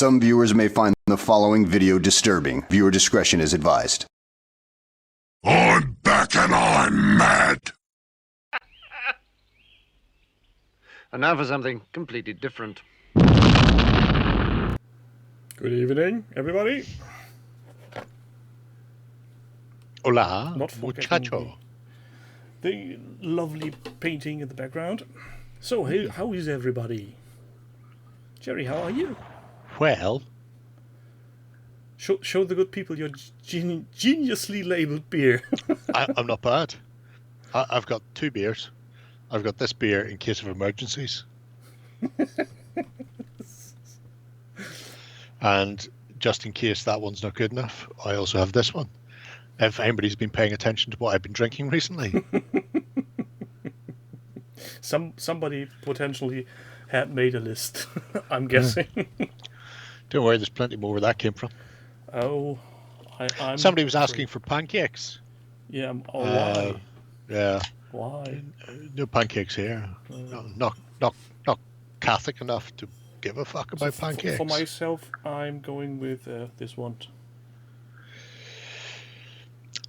Some viewers may find the following video disturbing. Viewer discretion is advised. I'm back and I'm mad. And now for something completely different. Good evening, everybody. Hola, Not forgetting muchacho. the lovely painting in the background. So, how is everybody? Jerry, how are you? Well, Show the good people your geniusly labeled beer. I'm not bad. I've got 2 beers. I've got this beer in case of emergencies. And just in case that one's not good enough, I also have this one. If anybody's been paying attention to what I've been drinking recently. Somebody potentially had made a list, I'm guessing. Don't worry, there's plenty more where that came from. Oh, I'm Somebody was asking for pancakes. Yeah, why? Yeah. Why? No pancakes here. Not Catholic enough to give a fuck about pancakes. For myself, I'm going with this one.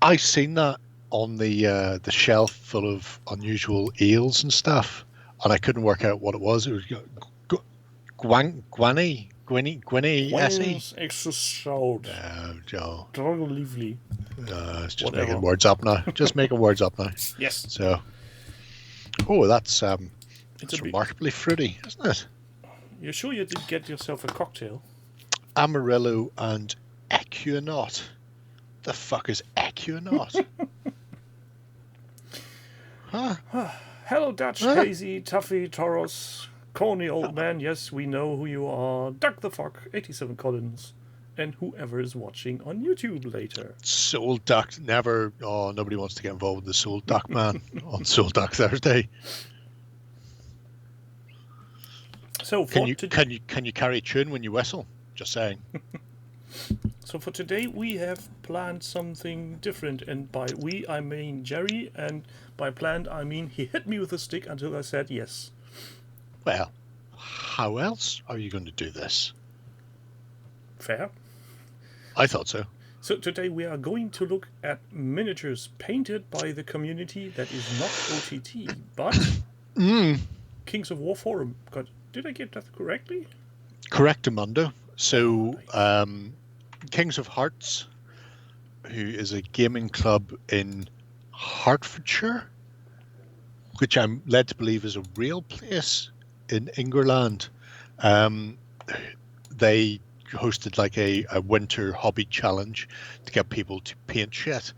I've seen that on the shelf full of unusual eels and stuff, and I couldn't work out what it was. It was Gwynny Essie. Extra salt. Joe. Lively. It's just Whatever. making words up now. Just making words up now. Yes. So, that's remarkably fruity, isn't it? You're sure you did get yourself a cocktail? Amarillo and Equinaut. The fuck is Equinaut? Huh? Hello, Dutch, Hazy, Tuffy, Toros, corny old man. Yes, we know who you are. Duck the Fuck, 87 Collins, and whoever is watching on YouTube later. Soul Duck never. Oh, nobody wants to get involved with the Soul Duck man on Soul Duck Thursday. So can you carry a tune when you whistle? Just saying. So for today we have planned something different, and by we I mean Jerry, and by planned I mean he hit me with a stick until I said yes. Well, how else are you going to do this? Fair. I thought so. So today we are going to look at miniatures painted by the community that is not OTT, but Kings of War Forum. God, did I get that correctly? Correctamundo. So, Kings of Hearts, who is a gaming club in Hertfordshire, which I'm led to believe is a real place in England. They hosted like a winter hobby challenge to get people to paint shit.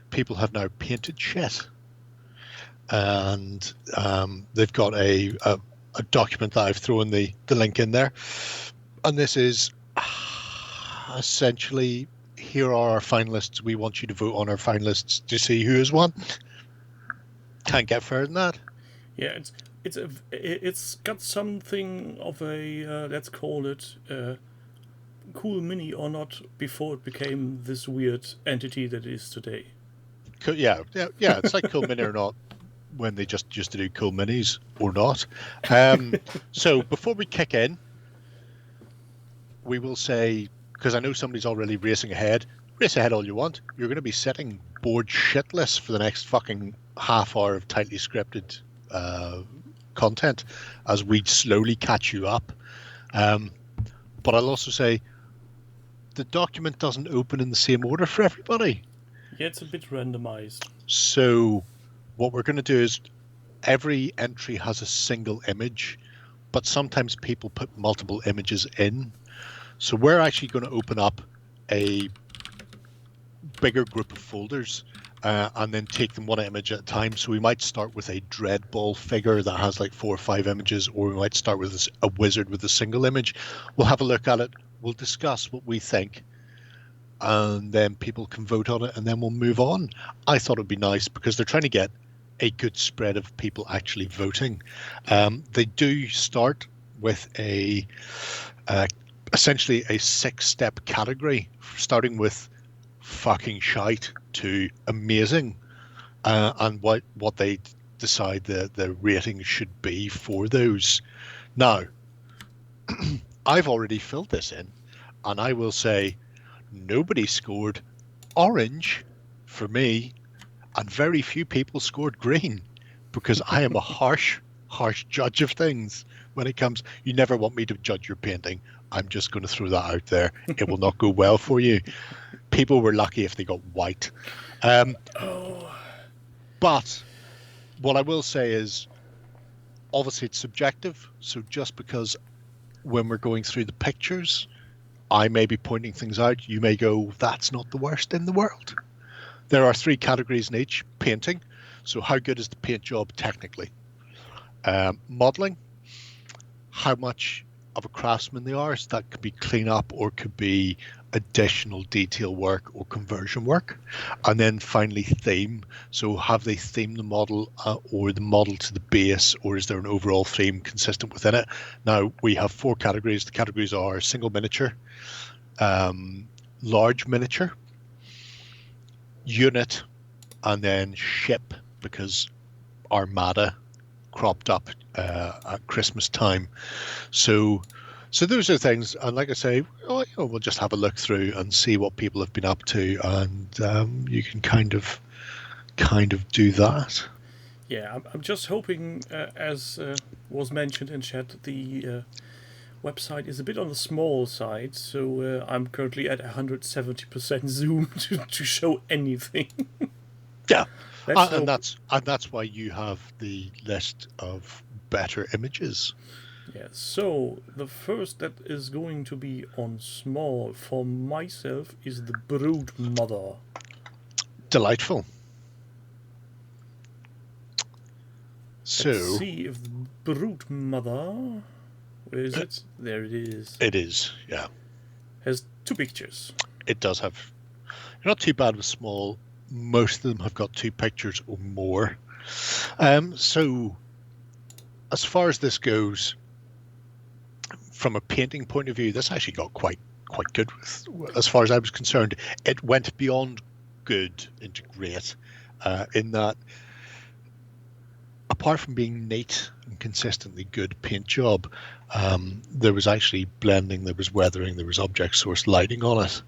People have now painted shit. And they've got a document that I've thrown the link in there. And this is essentially, here are our finalists. We want you to vote on our finalists to see who has won. Can't get further than that. Yeah, it's got something of a let's call it cool mini or not before it became this weird entity that it is today. Yeah. It's like Cool Mini or not when they just used to do Cool Minis or not. So before we kick in, we will say, because I know somebody's already racing ahead. Race ahead all you want. You're going to be sitting bored shitless for the next fucking half hour of tightly scripted content as we slowly catch you up. But I'll also say the document doesn't open in the same order for everybody. Yeah, it's a bit randomized. So what we're going to do is every entry has a single image, but sometimes people put multiple images in. So we're actually going to open up a bigger group of folders and then take them one image at a time. So we might start with a Dreadball figure that has like 4 or 5 images, or we might start with a wizard with a single image. We'll have a look at it. We'll discuss what we think, and then people can vote on it, and then we'll move on. I thought it'd be nice because they're trying to get a good spread of people actually voting. They do start with essentially a 6-step category, starting with fucking shite to amazing, and what they decide the rating should be for those. Now, I've already filled this in, And I will say, nobody scored orange for me, and very few people scored green, because I am a harsh judge of things when it comes. You never want me to judge your painting. I'm just going to throw that out there. It will not go well for you. People were lucky if they got white. But what I will say is, obviously it's subjective. So just because when we're going through the pictures, I may be pointing things out, you may go, that's not the worst in the world. There are 3 categories in each. Painting, so how good is the paint job technically? Modeling, how much of a craftsman they are, so that could be clean up or could be additional detail work or conversion work. And then finally theme, so have they themed the model or the model to the base, or is there an overall theme consistent within it? Now we have 4 categories. The categories are single miniature, large miniature, unit, and then ship, because Armada cropped up at Christmas time. So those are things, and like I say, we'll just have a look through and see what people have been up to, and you can kind of do that. Yeah, I'm just hoping, as was mentioned in chat, the website is a bit on the small side, so I'm currently at 170% zoom to show anything. Yeah, and that's why you have the list of better images. Yeah, so the first that is going to be on small for myself is the Brood Mother. Delightful. So let's see if the Brood Mother, where is it? There it is. It is, yeah. Has 2 pictures. It does have. You're not too bad with small. Most of them have got 2 pictures or more. So as far as this goes, from a painting point of view, this actually got quite good. As far as I was concerned, it went beyond good into great, in that apart from being neat and consistently good paint job, there was actually blending, there was weathering, there was object source lighting on it.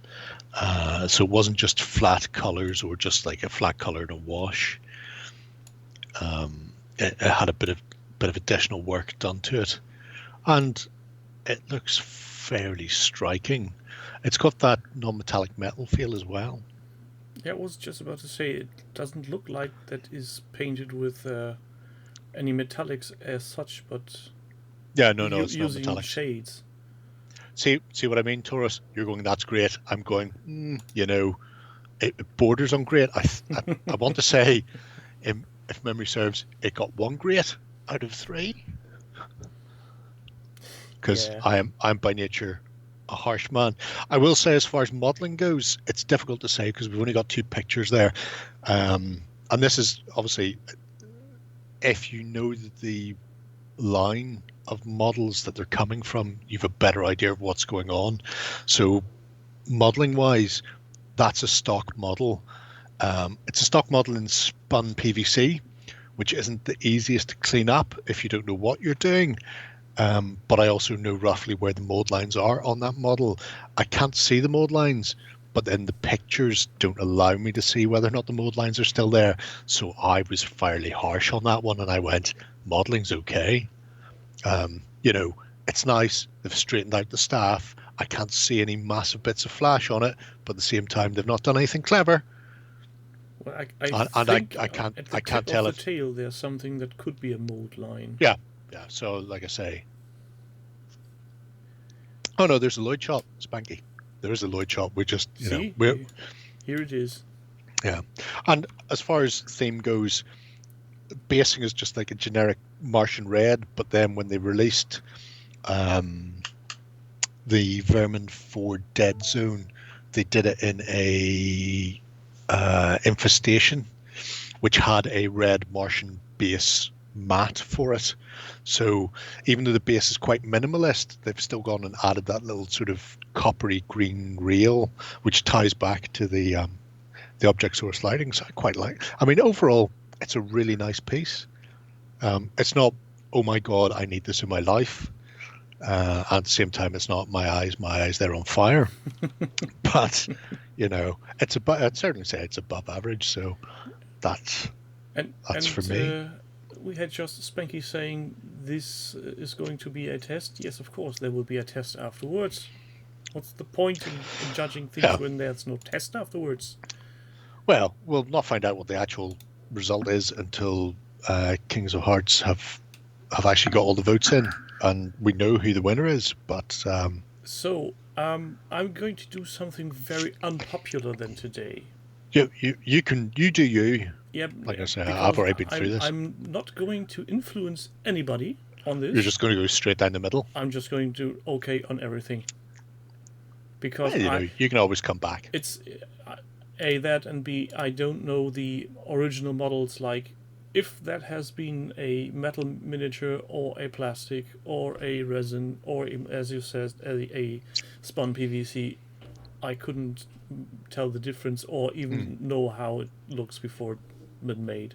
So it wasn't just flat colors or just like a flat color in a wash. It had a bit of additional work done to it, and it looks fairly striking. It's got that non-metallic metal feel as well. Yeah, I was just about to say, it doesn't look like that is painted with any metallics as such, but yeah, no, it's not using metallic shades. See what I mean, Taurus? You're going, that's great. I'm going, it borders on great. I want to say, if memory serves, it got 1 great out of 3. Because yeah. I'm by nature a harsh man. I will say, as far as modeling goes, it's difficult to say because we've only got 2 pictures there. And this is obviously, if you know the line of models that they're coming from, you've a better idea of what's going on. So modeling wise, that's a stock model. It's a stock model in spun PVC, which isn't the easiest to clean up if you don't know what you're doing. But I also know roughly where the mold lines are on that model. I can't see the mold lines, but then the pictures don't allow me to see whether or not the mold lines are still there. So I was fairly harsh on that one, and I went, modeling's okay. It's nice. They've straightened out the staff. I can't see any massive bits of flash on it, but at the same time, they've not done anything clever. Well, I can't tell it. At the tail, there's something that could be a mold line. Yeah. So, like I say, oh no, there's a Lloyd shot, Spanky. There is a Lloyd shot. We just, here it is. Yeah, and as far as theme goes, basing is just like a generic Martian red, but then when they released the Vermin 4 Dead Zone, they did it in a infestation, which had a red Martian base matte for it. So even though the base is quite minimalist, they've still gone and added that little sort of coppery green rail, which ties back to the object source lighting. So I quite like. I mean, overall, it's a really nice piece. It's not, oh my god, I need this in my life. At the same time, it's not my eyes. My eyes, they're on fire. But, you know, I'd certainly say it's above average. So that's for me. We had just Spanky saying this is going to be a test. Yes, of course, there will be a test afterwards. What's the point in judging things when there's no test afterwards? Well, we'll not find out what the actual result is until Kings of Hearts have actually got all the votes in, and we know who the winner is. But so I'm going to do something very unpopular then today. You do you. Yeah, like I say, I've already been through this. I'm not going to influence anybody on this. You're just going to go straight down the middle. I'm just going to okay on everything. Because you can always come back. It's A, that, and B, I don't know the original models, like if that has been a metal miniature or a plastic or a resin or, as you said, a spun PVC. I couldn't tell the difference or even know how it looks before it been made.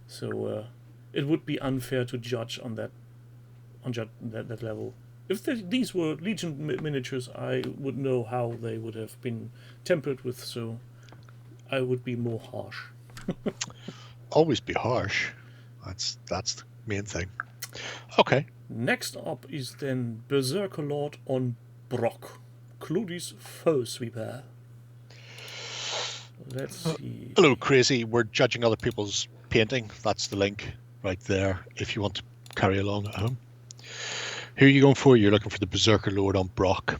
So it would be unfair to judge on that level. If these were Legion miniatures, I would know how they would have been tempered with, so I would be more harsh. Always be harsh. That's the main thing. Okay. Next up is then Berserker Lord on Brock, Clody's Foe Sweeper. Let's see. Hello, Crazy. We're judging other people's painting. That's the link right there if you want to carry along at home. Who are you going for? You're looking for the Berserker Lord on Brock.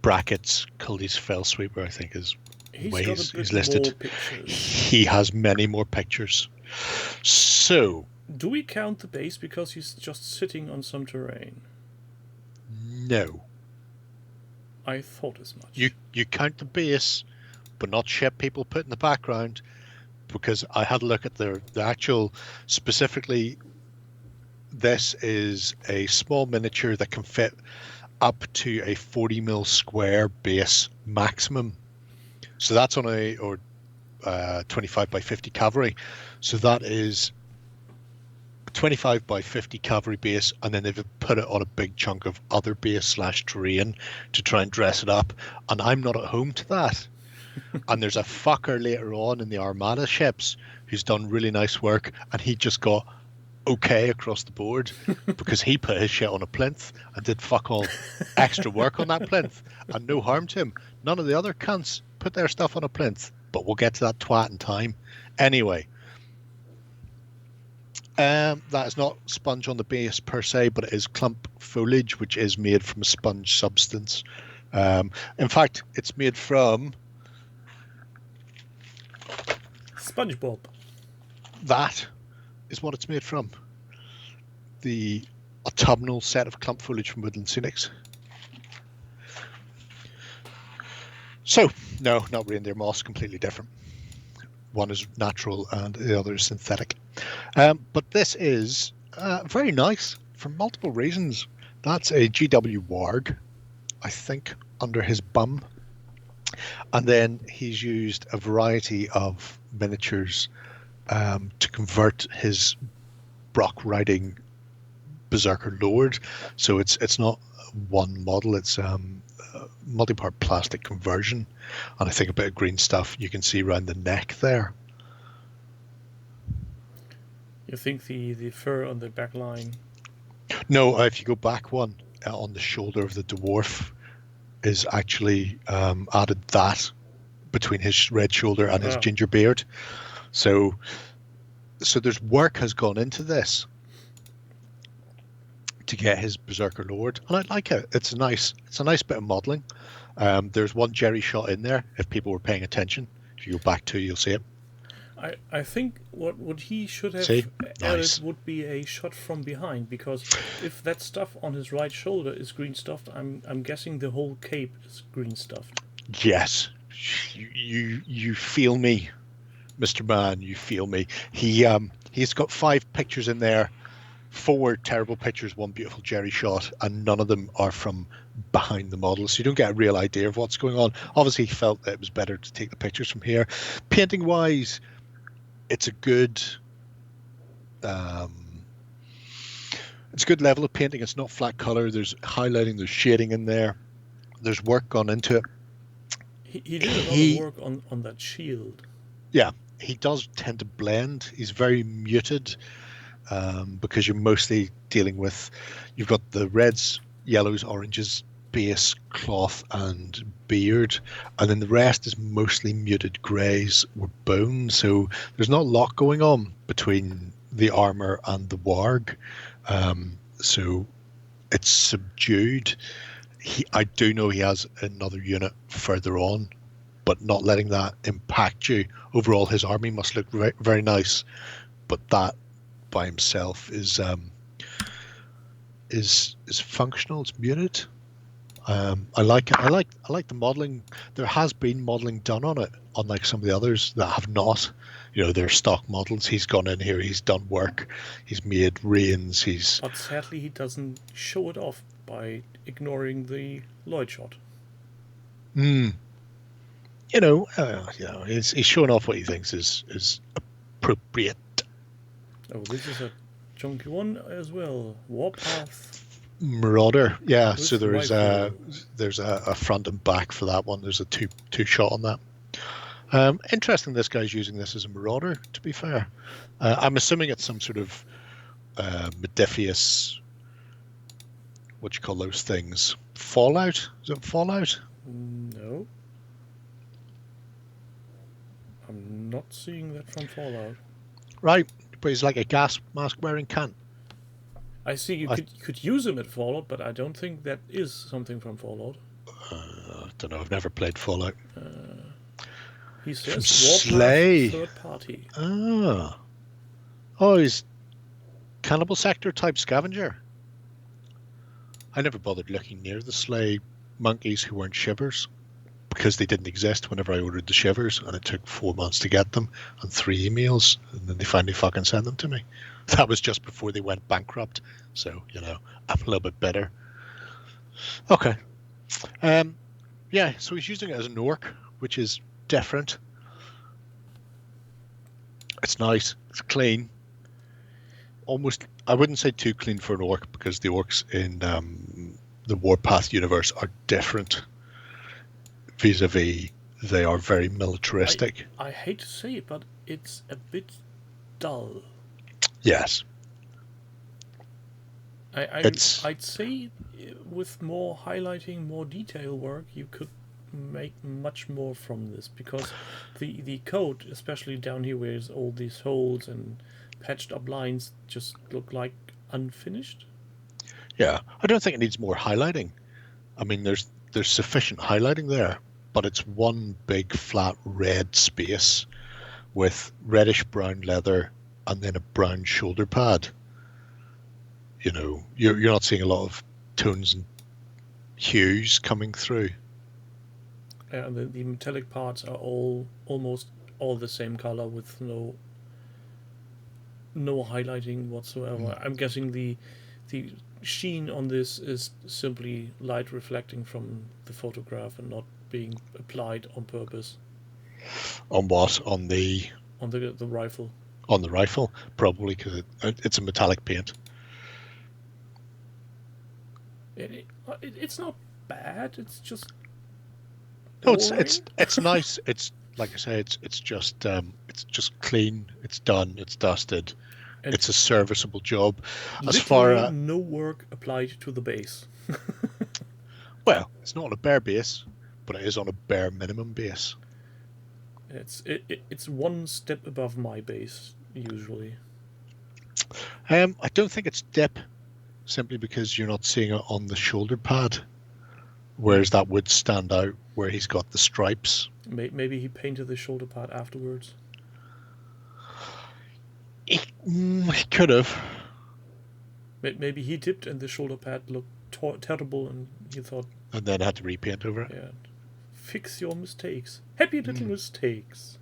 Brackets, Clody's Foe Sweeper, I think is ways he's listed. He has many more pictures. So, do we count the base because he's just sitting on some terrain? No. I thought as much. You count the base, but not shit people put in the background, because I had a look at the actual, specifically, this is a small miniature that can fit up to a 40mm square base maximum. So that's on a 25x50 cavalry. So that is 25 by 50 cavalry base, and then they've put it on a big chunk of other base / terrain to try and dress it up. And I'm not at home to that. And there's a fucker later on in the Armada ships who's done really nice work, and he just got okay across the board because he put his shit on a plinth and did fuck all extra work on that plinth, and no harm to him. None of the other cunts put their stuff on a plinth, but we'll get to that twat in time. Anyway, that is not sponge on the base per se, but it is clump foliage, which is made from a sponge substance. In fact, it's made from SpongeBob. That is what it's made from. The autumnal set of clump foliage from Woodland Scenics. So, no, not reindeer moss, completely different. One is natural and the other is synthetic. But this is very nice for multiple reasons. That's a GW Warg, I think, under his bum. And then he's used a variety of miniatures to convert his Brock riding Berserker Lord. So it's not one model, it's multi-part plastic conversion, and I think a bit of green stuff you can see around the neck there. You think the fur on the back line? No, if you go back one, on the shoulder of the dwarf is actually added that between his red shoulder and his ginger beard. So there's work has gone into this to get his Berserker Lord, and I like it. It's a nice bit of modelling. There's one Jerry shot in there. If people were paying attention, if you go back to, you'll see it. I think what he should have added would be a shot from behind, because if that stuff on his right shoulder is green stuffed, I'm guessing the whole cape is green stuffed. Yes, you feel me, Mr. Man. You feel me. He's got 5 pictures in there. 4 terrible pictures, 1 beautiful Jerry shot, and none of them are from behind the model, so you don't get a real idea of what's going on. Obviously, he felt that it was better to take the pictures from here. Painting wise, it's a good It's a good level of painting. It's not flat color. There's highlighting, there's shading in there. There's work gone into it. He did a lot of work on that shield. Yeah, he does tend to blend. He's very muted because you're mostly dealing with, you've got the reds, yellows, oranges, base, cloth, and beard, and then the rest is mostly muted greys or bone. So there's not a lot going on between the armor and the warg. So it's subdued. I do know he has another unit further on, but not letting that impact you. Overall, his army must look very, very nice, but that by himself is functional. It's muted. I like it. I like the modeling. There has been modeling done on it, unlike some of the others that have not. You know, they're stock models. He's gone in here. He's done work. He's made reins. But sadly, he doesn't show it off by ignoring the Lloyd shot. You know, he's showing off what he thinks is appropriate. Oh, this is a chunky one as well. Warpath. Marauder, yeah. With So there's rifle. a front and back for that one. There's a two shot on that. Interesting. This guy's using this as a Marauder. To be fair, I'm assuming it's some sort of Modifius. What do you call those things? Fallout? Is it Fallout? No. I'm not seeing that from Fallout. Right, but he's like a gas mask wearing cunt. I see you could use him at Fallout, but I don't think that is something from Fallout. I don't know. I've never played Fallout. He says From Warpath Slay. third party. Oh, he's cannibal sector type scavenger. I never bothered looking near the Slay monkeys who weren't shivers because they didn't exist whenever I ordered the shivers, and it took 4 months to get them and 3 emails, and then they finally fucking sent them to me. That was just before they went bankrupt, so you know I'm a little bit bitter. Okay, yeah. So he's using it as an orc, which is different. It's nice. It's clean. Almost, I wouldn't say too clean for an orc because the orcs in the Warpath universe are different. Vis-a-vis, they are very militaristic. I hate to say it, but it's a bit dull. Yes. I'd say with more highlighting, more detail work, you could make much more from this, because the code, especially down here where there's all these holes and patched up lines, just look like unfinished. Yeah, I don't think it needs more highlighting. I mean, there's sufficient highlighting there, but it's one big flat red space with reddish brown leather and then a brown shoulder pad. You know, you're not seeing a lot of tones and hues coming through. The metallic parts are almost all the same color with no highlighting whatsoever. I'm guessing the sheen on this is simply light reflecting from the photograph and not being applied on purpose. On what? On the rifle. On the rifle, probably because it's a metallic paint. It's not bad. It's just. No, it's nice. It's like I say, it's just clean. It's done. It's dusted. And it's a serviceable job. As far as no work applied to the base. Well, it's not on a bare base, but it is on a bare minimum base. It's one step above my base usually. I don't think it's dip, simply because you're not seeing it on the shoulder pad, whereas that would stand out where he's got the stripes. Maybe he painted the shoulder pad afterwards. He could have. Maybe he dipped and the shoulder pad looked terrible, and he thought. And then had to repaint over it. Yeah. Fix your mistakes. Happy little mistakes.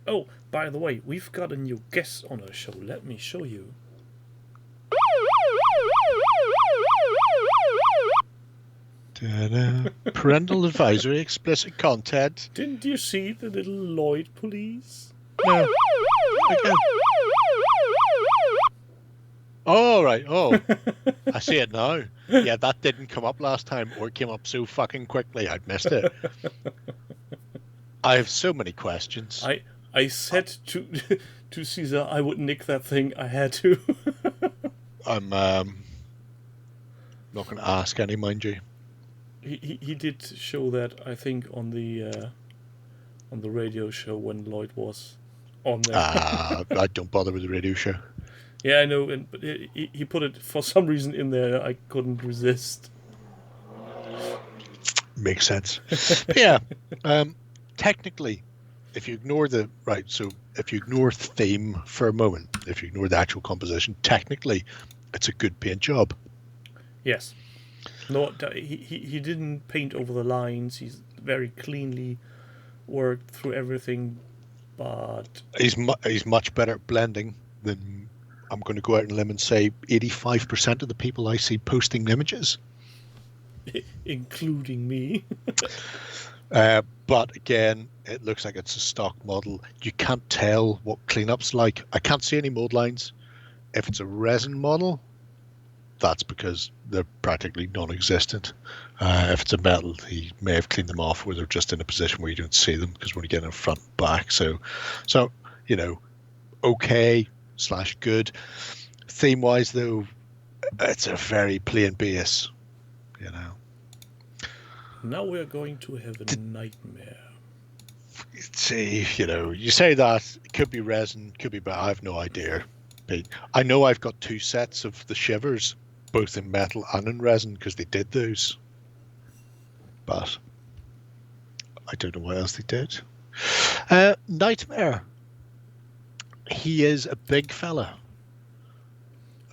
Oh, by the way, we've got a new guest on our show. Let me show you. Ta-da. Parental advisory, explicit content. Didn't you see the little Lloyd police? No. Okay. Oh, right. Oh, I see it now. Yeah, that didn't come up last time, or it came up so fucking quickly I missed it. I have so many questions. I said to Caesar I would nick that thing. I had to. I'm not going to ask any, mind you. He did show that, I think, on the radio show when Lloyd was on there. I don't bother with the radio show. Yeah, I know, but he put it for some reason in there. I couldn't resist. Makes sense. Yeah. Technically, if you ignore if you ignore theme for a moment, if you ignore the actual composition, technically, it's a good paint job. Yes. No, he didn't paint over the lines. He's very cleanly worked through everything, but He's much better at blending than, I'm going to go out on a limb and say, 85% of the people I see posting images. including me. But again, it looks like it's a stock model. You can't tell what cleanup's like. I can't see any mold lines. If it's a resin model, that's because they're practically non-existent. If it's a metal, he may have cleaned them off where they're just in a position where you don't see them because we're only getting in front and back. So okay / good. Theme-wise, though, it's a very plain base, Now we're going to have a nightmare. See, you say that, it could be resin, could be bad, I have no idea. Pete. I know I've got 2 sets of the shivers, both in metal and in resin, because they did those. But I don't know what else they did. Nightmare. He is a big fella.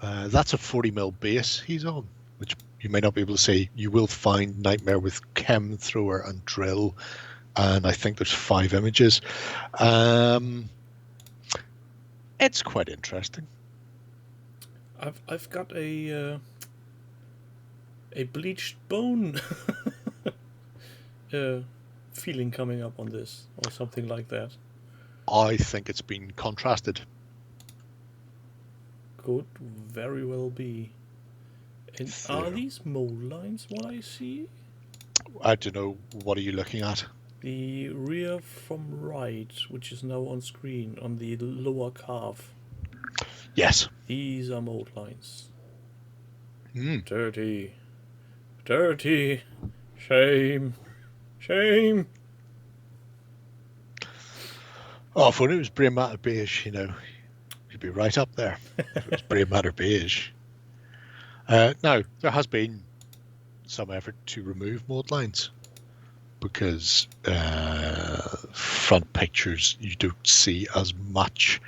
That's a 40mm base he's on, which you may not be able to see. You will find Nightmare with chem thrower and drill, and I think there's 5 images. It's quite interesting. I've got a bleached bone feeling coming up on this, or something like that. I think it's been contrasted. Could very well be. And are these mold lines what I see? I don't know. What are you looking at? The rear from right, which is now on screen, on the lower calf. Yes. These are mold lines. Mm. Dirty. Dirty. Shame. Shame. Oh, if only it was Brain Matter Beige, you'd be right up there. If it was Brain Matter Beige. Now, there has been some effort to remove mold lines because front pictures you don't see as much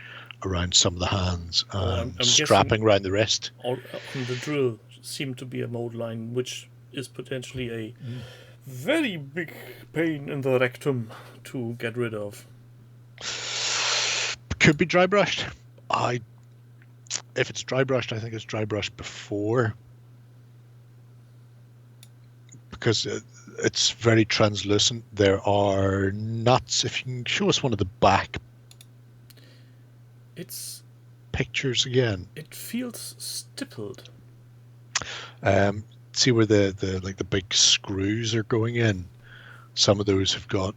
around some of the hands and I'm strapping around the wrist. On the drill seemed to be a mold line, which is potentially a very big pain in the rectum to get rid of. Could be dry brushed. If it's dry brushed, I think it's dry brushed before, because it's very translucent. There are nuts. If you can show us one of the back pictures again. It feels stippled. See where the big screws are going in. Some of those have got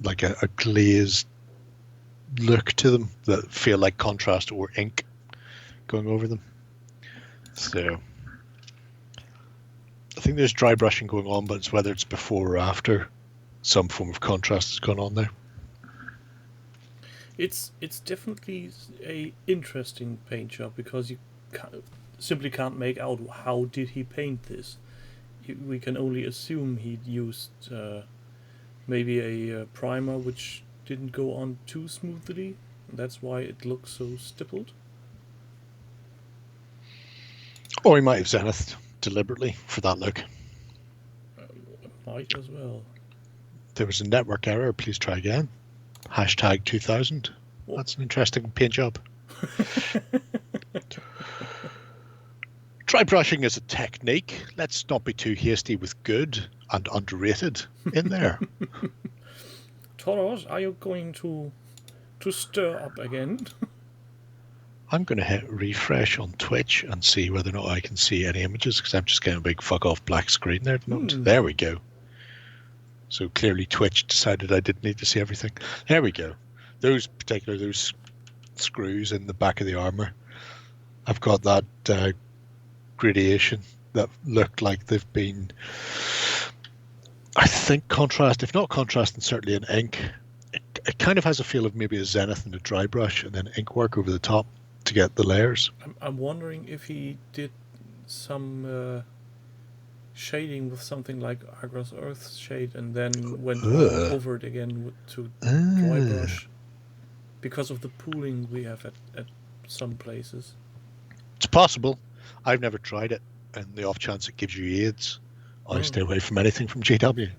like a glazed look to them that feel like contrast or ink going over them. So I think there's dry brushing going on, but it's whether it's before or after some form of contrast has gone on there. It's definitely a interesting paint job because you simply can't make out how did he paint this. We can only assume he'd used maybe a primer which didn't go on too smoothly. That's why it looks so stippled. Or he might have zenithed deliberately for that look. Might as well. There was a network error. Please try again. Hashtag 2000. What? That's an interesting paint job. Dry brushing is a technique. Let's not be too hasty with good and underrated in there. Toros, are you going to stir up again? I'm going to hit refresh on Twitch and see whether or not I can see any images, because I'm just getting a big fuck off black screen there at the moment. There we go. So clearly Twitch decided I didn't need to see everything. There we go. Those screws in the back of the armor, I've got that gradation that looked like they've been, I think, contrast, if not contrast, then certainly in ink. It kind of has a feel of maybe a zenith and a dry brush and then ink work over the top to get the layers. I'm wondering if he did some shading with something like Argos Earth shade and then went over it again to dry brush because of the pooling we have at some places. It's possible. I've never tried it, and the off chance it gives you AIDS, I stay away from anything from GW.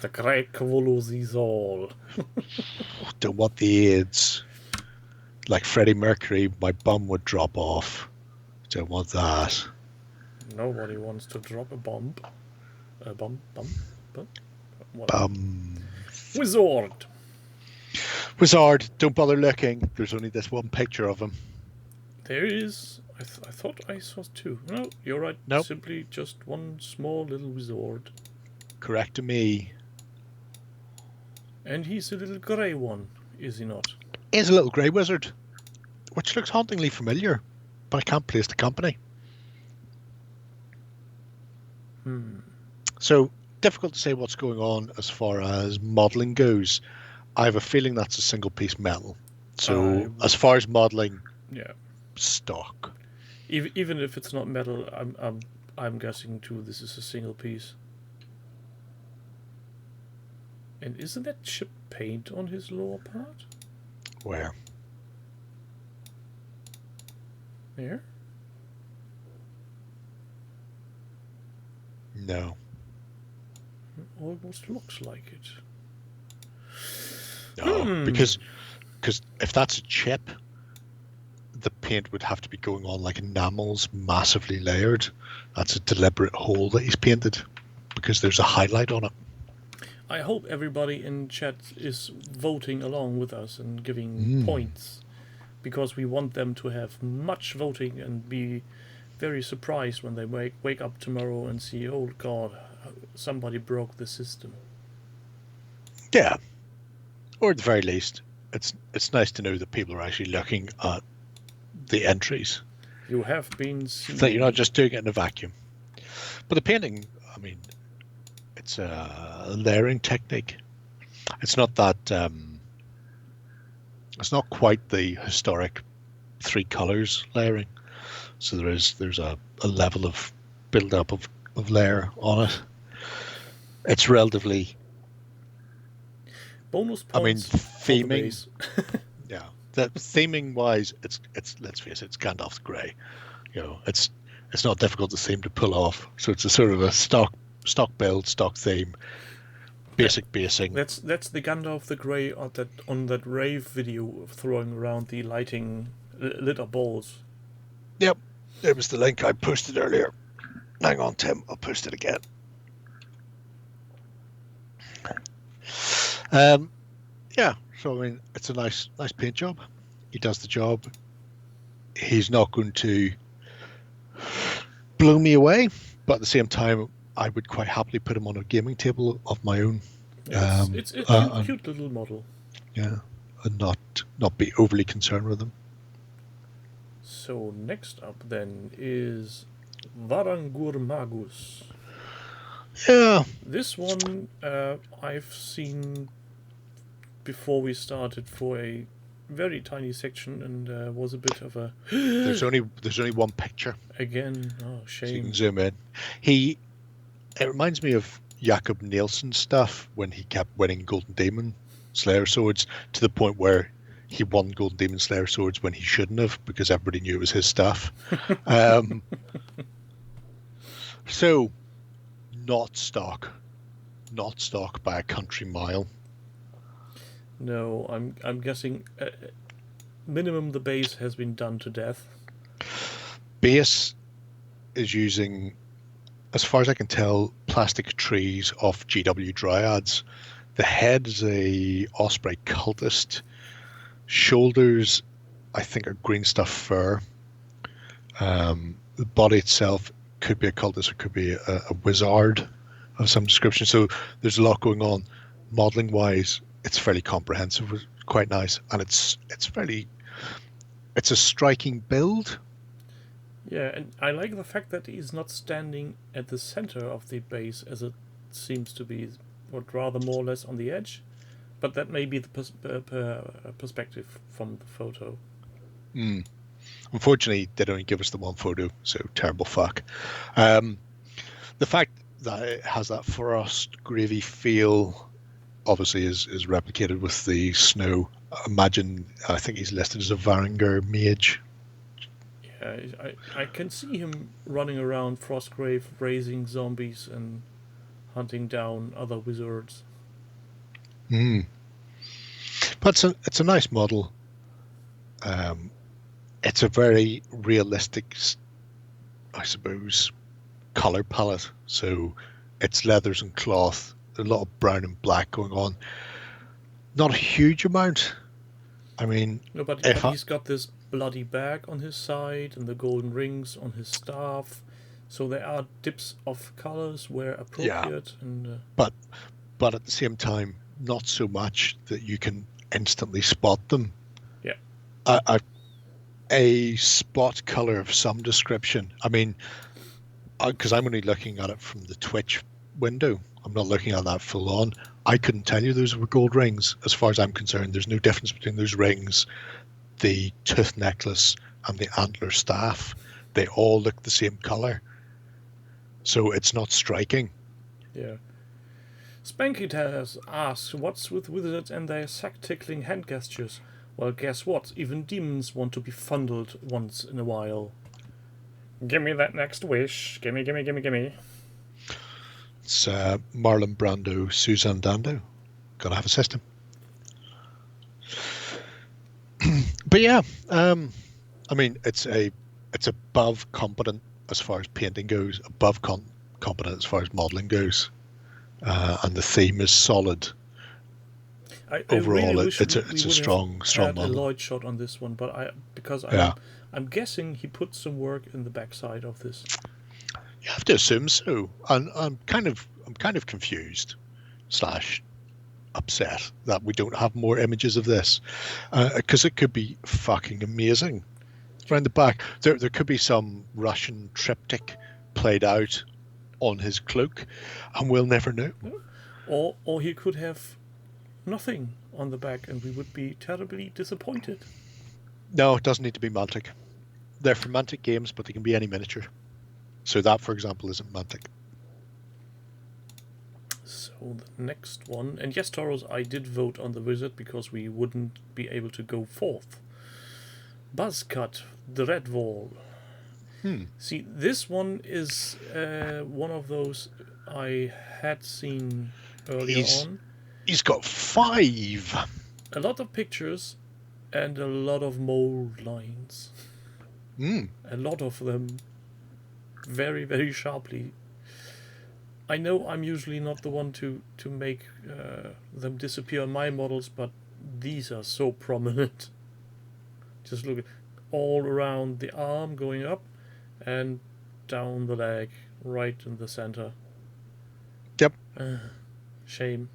The great Kvolozizol. Don't want the AIDS. Like Freddie Mercury, my bum would drop off. Don't want that. Nobody wants to drop a bomb. A bomb. What? Wizard. Wizard, don't bother looking. There's only this one picture of him. There is. I thought I saw two. No, you're right. Nope. Simply just one small little wizard. Correct to me. And he's a little grey one, is he not? He's a little grey wizard, which looks hauntingly familiar, but I can't place the company. So, difficult to say what's going on as far as modelling goes. I have a feeling that's a single piece metal. So, as far as modelling, yeah, stock. Even if it's not metal, I'm guessing too this is a single piece. And isn't that chip paint on his lower part? Where? There? No. It almost looks like it. No, because if that's a chip, the paint would have to be going on like enamels, massively layered. That's a deliberate hole that he's painted because there's a highlight on it. I hope everybody in chat is voting along with us and giving points, because we want them to have much voting and be very surprised when they wake up tomorrow and see, oh God, somebody broke the system. Yeah. Or at the very least, it's nice to know that people are actually looking at the entries. You have been seen. That you're not just doing it in a vacuum. But the painting, I mean, it's a layering technique. It's not that. It's not quite the historic three colors layering. So there's a level of build up of layer on it. It's relatively. Bonus points. I mean, theming. Yeah, that theming wise, it's let's face it, it's Gandalf's grey. You know, it's not difficult to theme to pull off. So it's a sort of a stock build, stock theme, basic basing. That's the Gandalf the Grey on that rave video of throwing around the lighting lit up balls. Yep, there was the link I posted earlier. Hang on, Tim, I'll post it again. Yeah, so I mean, it's a nice paint job. He does the job. He's not going to blow me away, but at the same time, I would quite happily put him on a gaming table of my own. Yeah, it's a cute little model. Yeah, and not be overly concerned with him. So next up then is Varangur Magus. Yeah. This one I've seen before we started for a very tiny section, and was a bit of a. There's only one picture. Again, oh shame. So you can zoom in. It reminds me of Jakob Nielsen's stuff when he kept winning Golden Demon Slayer swords to the point where he won Golden Demon Slayer swords when he shouldn't have because everybody knew it was his stuff. So, not stock by a country mile. No, I'm guessing minimum the base has been done to death. Base is using, as far as I can tell, plastic trees off GW Dryads. The head is a Osprey Cultist. Shoulders, I think, are green stuff fur. The body itself could be a cultist, or could be a wizard of some description. So there's a lot going on. Modeling wise, it's fairly comprehensive, quite nice, and it's a striking build. Yeah, and I like the fact that he's not standing at the center of the base as it seems to be, but rather more or less on the edge. But that may be the perspective from the photo. Unfortunately, they don't give us the one photo, so terrible fuck. The fact that it has that frost gravy feel obviously is replicated with the snow. I think he's listed as a Varangur mage. Yeah, I can see him running around Frostgrave, raising zombies and hunting down other wizards. But it's a nice model. It's a very realistic, I suppose, color palette. So it's leathers and cloth, a lot of brown and black going on. Not a huge amount. I mean, No, but he's got this bloody bag on his side and the golden rings on his staff. So there are dips of colors where appropriate. Yeah. And but at the same time, not so much that you can instantly spot them. Yeah. A spot color of some description. I mean, because I'm only looking at it from the Twitch window. I'm not looking at that full on. I couldn't tell you those were gold rings. As far as I'm concerned, there's no difference between those rings, the tooth necklace, and the antler staff. They all look the same color. So it's not striking. Yeah. Spanky asks, what's with wizards and their sack-tickling hand gestures? Well, guess what? Even demons want to be fondled once in a while. Gimme that next wish. Gimme, gimme, gimme, gimme. It's Marlon Brando, Susan Dando. Gotta have a system. But yeah, I mean, it's above competent as far as painting goes, above competent as far as modeling goes, and the theme is solid. Overall, really it's a strong model. A Lloyd shot on this one, but I'm guessing he put some work in the backside of this. You have to assume so, and I'm kind of confused / upset that we don't have more images of this, because it could be fucking amazing. Around the back, there could be some Russian triptych played out on his cloak, and we'll never know. Or he could have nothing on the back, and we would be terribly disappointed. No, it doesn't need to be Mantic. They're for Mantic games, but they can be any miniature. So that, for example, isn't Mantic. So the next one, and yes, Toros, I did vote on the wizard because we wouldn't be able to go fourth. Buzzcut, the Red Wall. See, this one is one of those I had seen earlier on. He's got 5. A lot of pictures and a lot of mold lines. A lot of them very, very sharply. I know I'm usually not the one to make them disappear on my models, but these are so prominent. Just look at all around the arm going up and down the leg, right in the center. Yep. Shame.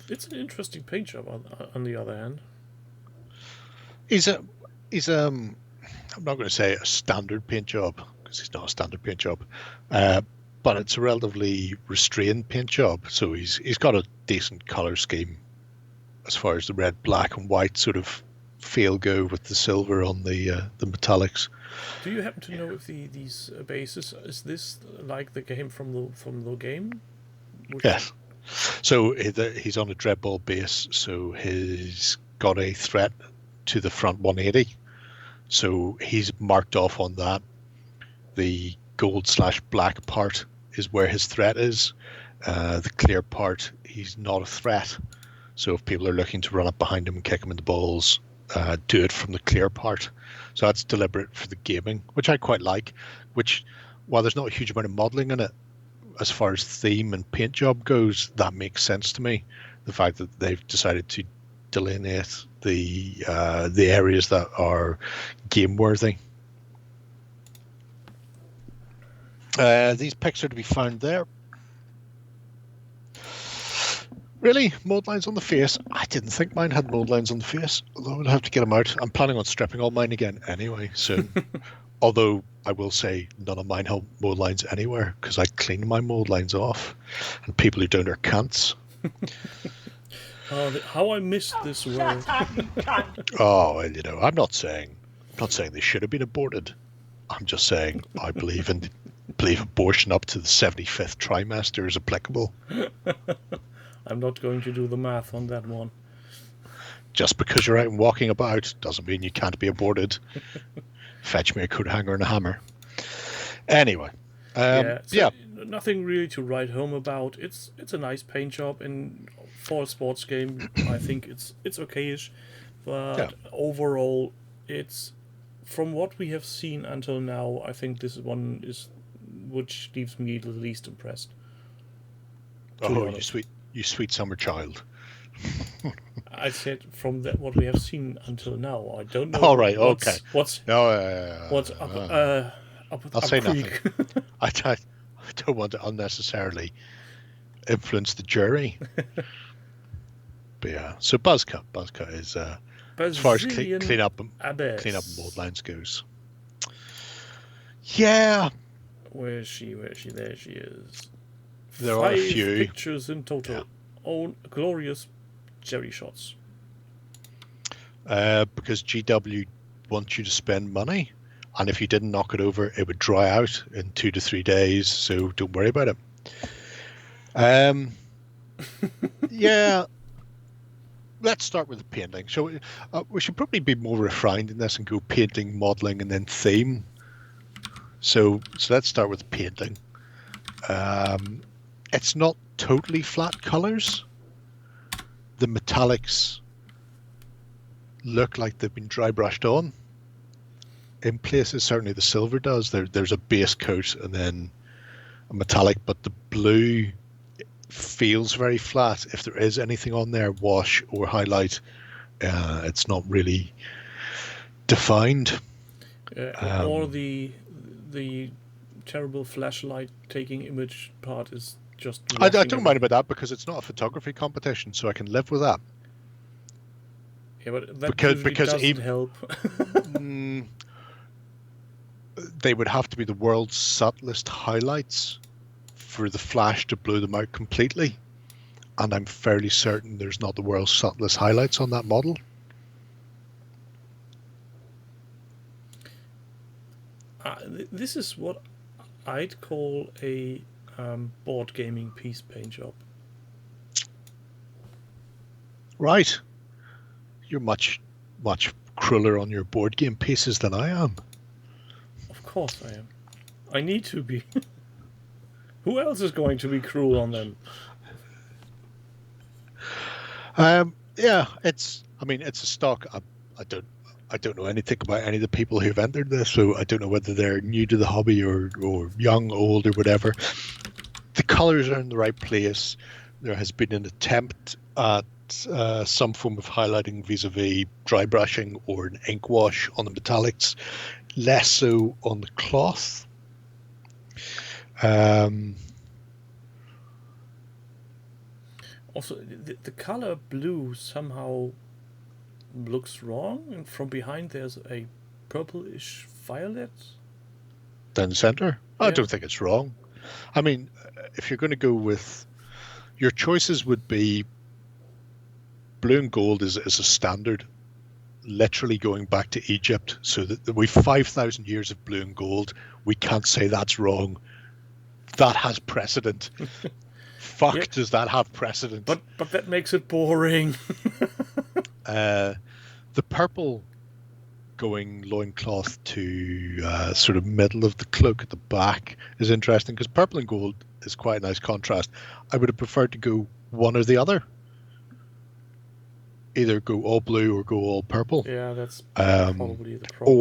It's an interesting paint job on the other hand. He's I'm not going to say a standard paint job, because he's not a standard paint job, but it's a relatively restrained paint job. So he's got a decent color scheme as far as the red, black, and white sort of feel go, with the silver on the metallics. Do you happen to know if these bases, is this like the game from the game? Yes. So he's on a Dreadball base, so he's got a threat to the front 180. So he's marked off on that. The gold/black part is where his threat is. The clear part, he's not a threat. So if people are looking to run up behind him and kick him in the balls, do it from the clear part. So that's deliberate for the gaming, which I quite like. Which, while there's not a huge amount of modelling in it, as far as theme and paint job goes, that makes sense to me. The fact that they've decided to delineate the areas that are game worthy. These pics are to be found there. Really? Mold lines on the face? I didn't think mine had mold lines on the face, although I would have to get them out. I'm planning on stripping all mine again anyway soon. Although I will say none of mine have mold lines anywhere because I clean my mold lines off, and people who don't are cunts. How I missed this word. Oh, well, you know, I'm not saying they should have been aborted. I'm just saying I believe abortion up to the 75th trimester is applicable. I'm not going to do the math on that one. Just because you're out and walking about doesn't mean you can't be aborted. Fetch me a coat hanger and a hammer. Anyway, nothing really to write home about. It's a nice paint job, and for a sports game, I think it's okayish. But overall, it's from what we have seen until now. I think this one is which leaves me the least impressed. Oh, you sweet summer child. I said from that what we have seen until now. I don't know. All right, okay. What's up? I'll say creek. nothing. I don't want to unnecessarily influence the jury. But yeah, so Buzzcut is as far as clean up mold lines goes. Yeah. Where is she? There she is. There are a few pictures in total. Yeah. Oh, glorious Jerry shots. Because GW wants you to spend money, and if you didn't knock it over, it would dry out in 2 to 3 days. So don't worry about it. Yeah. Let's start with the painting. So we should probably be more refined in this and go painting, modeling, and then theme. So let's start with painting. It's not totally flat colors. The metallics look like they've been dry brushed on. In places, certainly the silver does. There's a base coat and then a metallic, but the blue feels very flat. If there is anything on there, wash or highlight, it's not really defined. Or the terrible flashlight taking image part is just. I don't mind about that because it's not a photography competition, so I can live with that. Yeah, but that because doesn't even help. They would have to be the world's subtlest highlights for the flash to blow them out completely, and I'm fairly certain there's not the world's subtlest highlights on that model. This is what I'd call a board gaming piece paint job. Right. You're much crueler on your board game pieces than I am. Of course I am. I need to be. Who else is going to be cruel on them? Yeah, it's a stock. I don't know anything about any of the people who've entered this, so I don't know whether they're new to the hobby or young, old, or whatever. The colors are in the right place. There has been an attempt at some form of highlighting vis-a-vis dry brushing or an ink wash on the metallics, less so on the cloth. Also, the color blue somehow looks wrong, and from behind there's a purplish violet down the center. Yeah. I don't think it's wrong. I mean, if you're going to go with your choices, would be blue and gold is a standard, literally going back to Egypt. So that we've 5,000 years of blue and gold. We can't say that's wrong. That has precedent. Fuck, yeah. Does that have precedent? But that makes it boring. The purple going loincloth to sort of middle of the cloak at the back is interesting because purple and gold is quite a nice contrast. I would have preferred to go one or the other. Either go all blue or go all purple. Yeah, that's probably the problem.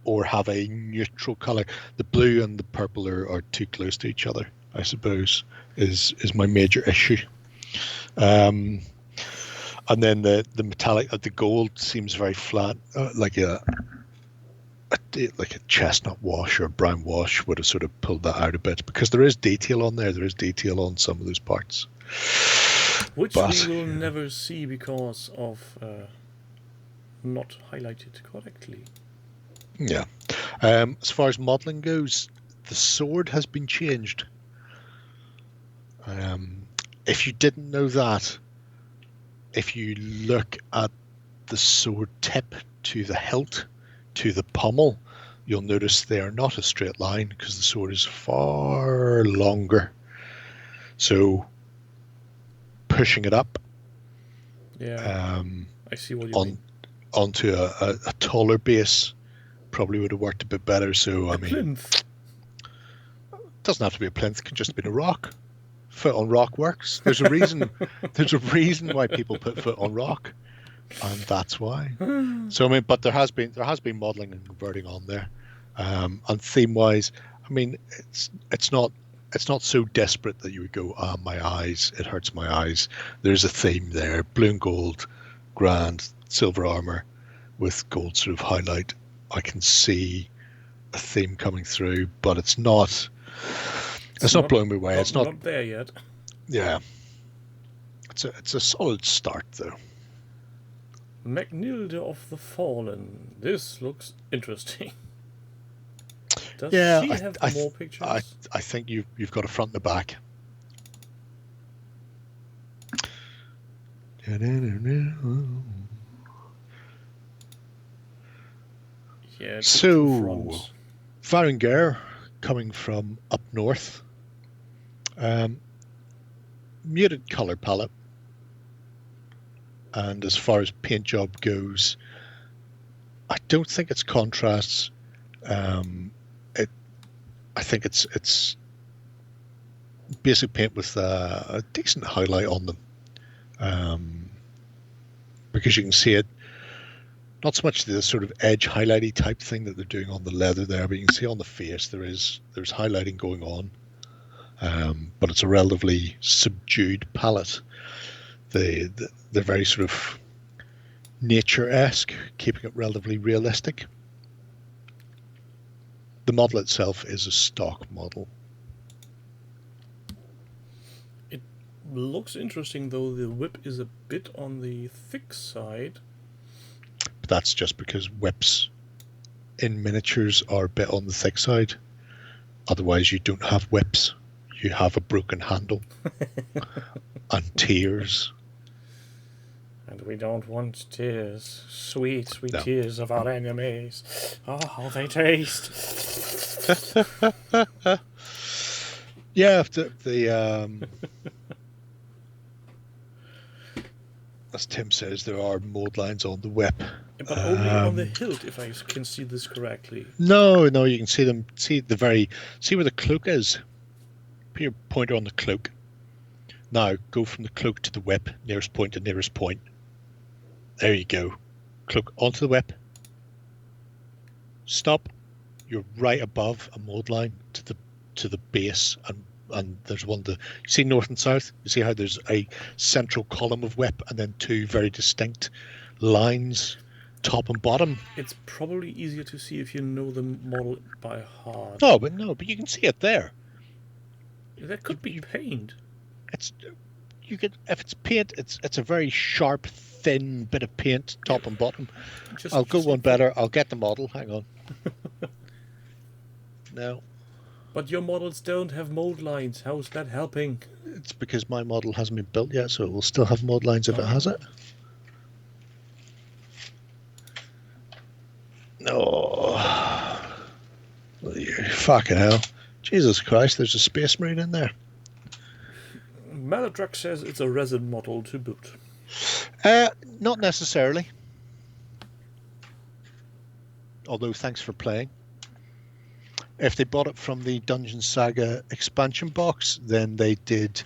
Or have a neutral color. The blue and the purple are too close to each other, I suppose, is my major issue. And then the metallic, the gold seems very flat, like a chestnut wash or a brown wash would have sort of pulled that out a bit, because there is detail on there. There is detail on some of those parts. Which we will never see because of not highlighted correctly. Yeah. As far as modeling goes, the sword has been changed. If you didn't know that, if you look at the sword tip to the hilt, to the pommel, you'll notice they are not a straight line because the sword is far longer. So pushing it up, I see what you mean. Onto a taller base probably would have worked a bit better. So I mean, Plinth. It doesn't have to be a plinth; it can just be a rock. Foot on rock works. There's a reason. There's a reason why people put foot on rock, and that's why. So I mean, but there has been modeling and converting on there, and theme wise, I mean, it's not so desperate that you would go, my eyes, it hurts my eyes. There's a theme there: blue and gold, grand, silver armor, with gold sort of highlight. I can see a theme coming through, but it's not. It's not blowing me away. It's not there yet. Yeah, it's a solid start though. MacLeod of the Fallen. This looks interesting. Does she have more pictures? I think you've got a front and a back. Yeah. So, Varangier, coming from up north. Muted color palette, and as far as paint job goes, I don't think it's contrasts. I think it's basic paint with a decent highlight on them, because you can see it. Not so much the sort of edge highlighty type thing that they're doing on the leather there, but you can see on the face there's highlighting going on. But it's a relatively subdued palette. They're very sort of nature-esque, keeping it relatively realistic. The model itself is a stock model. It looks interesting, though the whip is a bit on the thick side. But that's just because whips in miniatures are a bit on the thick side. Otherwise, you don't have whips. You have a broken handle and tears. And we don't want tears. Sweet, sweet tears of our enemies. Oh, how they taste. Yeah, as Tim says, there are mold lines on the whip. But only on the hilt, if I can see this correctly. No, you can see them. See where the cloak is. Put your pointer on the cloak. Now go from the cloak to the whip, nearest point to nearest point. There you go. Cloak onto the whip. Stop. You're right above a mold line to the base, and there's one you see north and south. You see how there's a central column of whip and then two very distinct lines, top and bottom. It's probably easier to see if you know the model by heart. But you can see it there. That could be paint. If it's paint, it's a very sharp, thin bit of paint, top and bottom. I'll go one better. I'll get the model. Hang on. No. But your models don't have mold lines. How's that helping? It's because my model hasn't been built yet, so it will still have mold lines if it has it. No. Fucking hell. Jesus Christ, there's a Space Marine in there. Maladrak says it's a resin model to boot. Not necessarily. Although, thanks for playing. If they bought it from the Dungeon Saga expansion box, then they did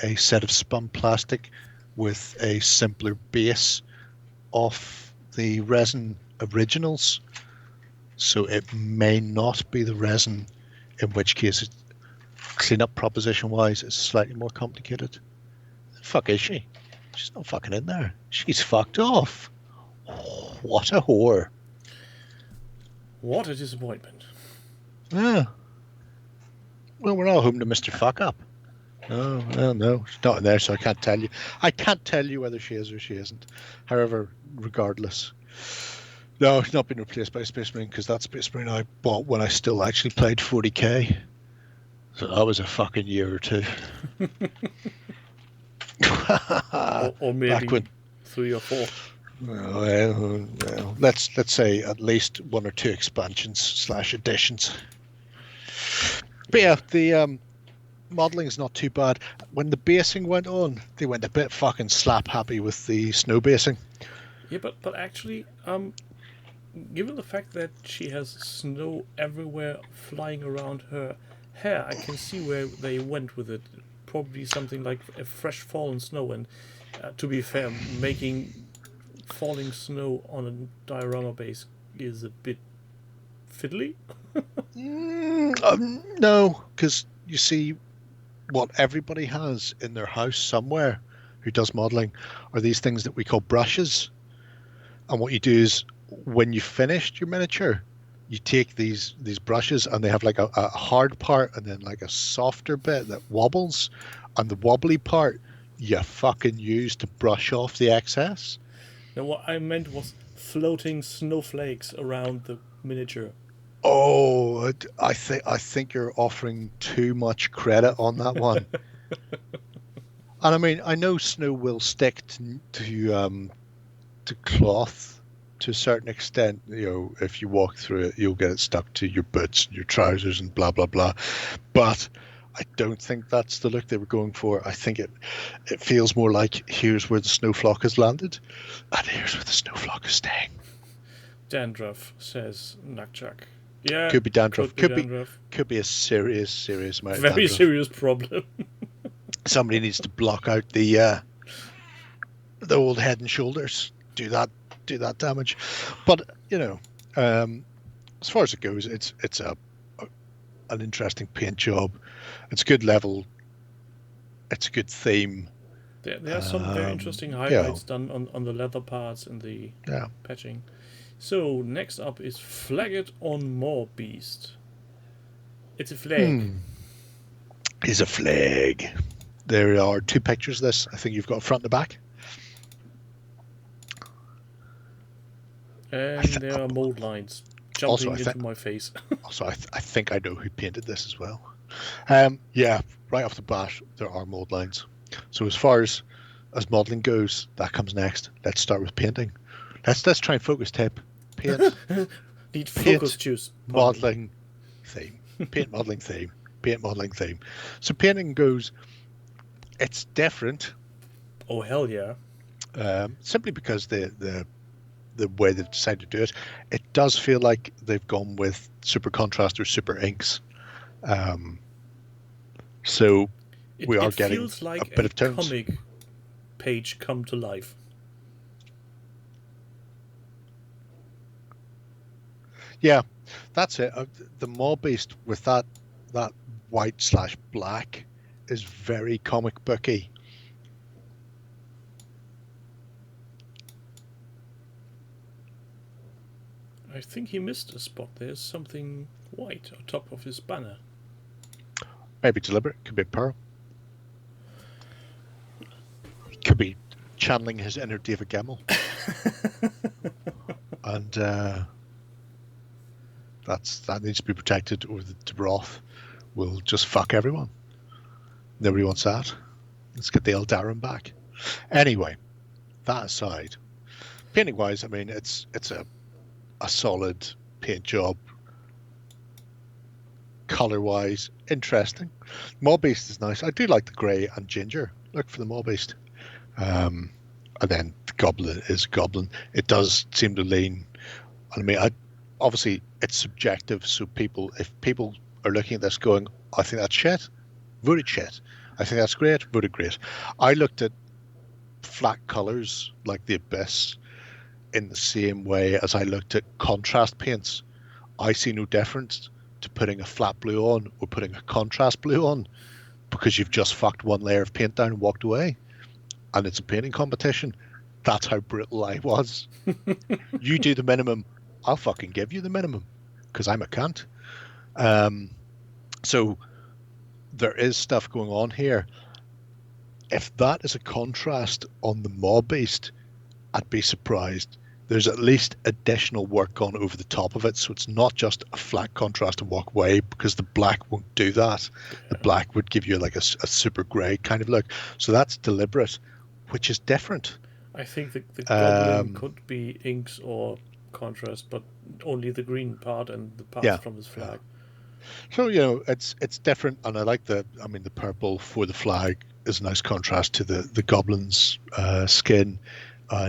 a set of spun plastic with a simpler base off the resin originals. So it may not be the resin, in which case, cleanup proposition-wise, it's slightly more complicated. The fuck is she? She's not fucking in there. She's fucked off. Oh, what a whore. What a disappointment. Yeah. Well, we're all home to Mr. Fuck Up. Oh, well, no, she's not in there, so I can't tell you. I can't tell you whether she is or she isn't. However, regardless. No, it's not been replaced by Space Marine, because that Space Marine I bought when I still actually played 40k. So that was a fucking year or two. Or maybe Back when, 3 or 4. well, let's say at least 1 or 2 expansions / additions. But yeah, the modelling is not too bad. When the basing went on, they went a bit fucking slap happy with the snow basing. Yeah, but actually, given the fact that she has snow everywhere flying around her hair, I can see where they went with it. Probably something like a fresh fallen snow. And to be fair, making falling snow on a diorama base is a bit fiddly. No, because you see, what everybody has in their house somewhere who does modelling are these things that we call brushes. And what you do is, when you've finished your miniature, you take these brushes, and they have like a hard part and then like a softer bit that wobbles, and the wobbly part you fucking use to brush off the excess. Now, what I meant was floating snowflakes around the miniature. Oh, I think you're offering too much credit on that one. And I mean, I know snow will stick to cloth to a certain extent. You know, if you walk through it, you'll get it stuck to your boots and your trousers and blah blah blah. But I don't think that's the look they were going for. I think it feels more like, here's where the snowflock has landed, and here's where the snowflock is staying. Dandruff, says Nakchak. Yeah, Could be dandruff. dandruff. Could be a serious amount of Very dandruff. serious problem. Somebody Somebody needs to block out the old Head and Shoulders. Do that damage. But you know, as far as it goes, it's an interesting paint job. It's a good level. It's a good theme. There are some very interesting highlights done on the leather parts and the patching. So next up is Flag It on More Beast. It's a flag. It's a flag. There are 2 pictures of this. I think you've got front and back. And there are mold lines jumping into my face. Also, I think I know who painted this as well. Yeah, right off the bat, there are mold lines. So as far as modelling goes, that comes next. Let's start with painting. Let's try and focus, Tip. Paint. Need focus juice. Modelling theme. Paint modelling theme. Paint modelling theme. So painting goes, it's different. Oh, hell yeah. Simply because the way they've decided to do it, it does feel like they've gone with super contrast or super inks. So we are getting feels like a bit of tones. Comic page come to life. Yeah, that's it. The Maw Beast with that white/black is very comic booky. I think he missed a spot. There's something white on top of his banner. Maybe deliberate. Could be a pearl. Could be channeling his inner David Gemmell. And that needs to be protected, or the Broth will just fuck everyone. Nobody wants that. Let's get the Eldarin back. Anyway, that aside, painting wise, I mean, it's a solid paint job. Color wise, interesting. Maw Beast is nice. I do like the grey and ginger look for the Maw Beast. And then the Goblin is Goblin. It does seem to lean. I mean, obviously it's subjective. So if people are looking at this going, I think that's shit, voted shit. I think that's great, voted great. I looked at flat colors like the Abyss in the same way as I looked at contrast paints. I see no difference to putting a flat blue on or putting a contrast blue on, because you've just fucked one layer of paint down and walked away. and it's a painting competition, that's how brutal I was. You do the minimum, I'll fucking give you the minimum, because I'm a cunt. So there is stuff going on here. If that is a contrast on the mob beast, I'd be surprised. There's at least additional work gone over the top of it, so it's not just a flat contrast and walk away, because the black won't do that. The black would give you like a super grey kind of look. So that's deliberate, which is different. I think the goblin could be inks or contrast, but only the green part and the part from his flag. So, it's different, and I like the purple for the flag is a nice contrast to the goblin's skin.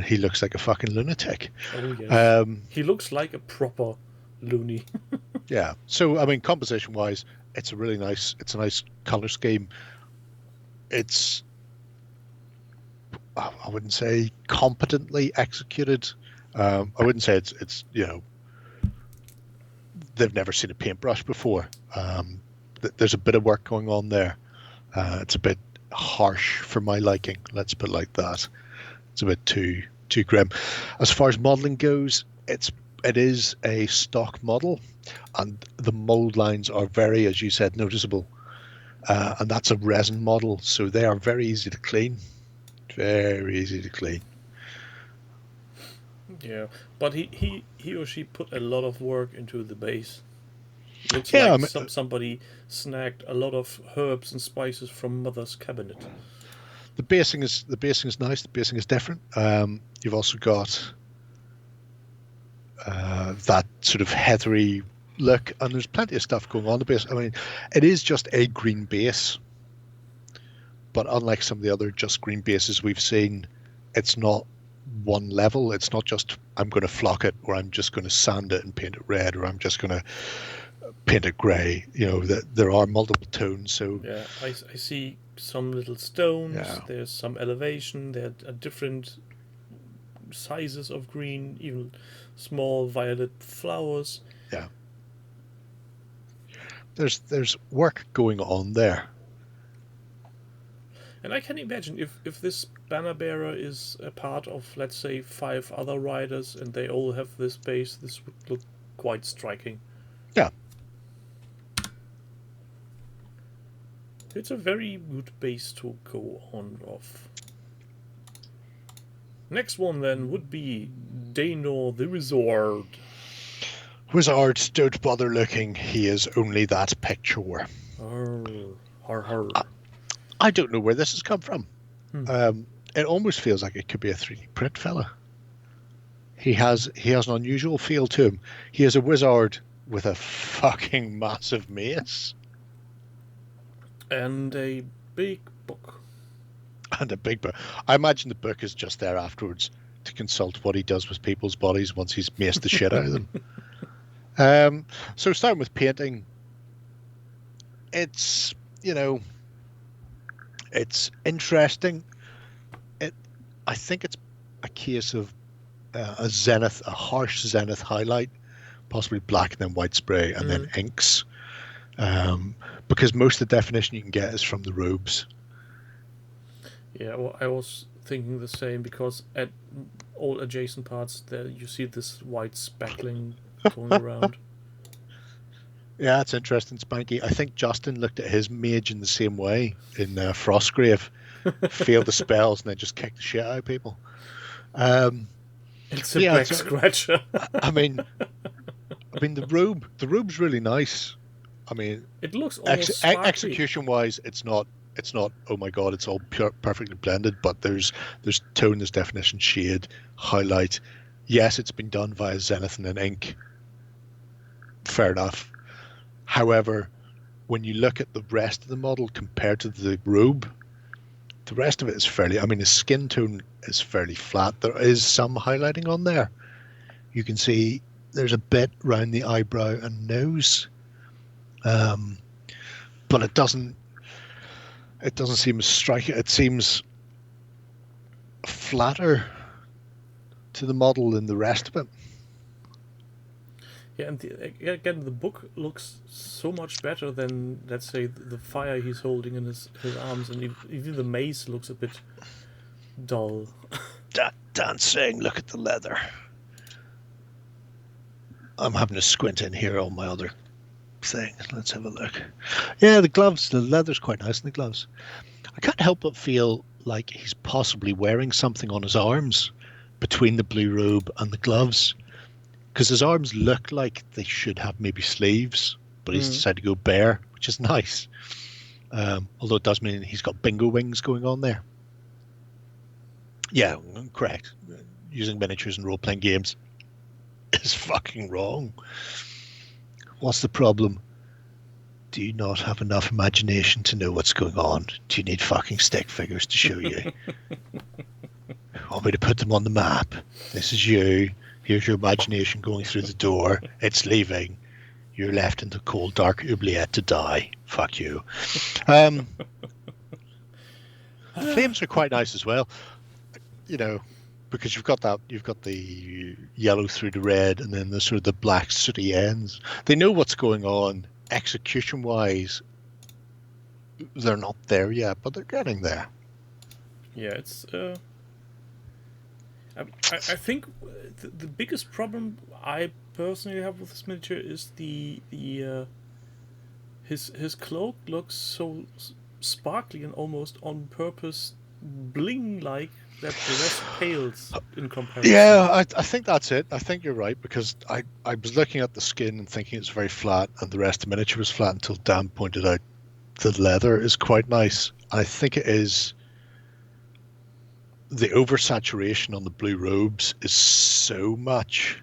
He looks like a fucking lunatic. Oh, yes. He looks like a proper loony. Yeah. So, composition-wise, it's a nice color scheme. It's, I wouldn't say competently executed. I wouldn't say it's they've never seen a paintbrush before. There's a bit of work going on there. It's a bit harsh for my liking. Let's put it like that. It's a bit too grim. As far as modeling goes, it is a stock model, and the mold lines are very, as you said, noticeable. And that's a resin model, so they are very easy to clean. Very easy to clean. Yeah, but he or she put a lot of work into the base. Looks like somebody snagged a lot of herbs and spices from Mother's cabinet. The basing is nice. The basing is different. You've also got that sort of heathery look, and there's plenty of stuff going on the base. It is just a green base, but unlike some of the other just green bases we've seen, it's not one level. It's not just I'm going to flock it, or I'm just going to sand it and paint it red, or I'm just going to paint it grey. There are multiple tones. So yeah, I see some little stones. Yeah. There's some elevation. There are different sizes of green, even small violet flowers. Yeah, there's work going on there. And I can imagine if this banner bearer is a part of, let's say, 5 other riders, and they all have this base, this would look quite striking. Yeah. It's a very good base to go on off. Next one then would be Dano the Wizard. Wizard, don't bother looking. He is only that picture. I don't know where this has come from. It almost feels like it could be a 3D print fella. He has an unusual feel to him. He is a wizard with a fucking massive mace. And a big book. And a big book. I imagine the book is just there afterwards to consult what he does with people's bodies once he's maced the shit out of them. So starting with painting, it's it's interesting. I think it's a case of a harsh zenith highlight, possibly black and then white spray and then inks. Because most of the definition you can get is from the robes. Yeah, well, I was thinking the same, because at all adjacent parts there you see this white speckling going around. Yeah, it's interesting, Spanky. I think Justin looked at his mage in the same way in Frostgrave, failed the spells and then just kicked the shit out of people. It's a back scratcher. The robe's really nice. It looks almost execution-wise, it's not. Oh my god, it's all perfectly blended. But there's tone, there's definition, shade, highlight. Yes, it's been done via zenith and then ink. Fair enough. However, when you look at the rest of the model compared to the robe, the rest of it is fairly. The skin tone is fairly flat. There is some highlighting on there. You can see there's a bit around the eyebrow and nose. But it doesn't seem striking. It seems flatter to the model than the rest of it. Yeah, and again, the book looks so much better than, let's say, the fire he's holding in his arms, and even the mace looks a bit dull. Dancing, look at the leather. I'm having to squint in here on my other thing. Let's have a look. Yeah, the gloves, the leather's quite nice in the gloves. I can't help but feel like he's possibly wearing something on his arms between the blue robe and the gloves, because his arms look like they should have maybe sleeves, but he's decided to go bare, which is nice. Although it does mean he's got bingo wings going on there. Yeah, correct. Using miniatures in role-playing games is fucking wrong. What's the problem? Do you not have enough imagination to know what's going on? Do you need fucking stick figures to show you? Want me to put them on the map? This is you. Here's your imagination going through the door. It's leaving. You're left in the cold, dark oubliette to die. Fuck you. The flames are quite nice as well. You know, because you've got the yellow through the red, and then the sort of the black sooty ends. They know what's going on. Execution-wise, they're not there yet, but they're getting there. Yeah, it's. I think the biggest problem I personally have with this miniature is his cloak looks so sparkly and almost on purpose bling-like that the rest pales in comparison. Yeah, I think that's it. I think you're right, because I was looking at the skin and thinking it's very flat, and the rest of the miniature was flat until Dan pointed out the leather is quite nice. I think it is. The oversaturation on the blue robes is so much,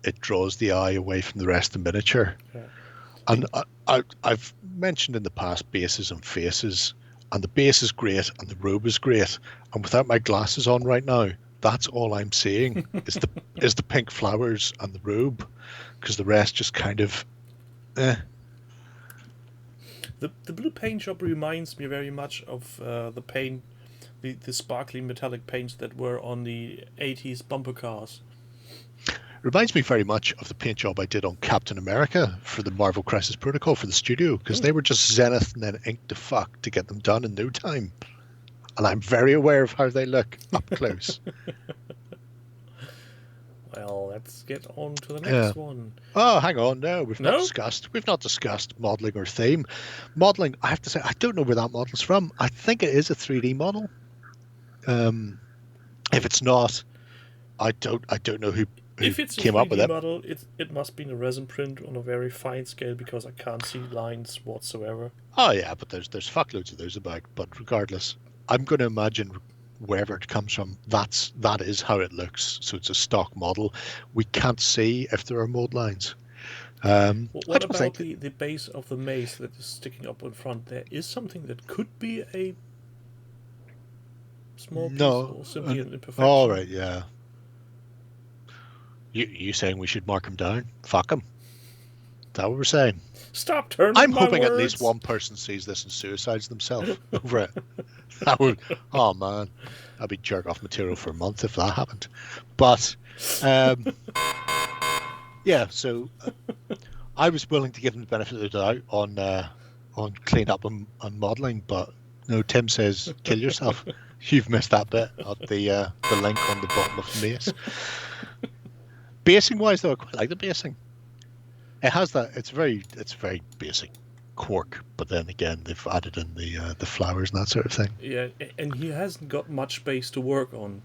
it draws the eye away from the rest of the miniature. Yeah. And I've mentioned in the past bases and faces, and the base is great and the robe is great. And without my glasses on right now, that's all I'm seeing is the pink flowers and the robe, because the rest just kind of, eh. The blue paint job reminds me very much of the paint. The sparkly metallic paints that were on the 80s bumper cars. Reminds me very much of the paint job I did on Captain America for the Marvel Crisis Protocol for the studio, because they were just zenith and then ink to fuck to get them done in no time. And I'm very aware of how they look up close. Well, let's get on to the next one. Oh, hang on. No, we've not discussed modelling or theme. Modelling, I have to say, I don't know where that model's from. I think it is a 3D model. If it's not, I don't know who if it's came a 3D up with it. model, it must be a resin print on a very fine scale, because I can't see lines whatsoever. Oh yeah, but there's fuckloads of those about. But regardless, I'm going to imagine wherever it comes from, that is how it looks. So it's a stock model. We can't see if there are mold lines. What about the base of the mace that is sticking up in front? There is something that could be a small piece or simply an imperfection. All right, yeah. You saying we should mark him down? Fuck him. Is that what we're saying? Stop turning I'm my hoping words. at least one person sees this and suicides themselves over it. That would, oh man, that'd be jerk off material for a month if that happened. But yeah, so I was willing to give them the benefit of the doubt on clean up and modelling, but no, Tim says kill yourself. You've missed that bit at the link on the bottom of the mace. Basing wise though, I quite like the basing. It has that. It's very basic cork, but then again they've added in the flowers and that sort of thing. Yeah, and he hasn't got much base to work on.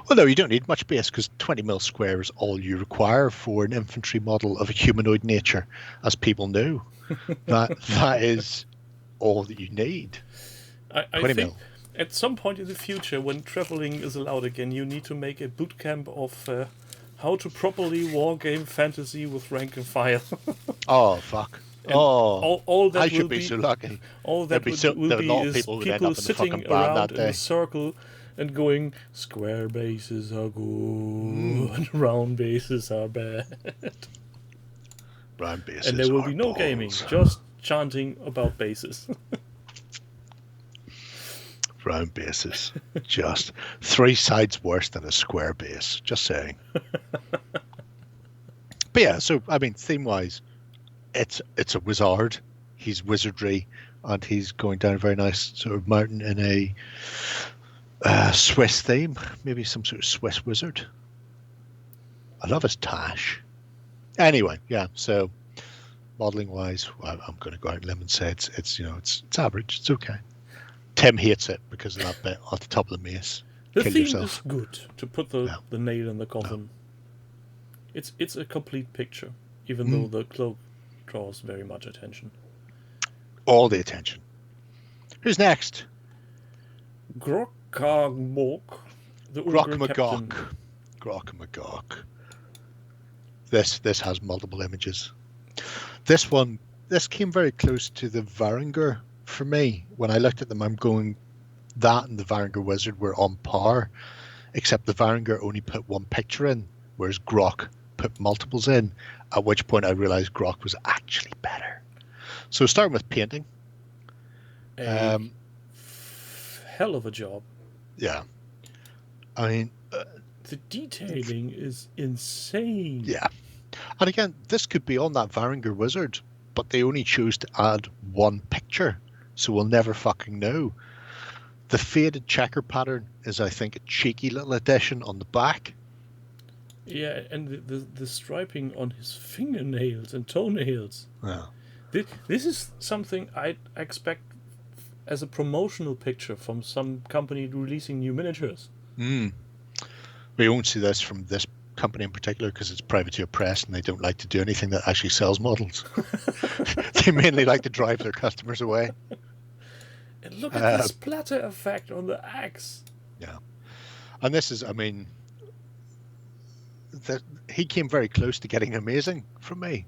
Well, no, you don't need much base, because 20mm square is all you require for an infantry model of a humanoid nature, as people know. that is all that you need. I think at some point in the future, when traveling is allowed again, you need to make a boot camp of how to properly wargame fantasy with rank and file. Oh fuck! And all that I will should be so lucky. All that will be is people sitting around in a circle and going, square bases are good, round bases are bad. Round bases and there will are be no balls. gaming, just chanting about bases. Round bases, just 3 sides worse than a square base. Just saying. But yeah, so I mean, theme-wise, it's a wizard. He's wizardry, and he's going down a very nice sort of mountain in a Swiss theme, maybe some sort of Swiss wizard. I love his tash. Anyway, yeah. So modeling wise, well, I'm going to go out on a limb and say it's it's average. It's okay. Tim hates it because of that bit at the top of the mace. The Kill theme yourself. is good to put the nail in the coffin. It's a complete picture, even though the cloak draws very much attention. All the attention. Who's next? Grokkarmok, the Ungr captain. Grokkarmok. This has multiple images. This came very close to the Varangur for me. When I looked at them, I'm going, that and the Varangur Wizard were on par, except the Varangur only put one picture in, whereas Grok put multiples in, at which point I realized Grok was actually better. So starting with painting. A hell of a job. Yeah. I mean... the detailing is insane. Yeah. And again, this could be on that Varangur Wizard, but they only chose to add one picture, so we'll never fucking know. The faded checker pattern is, I think, a cheeky little addition on the back. Yeah, and the striping on his fingernails and toenails. Yeah. This is something I expect as a promotional picture from some company releasing new miniatures. We won't see this from this company in particular because it's privateer press and they don't like to do anything that actually sells models. They mainly like to drive their customers away. And look at the splatter effect on the axe. Yeah. And this is, I mean, he came very close to getting amazing from me.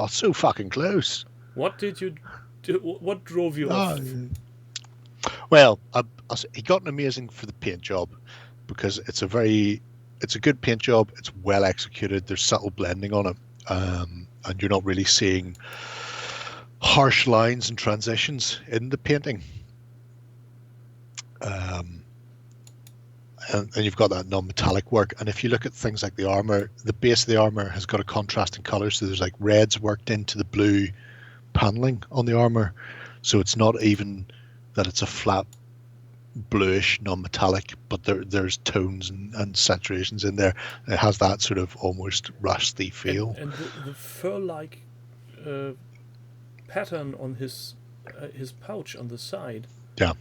So fucking close. What did you do? What drove you off? Well, he got an amazing for the paint job because it's a good paint job. It's well executed. There's subtle blending on it, and you're not really seeing harsh lines and transitions in the painting. And you've got that non-metallic work. And if you look at things like the armor, the base of the armor has got a contrasting color. So there's like reds worked into the blue paneling on the armor. So it's not even that it's a flat bluish non-metallic, but there's tones and saturations in there. It has that sort of almost rusty feel. And the fur-like pattern on his pouch on the side. Yeah.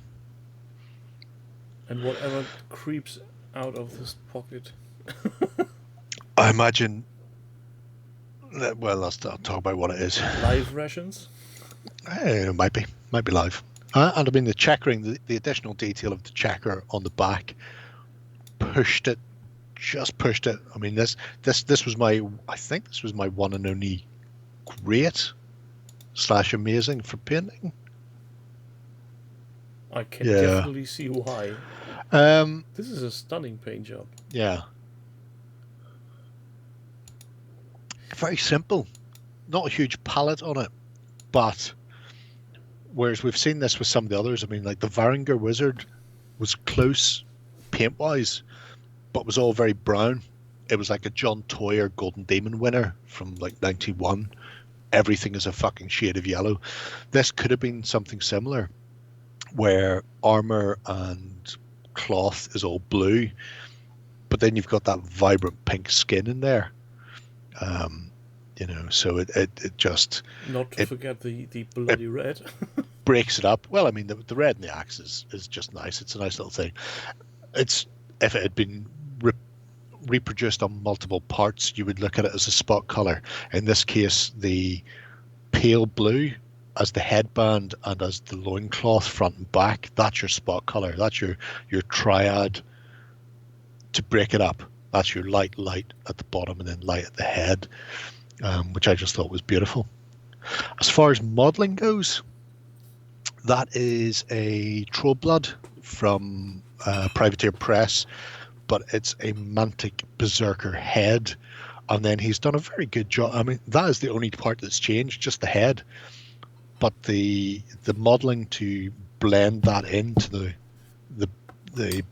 And whatever creeps out of this pocket. I imagine that, well, I'll talk about what it is. Live rations? It might be live. And I mean the checkering, the additional detail of the checker on the back just pushed it. I mean this was I think this was my one and only great / amazing for painting. I can definitely see why. This is a stunning paint job. Yeah. Very simple. Not a huge palette on it, but whereas we've seen this with some of the others, I mean, like the Varangur Wizard was close paint-wise, but was all very brown. It was like a John Toyer Golden Demon winner from like 91. Everything is a fucking shade of yellow. This could have been something similar, where armor and cloth is all blue, but then you've got that vibrant pink skin in there. So it just... Not to forget the bloody red. breaks it up. Well, I mean, the red in the axe is just nice. It's a nice little thing. If it had been reproduced on multiple parts, you would look at it as a spot color. In this case, the pale blue as the headband and as the loincloth front and back, that's your spot color. That's your triad to break it up. That's your light at the bottom and then light at the head, which I just thought was beautiful. As far as modeling goes, that is a Trollblood from Privateer Press, but it's a Mantic Berserker head. And then he's done a very good job. I mean, that is the only part that's changed, just the head. But the modeling to blend that into the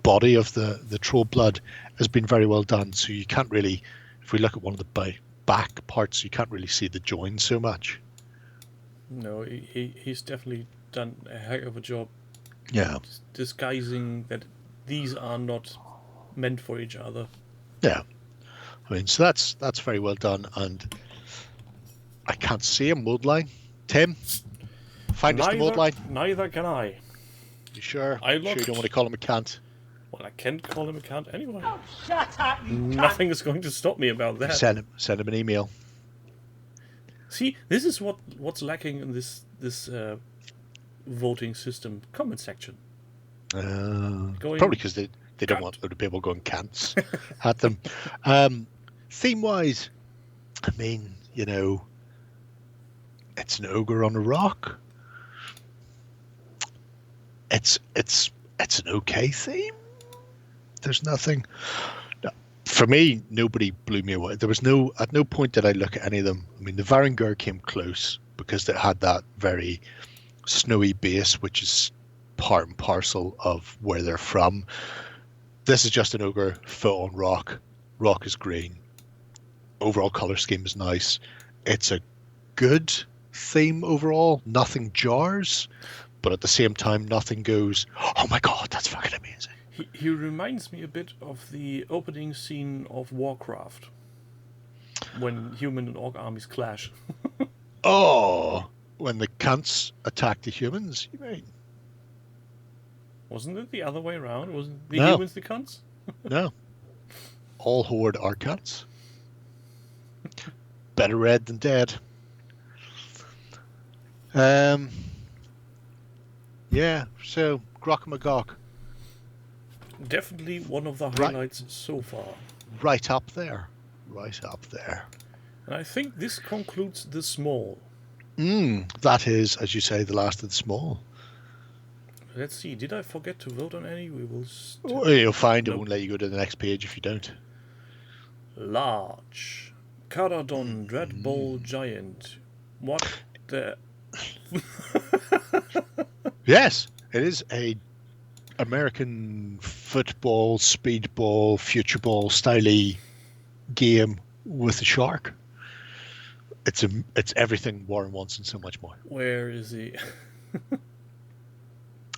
body of the Trollblood has been very well done. So you can't really, if we look at one of the back parts, you can't really see the join so much. No, he's definitely done a heck of a job. Yeah. Disguising that these are not meant for each other. Yeah. I mean, so that's very well done, and I can't see a mold line. Tim, find us the mold line. Neither can I. You sure? I Sure you looked. don't want to call him a cant? Well, I can't call him a count anyway. Oh, shut up, you Nothing is going to stop me about that. Send him an email. See, this is what's lacking in this voting system. Comment section. Probably because they don't want other people going cants at them. Theme-wise, I mean, you know, it's an ogre on a rock. It's an okay theme. There's nothing. For me, nobody blew me away. There was at no point did I look at any of them. I mean, the Varangur came close because they had that very snowy base, which is part and parcel of where they're from. This is just an ogre, full on rock. Rock is green. Overall color scheme is nice. It's a good theme overall. Nothing jars, but at the same time, nothing goes, oh my god, that's fucking amazing. He reminds me a bit of the opening scene of Warcraft, when human and orc armies clash. Oh, when the cunts attack the humans, you mean? Wasn't it the other way around? Wasn't the No. humans the cunts? No. All horde are cunts. Better red than dead. Yeah, so Grok-a-Magog, Definitely one of the Right. highlights so far. right up there. Right up there. And I think this concludes the small. That is, as you say, the last of the small. Let's see, did I forget to vote on any? We will... Well, you'll find it Nope. won't let you go to the next page if you don't. Large. Caradon Dreadball Giant. What the... Yes, it is a American football, speedball, future ball styley game with a shark. It's everything Warren wants and so much more. Where is he?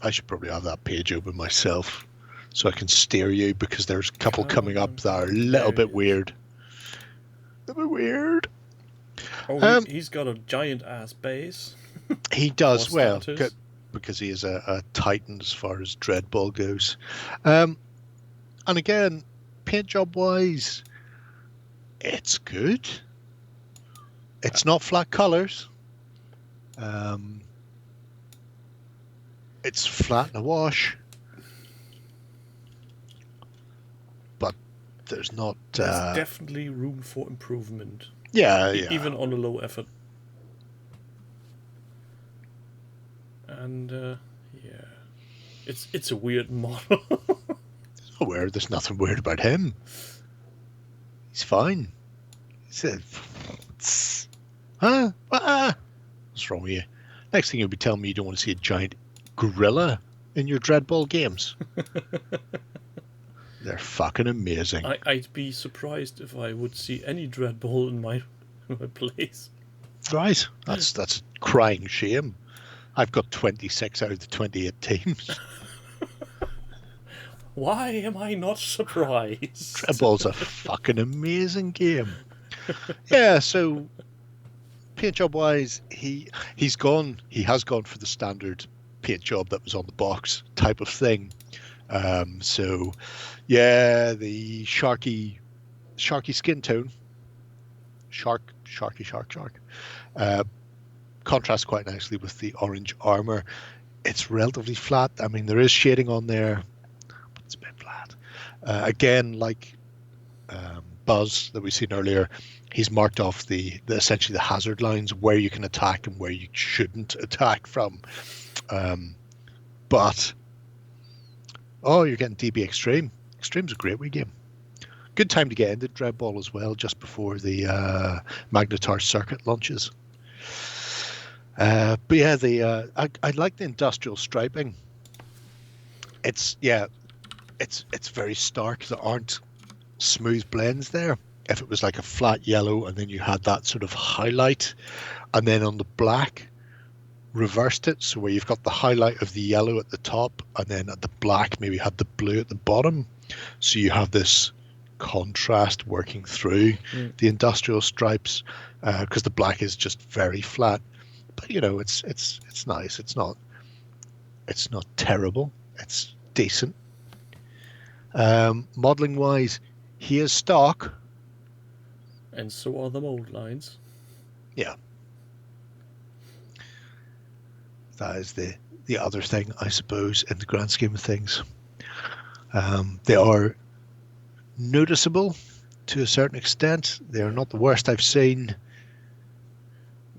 I should probably have that page open myself so I can steer you, because there's a couple coming up that are a little bit weird. A bit weird. Oh, he's got a giant ass base. He does For well starters. because he is a titan as far as Dreadball goes. And again, paint job wise, it's good. It's not flat colors. It's flat in a wash, but there's not. There's definitely room for improvement. Yeah. Even on a low effort. And yeah, it's a weird model. Oh, weird. There's nothing weird about him. He's fine. He said, "Huh? What's wrong with you?" Next thing you'll be telling me you don't want to see a giant gorilla in your Dreadball games. They're fucking amazing. I'd be surprised if I would see any Dreadball in my place. Right. That's a crying shame. I've got 26 out of the 28 teams. Why am I not surprised? Dreadball's a fucking amazing game. Yeah, so paint job wise, he has gone for the standard paint job that was on the box type of thing. So yeah, the sharky skin tone, shark contrasts quite nicely with the orange armor. It's relatively flat. I mean, there is shading on there, but it's a bit flat. Again, like Buzz that we've seen earlier, he's marked off the essentially the hazard lines where you can attack and where you shouldn't attack from. But you're getting DB Extreme. Extreme's a great wee game. Good time to get into Dreadball as well, just before the Magnetar circuit launches. But yeah, I like the industrial striping. It's very stark. There aren't smooth blends there. If it was like a flat yellow and then you had that sort of highlight, and then on the black, reversed it, so where you've got the highlight of the yellow at the top, and then at the black maybe had the blue at the bottom, so you have this contrast working through the industrial stripes, because the black is just very flat. But you know, it's nice. It's not terrible. It's decent. Modeling wise, he is stock, And so are the mold lines. yeah. That is the other thing, I suppose, in the grand scheme of things. They are noticeable to a certain extent. They are not the worst I've seen.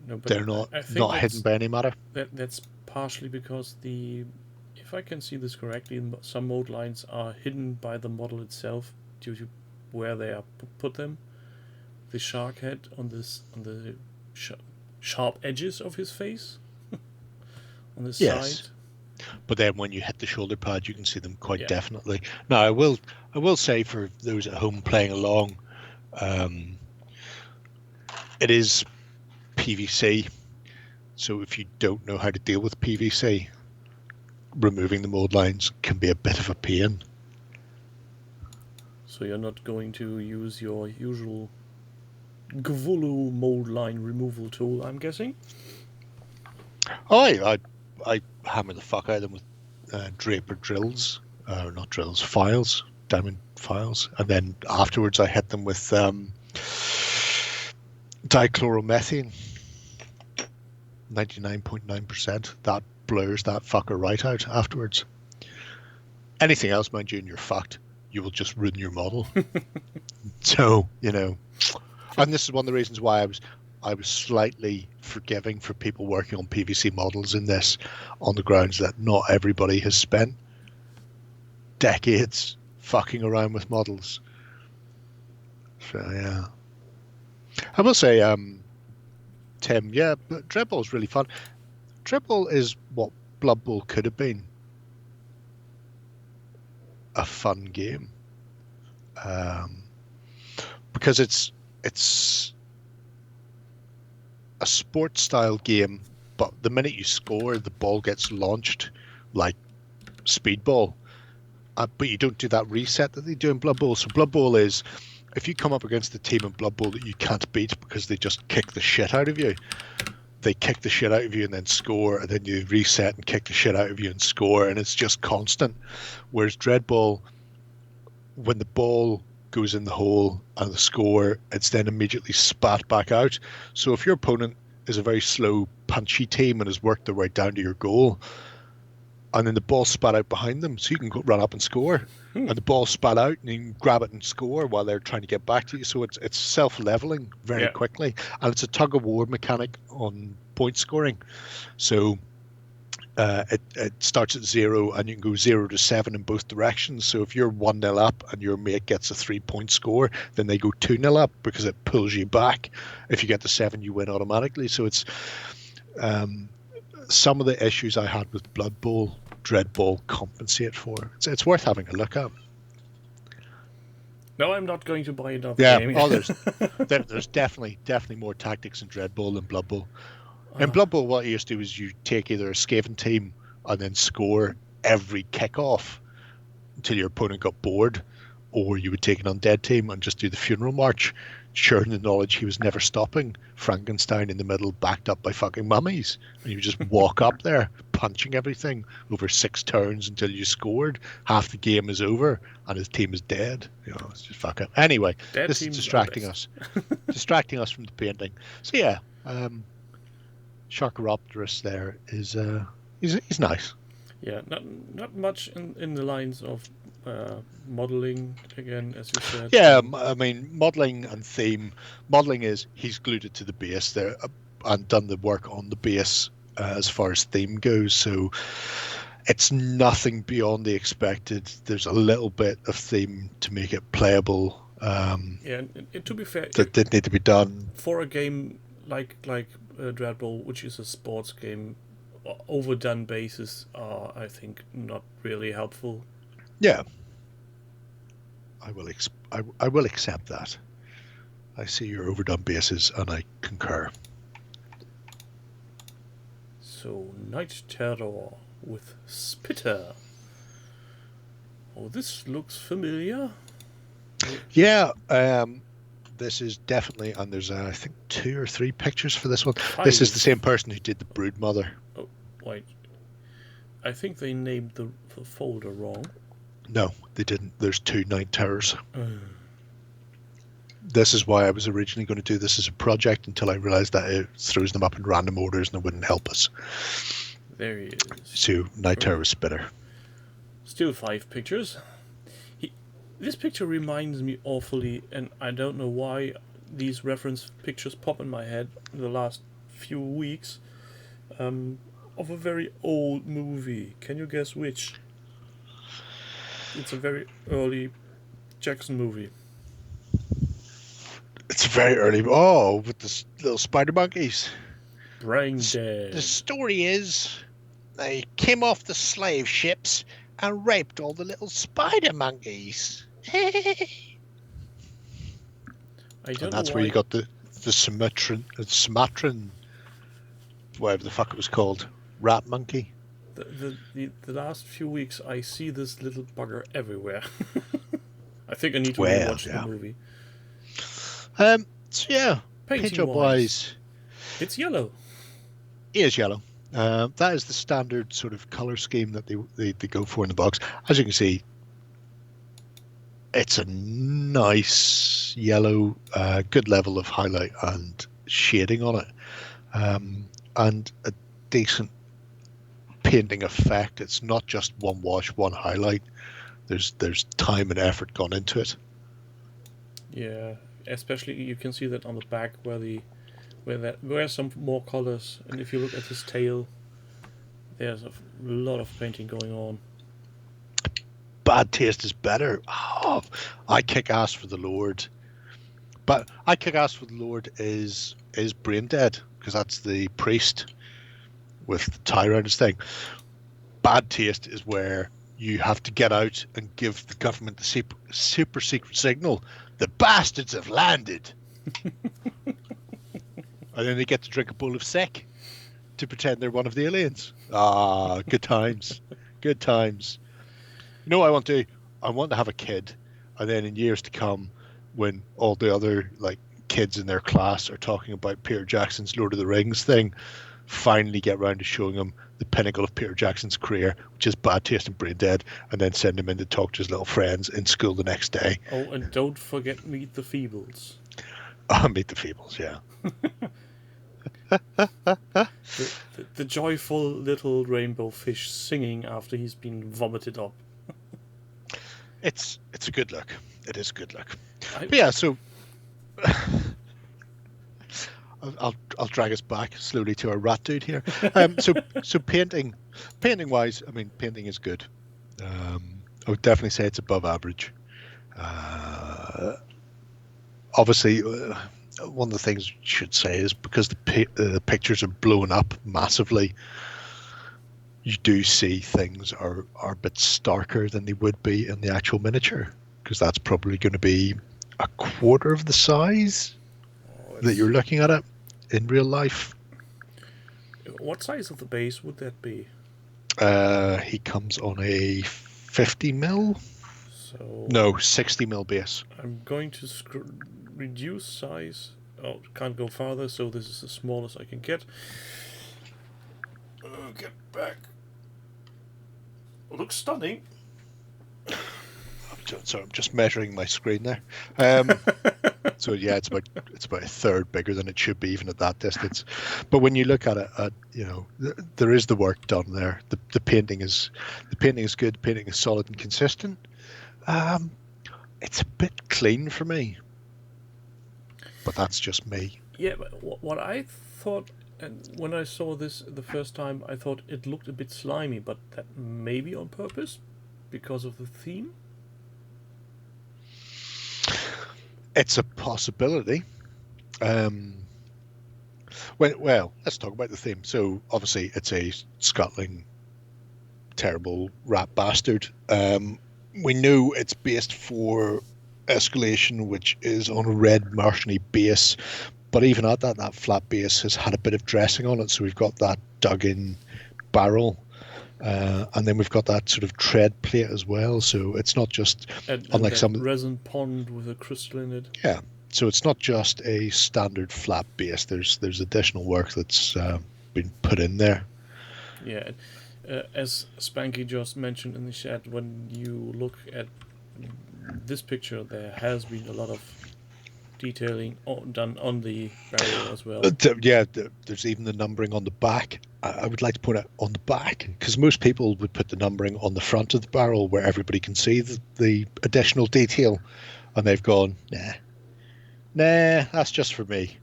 No, but They're not I think hidden by any matter. That's partially because if I can see this correctly, some mode lines are hidden by the model itself due to where they are put them. The shark head on the sharp edges of his face, on the side. But then when you hit the shoulder pad, you can see them quite definitely. Now, I will say for those at home playing along, it is PVC. So if you don't know how to deal with PVC, removing the mold lines can be a bit of a pain. So you're not going to use your usual Gvulu mold line removal tool, I'm guessing? I hammer the fuck out of them with Draper drills, not drills, files, diamond files, and then afterwards I hit them with dichloromethane, 99.9%. That blurs that fucker right out afterwards. Anything else, mind you, and you're fucked. You will just ruin your model. So, you know, and this is one of the reasons why I was slightly forgiving for people working on PVC models in this, on the grounds that not everybody has spent decades fucking around with models. So yeah, I will say, Tim, yeah, but Dreadball is really fun. Dreadball is what Blood Bowl could have been. A fun game, because it's a sports style game, but the minute you score, the ball gets launched like speedball, but you don't do that reset that they do in Blood Bowl. So Blood Bowl is, if you come up against a team in Blood Bowl that you can't beat because they just kick the shit out of you, they kick the shit out of you and then score, and then you reset and kick the shit out of you and score, and it's just constant. Whereas Dreadball, when the ball goes in the hole and the score, it's then immediately spat back out. So if your opponent is a very slow, punchy team and has worked their way down to your goal, and then the ball spat out behind them, so you can go run up and score, and the ball spat out and you can grab it and score while they're trying to get back to you. So it's self-leveling very quickly, and it's a tug-of-war mechanic on point scoring. So it starts at 0 and you can go 0 to 7 in both directions. So if you're 1-0 up and your mate gets a 3-point score, then they go 2-0 up because it pulls you back. If you get to 7, you win automatically. So it's some of the issues I had with Blood Bowl, Dread Bowl compensate for. It's worth having a look at. No, I'm not going to buy another game. Yeah, there's definitely more tactics in Dread Bowl than Blood Bowl. In Blood Bowl, what you used to do is you take either a Skaven team and then score every kickoff until your opponent got bored, or you would take an undead team and just do the funeral march, sharing the knowledge he was never stopping. Frankenstein in the middle, backed up by fucking mummies, and you just walk up there, punching everything over 6 turns until you scored. Half the game is over, and his team is dead. You know, it's just fuck up. Anyway, Dead this is distracting us from the painting. So yeah, Sharkaropterus there is he's nice. Yeah, not much in the lines of modeling, again, as you said. Yeah, I mean, modeling and theme. Modeling is he's glued it to the base there and done the work on the base as far as theme goes. So it's nothing beyond the expected. There's a little bit of theme to make it playable. Yeah, and to be fair, that did need to be done for a game like Dread Bowl, which is a sports game. Overdone bases are, I think, not really helpful. Yeah, I will accept that. I see your overdone bases, and I concur. So, Night Terror with Spitter. Oh, this looks familiar. Yeah, this is definitely, and there's I think 2 or 3 pictures for this one. This is the same person who did the Broodmother. Oh, wait. I think they named the folder wrong. No, they didn't. There's 2 Night Terrors. This is why I was originally going to do this as a project until I realized that it throws them up in random orders and it wouldn't help us. There he is. So, Night Terror Spitter. Still 5 pictures. This picture reminds me awfully, and I don't know why these reference pictures pop in my head in the last few weeks, of a very old movie. Can you guess which? It's a very early Jackson movie. It's very early. Oh, with the little spider monkeys. Brain Dead. The story is they came off the slave ships and raped all the little spider monkeys. I don't And that's know where why. you got the Sumatran, whatever the fuck it was called, rat monkey. The last few weeks I see this little bugger everywhere. I think I need to Well, rewatch yeah. the movie. So yeah, Painting paint job wise, It's yellow. it is yellow. That is the standard sort of color scheme that they go for in the box. As you can see, it's a nice yellow, good level of highlight and shading on it, and a decent painting effect. It's not just one wash, one highlight. There's time and effort gone into it. Yeah, especially you can see that on the back where some more colors, and if you look at his tail, there's a lot of painting going on. Bad taste is better. Oh, I kick ass for the Lord, but I kick ass for the Lord is Brain Dead, because that's the priest with the tie around his thing. Bad taste is where you have to get out and give the government the super secret signal. The bastards have landed. And then they get to drink a bowl of sec to pretend they're one of the aliens. Ah, good times. Good times. You know what I want to do? I want to have a kid, and then in years to come, when all the other like kids in their class are talking about Peter Jackson's Lord of the Rings thing, finally get round to showing him the pinnacle of Peter Jackson's career, which is Bad Taste and Brain Dead, and then send him in to talk to his little friends in school the next day. Oh, and don't forget Meet the Feebles. Meet the Feebles, yeah. The joyful little rainbow fish singing after he's been vomited up. It's a good look. It is a good look. I- But yeah, so I'll drag us back slowly to our rat dude here. So painting wise, I mean, painting is good. I would definitely say it's above average. Obviously, one of the things you should say is because the pictures are blown up massively, you do see things are a bit starker than they would be in the actual miniature, because that's probably going to be a quarter of the size that you're looking at it in real life. What size of the base would that be? He comes on a 50 mil? So No, 60 mil base. I'm going to reduce size. Oh, can't go farther, so this is the smallest I can get. Get back. Looks stunning. So I'm just measuring my screen there. So yeah, it's about a third bigger than it should be, even at that distance. But when you look at it, there is the work done there. The painting is good. The painting is solid and consistent. It's a bit clean for me, but that's just me. Yeah, but what I thought, and when I saw this the first time, I thought it looked a bit slimy, but that may be on purpose because of the theme. It's a possibility. Well, let's talk about the theme. So obviously it's a scuttling, terrible rat bastard. We know it's based for Escalation, which is on a red Martian base, But even at that, that flat base has had a bit of dressing on it. So we've got that dug-in barrel. And then we've got that sort of tread plate as well. So it's not just, And unlike that some... resin pond with a crystal in it. Yeah. So it's not just a standard flat base. There's additional work that's been put in there. Yeah. As Spanky just mentioned in the chat, when you look at this picture, there has been a lot of detailing done on the barrel as well. Yeah, there's even the numbering on the back. I would like to point out on the back, because most people would put the numbering on the front of the barrel where everybody can see the additional detail, and they've gone, nah, that's just for me.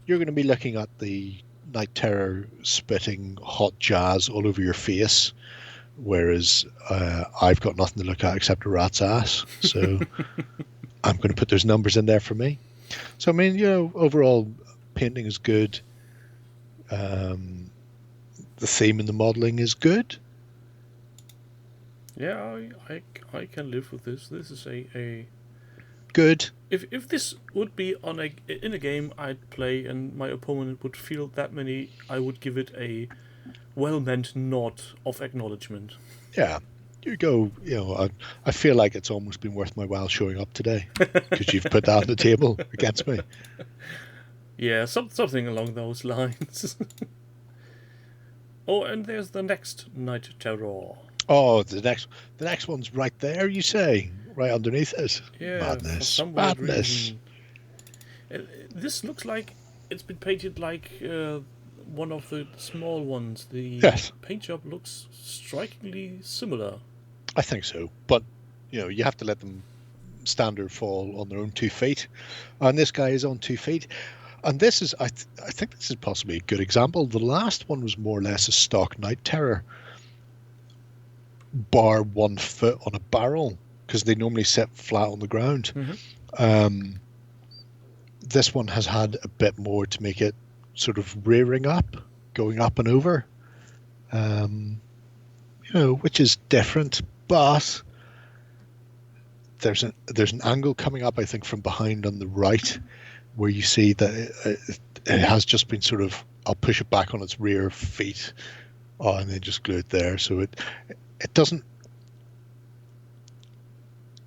You're going to be looking at the Night Terror spitting hot jazz all over your face, whereas I've got nothing to look at except a rat's ass. So I'm going to put those numbers in there for me. So I mean, overall painting is good. The theme in the modeling is good. Yeah, I can live with this. This is a good. If this would be in a game I'd play and my opponent would field that many, I would give it a well-meant nod of acknowledgement. Yeah, you go. I feel like it's almost been worth my while showing up today because you've put that on the table against me. Yeah, something along those lines. Oh, and there's the next Night Terror. Oh, the next one's right there. You say. Right underneath it. Yeah, Madness. for some weird reason. This looks like it's been painted like one of the small ones. The paint job looks strikingly similar. I think so, but you have to let them stand or fall on their own 2 feet, and this guy is on 2 feet. And this is, I think this is possibly a good example. The last one was more or less a stock Night Terror, bar 1 foot on a barrel, because they normally sit flat on the ground. Mm-hmm. This one has had a bit more to make it sort of rearing up, going up and over, which is different. But there's an angle coming up, I think, from behind on the right, where you see that it has just been sort of, I'll push it back on its rear feet, and then just glue it there. So it doesn't.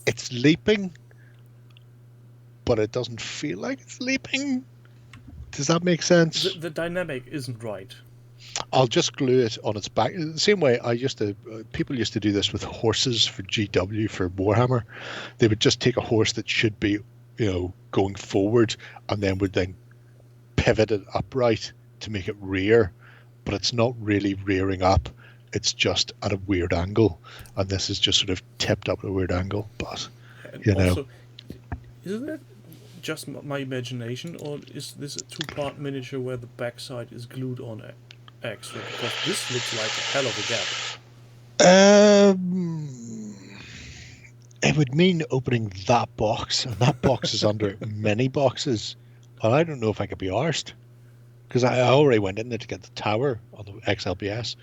It's leaping, but it doesn't feel like it's leaping. Does that make sense? The dynamic isn't right. I'll just glue it on its back. The same way people used to do this with horses for GW, for Warhammer. They would just take a horse that should be, going forward, and then would then pivot it upright to make it rear, but it's not really rearing up. It's just at a weird angle, and this is just sort of tipped up at a weird angle. But also, isn't that just my imagination, or is this a 2-part miniature where the backside is glued on extra? Because this looks like a hell of a gap. It would mean opening that box, and that box is under many boxes, and I don't know if I could be arsed, because I already went in there to get the tower on the XLBS.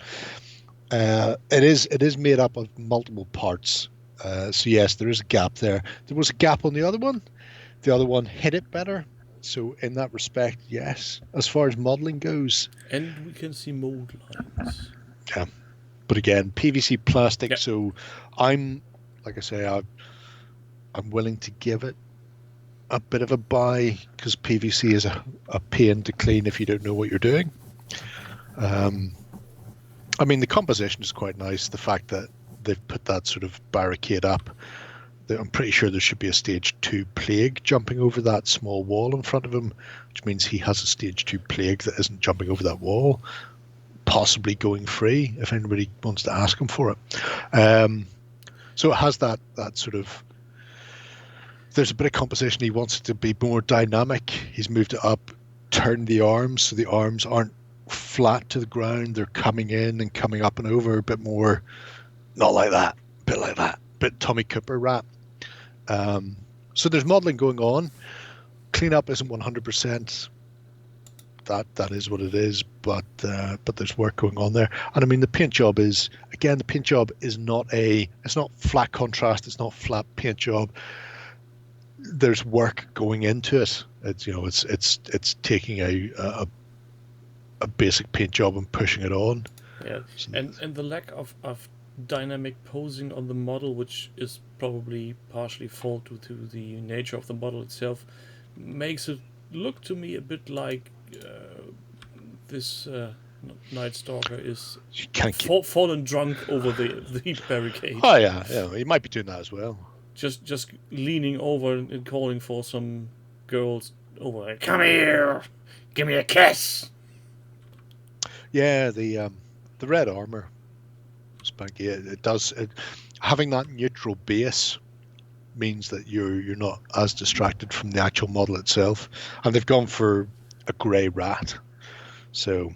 It is made up of multiple parts. So yes, there is a gap there. There was a gap on the other one. The other one hit it better. So in that respect, yes. As far as modelling goes. And we can see mold lines. Yeah. But again, PVC plastic. Yep. So I'm willing to give it a bit of a buy, because PVC is a pain to clean if you don't know what you're doing. I mean, the composition is quite nice. The fact that they've put that sort of barricade up, I'm pretty sure there should be a stage 2 plague jumping over that small wall in front of him, which means he has a stage 2 plague that isn't jumping over that wall, possibly going free if anybody wants to ask him for it. So it has that sort of, there's a bit of composition. He wants it to be more dynamic. He's moved it up, turned the arms so the arms aren't flat to the ground. They're coming in and coming up and over a bit more, not like that, a bit like that, bit Tommy Cooper rap. So there's modelling going on. Cleanup isn't 100%. That is what it is, but there's work going on there. And I mean, the paint job is not it's not flat contrast. It's not flat paint job. there's work going into it. It's it's taking a basic paint job and pushing it on. Yeah, and the lack of dynamic posing on the model, which is probably partially fault due to the nature of the model itself, makes it look to me a bit like this Night Stalker is fallen drunk over the barricade. Oh yeah, he might be doing that as well. Just leaning over and calling for some girls over there. Come here, give me a kiss. Yeah, the red armor, Spanky. It does. Having that neutral base means that you're not as distracted from the actual model itself, and they've gone for a grey rat, so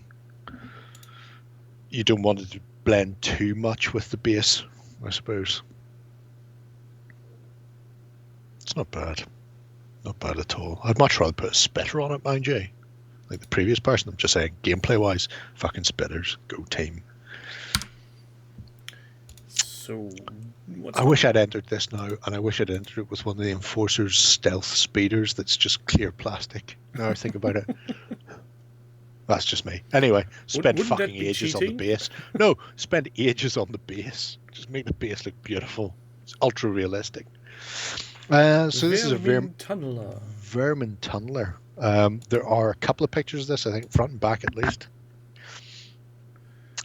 you don't want it to blend too much with the base, I suppose. It's not bad. Not bad at all. I'd much rather put a spitter on it, mind you. Like the previous person. I'm just saying, gameplay-wise, fucking spitters. Go team. So, I wish I'd entered this now, and I wish I'd entered it with one of the Enforcer's stealth speeders that's just clear plastic. Now I think about it. That's just me. Anyway, spend fucking ages on the base. No, spend ages on the base. Just make the base look beautiful. It's ultra realistic. So this is a Vermin Tunneler. Vermin Tunneler. There are a couple of pictures of this, I think, front and back at least.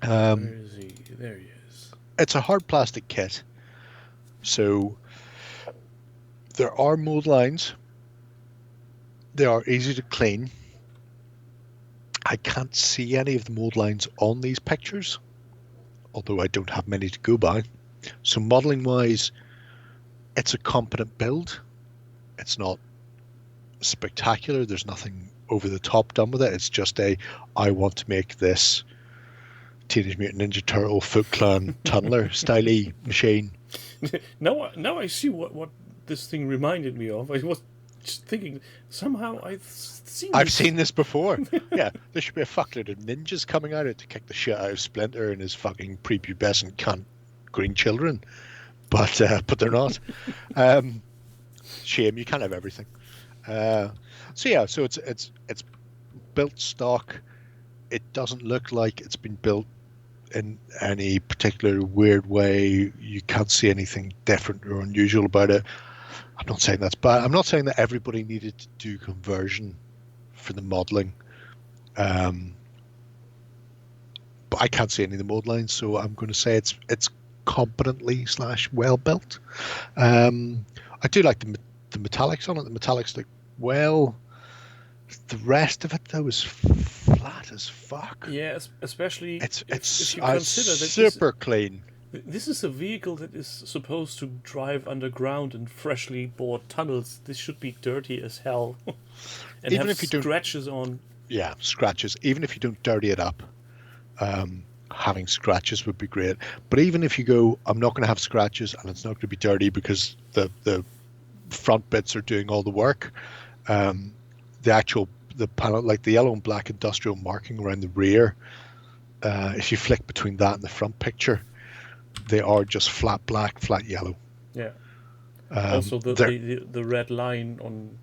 Where is he? There he is. It's a hard plastic kit. So there are mold lines. They are easy to clean. I can't see any of the mold lines on these pictures, although I don't have many to go by. So modeling wise, it's a competent build. It's not spectacular. There's nothing over the top done with it. It's just I want to make this Teenage Mutant Ninja Turtle Foot Clan Tunneler styly machine. Now I see what this thing reminded me of. I was just thinking, somehow I've seen this before. Yeah, there should be a fuckload of ninjas coming at it to kick the shit out of Splinter and his fucking prepubescent cunt green children. But they're not. Shame, you can't have everything. So it's built stock. It doesn't look like it's been built in any particular weird way. You can't see anything different or unusual about it. I'm not saying that's bad. I'm not saying that everybody needed to do conversion for the modeling. But I can't see any of the mold lines, so I'm going to say it's competently / well built. I do like the metallics on it. The metallics look well. The rest of it though is flat as fuck. Yeah, especially if you consider that super clean. This is a vehicle that is supposed to drive underground in freshly bored tunnels. This should be dirty as hell, and even have scratches on. Yeah, scratches. Even if you don't dirty it up, having scratches would be great. But even if you go, I'm not going to have scratches, and it's not going to be dirty because the front bits are doing all the work. The panel, like the yellow and black industrial marking around the rear, if you flick between that and the front picture, they are just flat black, flat yellow. Yeah. Also the red line on.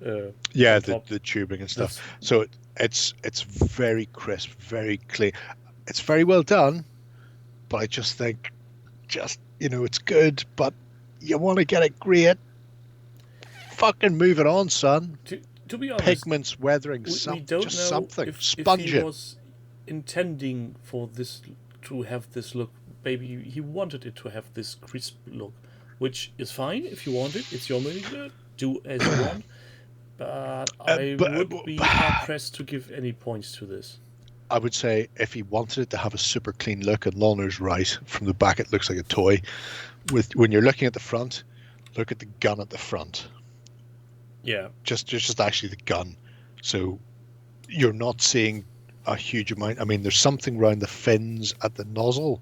The tubing and stuff. So it's very crisp, very clean. It's very well done, but I just think, it's good, but you want to get it great. Fucking move it on, son. To be honest, pigments, weathering, we don't know something. If he was intending for this to have this look. Maybe he wanted it to have this crisp look, which is fine if you want it. It's your movie. Do as you want. But I would be hard pressed to give any points to this. I would say if he wanted it to have a super clean look, and Lorna's right, from the back it looks like a toy. When you're looking at the front, look at the gun at the front. Yeah. Just actually the gun. So you're not seeing a huge amount. I mean, there's something around the fins at the nozzle.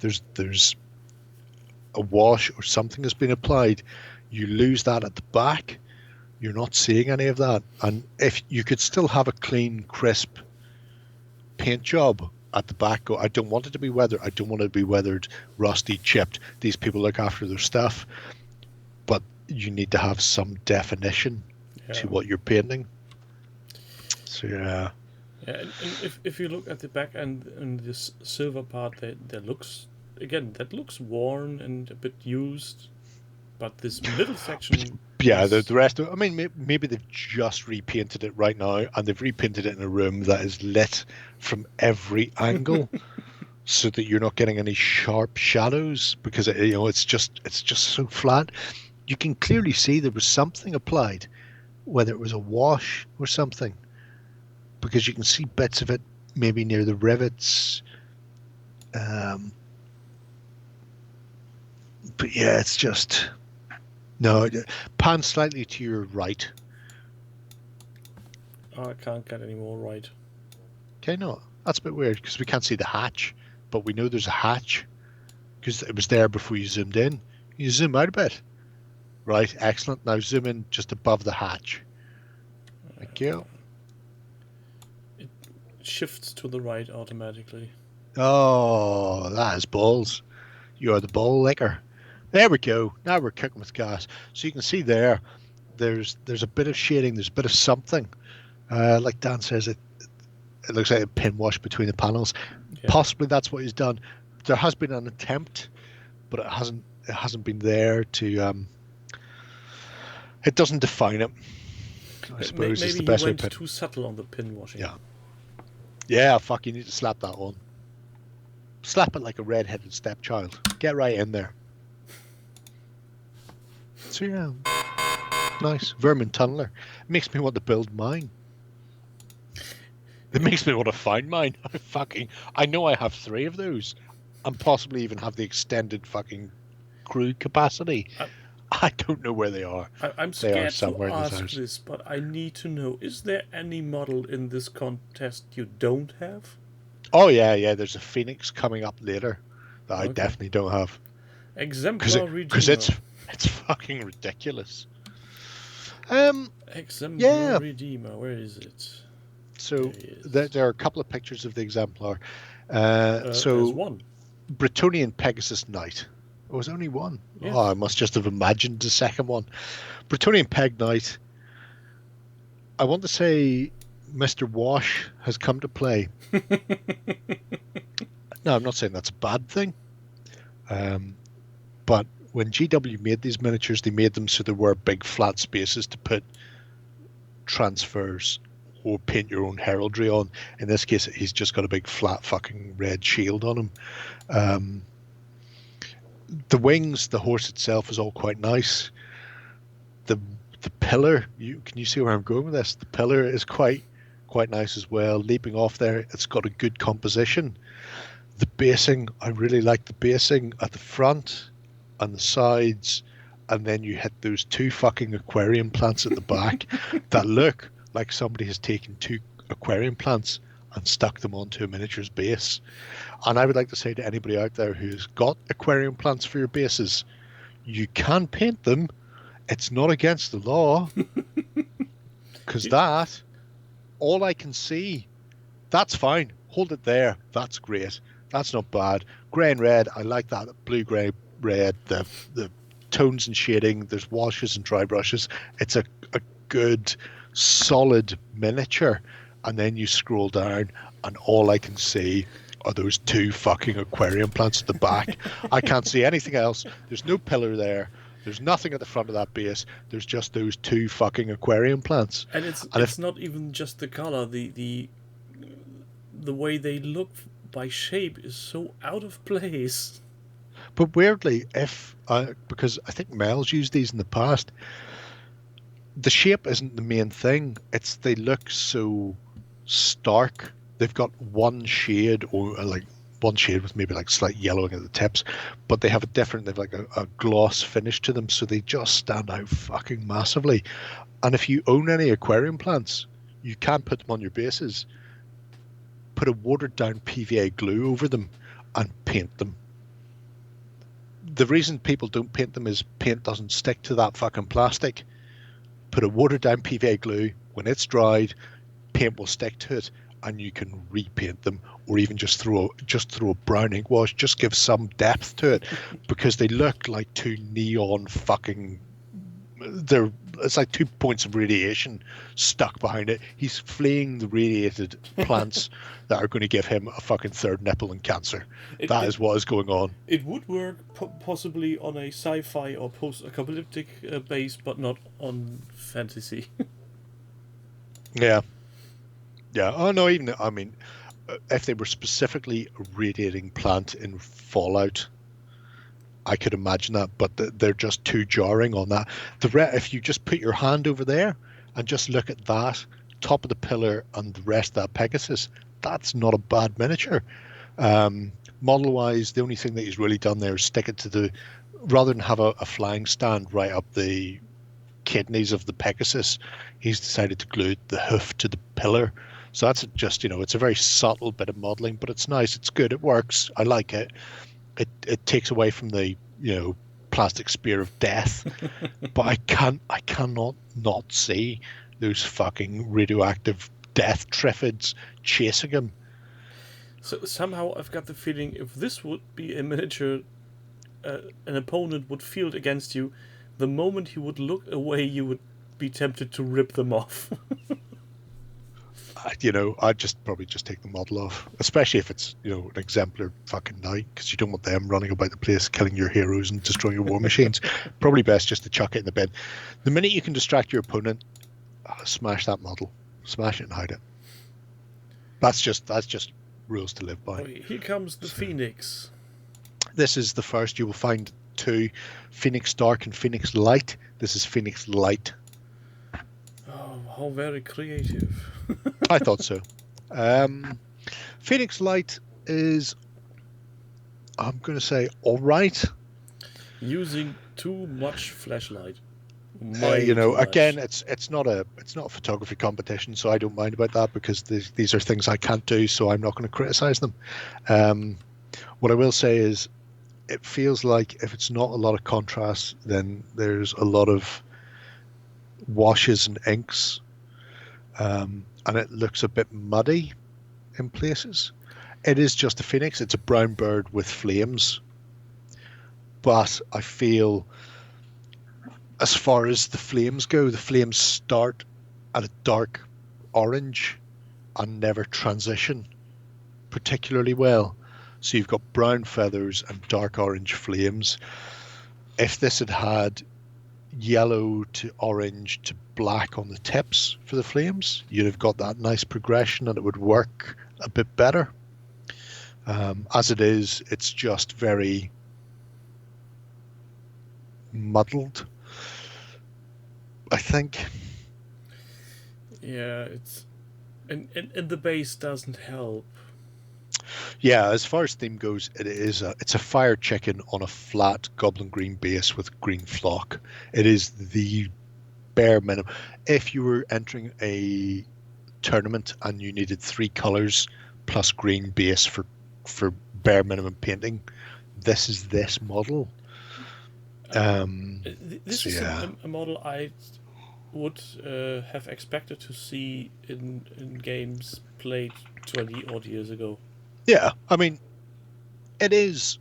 There's a wash or something has been applied. You lose that at the back. You're not seeing any of that. And if you could still have a clean, crisp paint job at the back, I don't want it to be weathered. I don't want it to be weathered, rusty, chipped. These people look after their stuff. But you need to have some definition to what you're painting. So Yeah, and if you look at the back end and this silver part, that looks worn and a bit used, but this middle section. Yeah, the rest of it, I mean, maybe they've just repainted it right now, and they've repainted it in a room that is lit from every angle, so that you're not getting any sharp shadows, because it's just so flat. You can clearly see there was something applied, whether it was a wash or something, because you can see bits of it maybe near the rivets. But yeah, it's just. No, pan slightly to your right. Oh, I can't get any more right. Okay, no, that's a bit weird because we can't see the hatch, but we know there's a hatch because it was there before you zoomed in. You zoom out a bit. Right, excellent. Now zoom in just above the hatch. Thank you. It shifts to the right automatically. Oh, that is balls. You are the ball licker. There we go. Now we're cooking with gas. So you can see there's a bit of shading, there's a bit of something. Like Dan says, it looks like a pin wash between the panels. Yeah. Possibly that's what he's done. There has been an attempt, but it hasn't been there to. It doesn't define it. I suppose maybe it's the best he way went to too subtle on the pin washing. Yeah. Yeah, fuck, you need to slap that on. Slap it like a red-headed stepchild. Get right in there. So yeah, nice. Vermin Tunneler. Makes me want to build mine. It makes me want to find mine. I know I have 3 of those, and possibly even have the extended fucking crew capacity. I don't know where they are. I'm scared to ask this, but I need to know: is there any model in this contest you don't have? Oh yeah. There's a Phoenix coming up later that I definitely don't have. Exemplar because it's fucking ridiculous. Exemplar Redeemer, where is it? So there are a couple of pictures of the exemplar. There's one. Bretonian Pegasus Knight. Oh, was only one. Yes. Oh, I must just have imagined the second one. Bretonian Peg Knight. I want to say Mr. Wash has come to play. No, I'm not saying that's a bad thing. But when GW made these miniatures, they made them so there were big flat spaces to put transfers or paint your own heraldry on. In this case, he's just got a big flat fucking red shield on him. The wings, the horse itself is all quite nice. The pillar, can you see where I'm going with this? The pillar is quite nice as well. Leaping off there, it's got a good composition. The basing, I really like the basing at the front and the sides, and then you hit those 2 fucking aquarium plants at the back that look like somebody has taken 2 aquarium plants and stuck them onto a miniature's base. And I would like to say to anybody out there who's got aquarium plants for your bases, you can paint them. It's not against the law. Because all I can see, that's fine. Hold it there. That's great. That's not bad. Grey and red, I like that. Blue, grey, red, the tones and shading. There's washes and dry brushes. It's a good, solid miniature. And then you scroll down, and all I can see are those 2 fucking aquarium plants at the back. I can't see anything else. There's no pillar there. There's nothing at the front of that base. There's just those 2 fucking aquarium plants. And it's not even just the color. The way they look by shape is so out of place. But weirdly, because I think Mel's used these in the past, the shape isn't the main thing. It's they look so stark. They've got one shade, or like one shade with maybe like slight yellowing at the tips, but they have they've like a gloss finish to them, so they just stand out fucking massively. And if you own any aquarium plants, you can put them on your bases, put a watered down PVA glue over them, and paint them. The reason people don't paint them is paint doesn't stick to that fucking plastic. Put a watered down PVA glue. When it's dried, paint will stick to it, and you can repaint them, or even just throw a brown ink wash. Just give some depth to it, because they look like 2 neon fucking it's like 2 points of radiation stuck behind it. He's fleeing the radiated plants that are going to give him a fucking third nipple and cancer. That is what is going on. It would work possibly on a sci-fi or post-apocalyptic base, but not on fantasy. Yeah. Oh no, even I mean, if they were specifically a radiating plant in Fallout, I could imagine that, but they're just too jarring on that. If you just put your hand over there and just look at that top of the pillar and the rest of that Pegasus, that's not a bad miniature. Model-wise, the only thing that he's really done there is stick it to the, rather than have a flying stand right up the kidneys of the Pegasus, he's decided to glue the hoof to the pillar. So that's just, it's a very subtle bit of modeling, but it's nice, it's good, it works, I like it. It takes away from the plastic spear of death, but I cannot not see those fucking radioactive death triffids chasing him. So somehow I've got the feeling if this would be a miniature, an opponent would field against you, the moment he would look away, you would be tempted to rip them off. I'd probably just take the model off, especially if it's an exemplar fucking knight, because you don't want them running about the place killing your heroes and destroying your war machines. Probably best just to chuck it in the bin. The minute you can distract your opponent, smash that model, smash it and hide it. That's just rules to live by. Oh, here comes the Phoenix. This is the first. You will find two, Phoenix Dark and Phoenix Light. This is Phoenix Light. Oh, how very creative. I thought so. Phoenix Light is, I'm going to say, all right. Using too much flashlight. Again, it's not a photography competition, so I don't mind about that, because these are things I can't do, so I'm not going to criticize them. What I will say is, it feels like if it's not a lot of contrast, then there's a lot of washes and inks, and it looks a bit muddy in places. It is just a Phoenix. It's a brown bird with flames, but I feel, as far as the flames go, the flames start at a dark orange and never transition particularly well. So you've got brown feathers and dark orange flames. If this had had yellow to orange to black on the tips for the flames, you'd have got that nice progression and it would work a bit better. As it is, it's just very muddled, I think. Yeah, it's and the base doesn't help. Yeah, as far as theme goes, it's a fire chicken on a flat goblin green base with green flock. It is the bare minimum. If you were entering a tournament and you needed 3 colors plus green base for bare minimum painting, this is this model. This is a model I would have expected to see in games played 20 odd years ago. Yeah, I mean, it's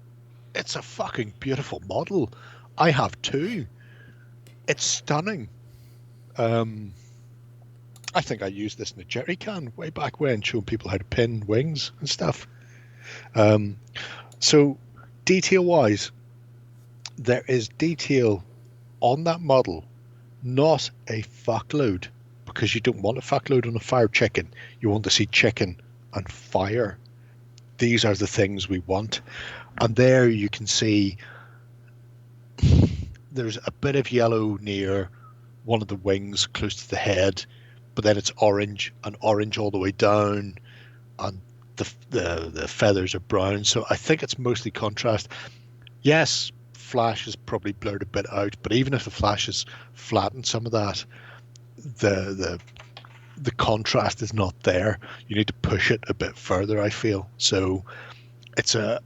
a fucking beautiful model. I have 2. It's stunning. I think I used this in a jerry can way back when, showing people how to pin wings and stuff. So detail-wise, there is detail on that model, not a fuckload, because you don't want a fuckload on a fire chicken. You want to see chicken and fire. These are the things we want. And there you can see there's a bit of yellow near one of the wings close to the head, but then it's orange and orange all the way down, and the feathers are brown. So I think it's mostly contrast. Yes, flash has probably blurred a bit out, but even if the flash has flattened some of that, the contrast is not there. You need to push it a bit further, I feel. So it's a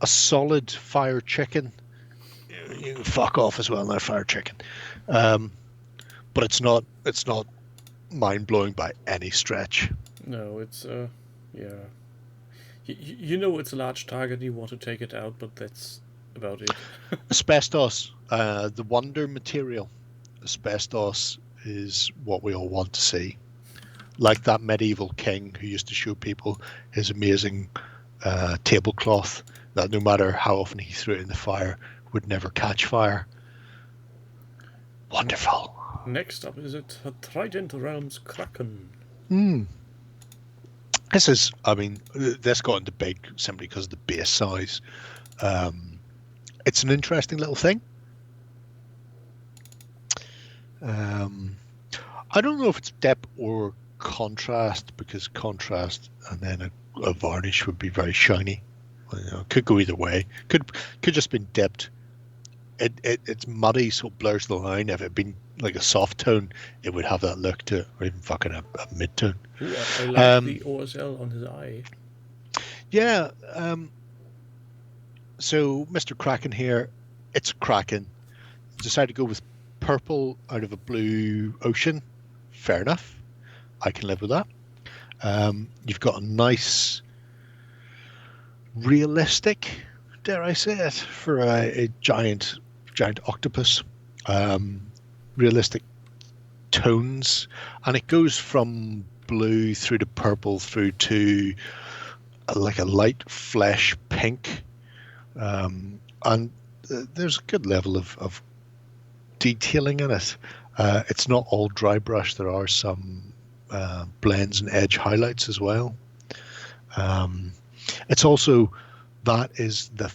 solid fire chicken. You can fuck off as well now, fire chicken. But it's not mind-blowing by any stretch. No, it's yeah. It's a large target, you want to take it out, but that's about it. Asbestos, the wonder material. asbestos is what we all want to see. Like that medieval king who used to show people his amazing tablecloth that no matter how often he threw it in the fire would never catch fire. Wonderful. Next up is it Trident Realms Kraken. This is, I mean, this got into big simply because of the base size. It's an interesting little thing. I don't know if it's depth or contrast, because contrast and then a varnish would be very shiny. You know, could go either way. Could just been dipped. It's muddy, so it blurs the line. If it had been like a soft tone, it would have that look to it, or even fucking a mid-tone. Ooh, I like the OSL on his eye. Yeah. So Mr. Kraken here, it's Kraken. Decided to go with purple out of a blue ocean. Fair enough. I can live with that. You've got a nice, realistic, dare I say it, for a giant octopus. Realistic tones, and it goes from blue through to purple through to like a light flesh pink, and there's a good level of detailing in it. It's not all dry brush. There are some blends and edge highlights as well. It's also, that is the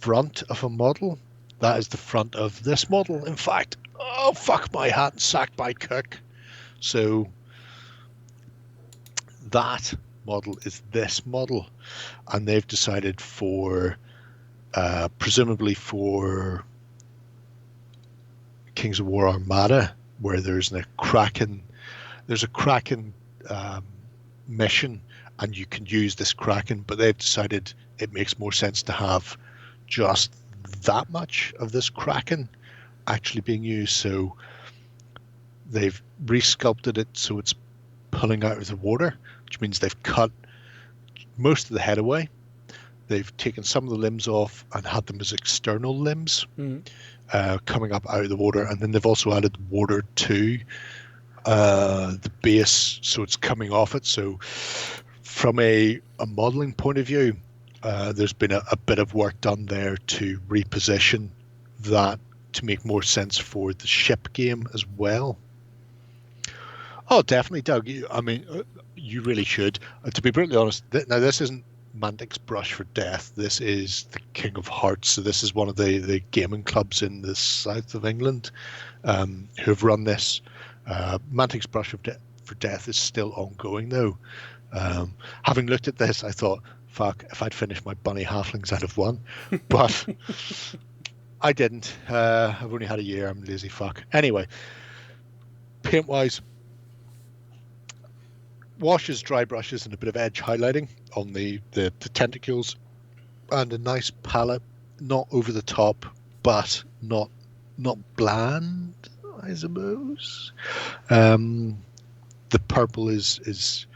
front of a model. That is the front of this model. In fact, oh fuck my hat and sack my cook. So that model is this model, and they've decided for presumably for Kings of War Armada, where there's a Kraken mission, and you can use this Kraken, but they've decided it makes more sense to have just that much of this Kraken actually being used. So they've resculpted it so it's pulling out of the water, which means they've cut most of the head away. They've taken some of the limbs off and had them as external limbs coming up out of the water, and then they've also added water to the base, so it's coming off it. So from a modeling point of view, there's been a bit of work done there to reposition that to make more sense for the ship game as well. Oh, definitely, Doug. I mean, you really should. To be brutally honest, now this isn't Mantic's Brush for Death. This is the King of Hearts. So this is one of the gaming clubs in the south of England who've run this. Mantic's Brush for Death is still ongoing, though. Having looked at this, I thought, fuck, if I'd finished my bunny halflings, I'd have won. But I didn't. I've only had a year. I'm a lazy fuck. Anyway, paint-wise, washes, dry brushes, and a bit of edge highlighting on the tentacles, and a nice palette, not over the top, but not bland, I suppose. The purple is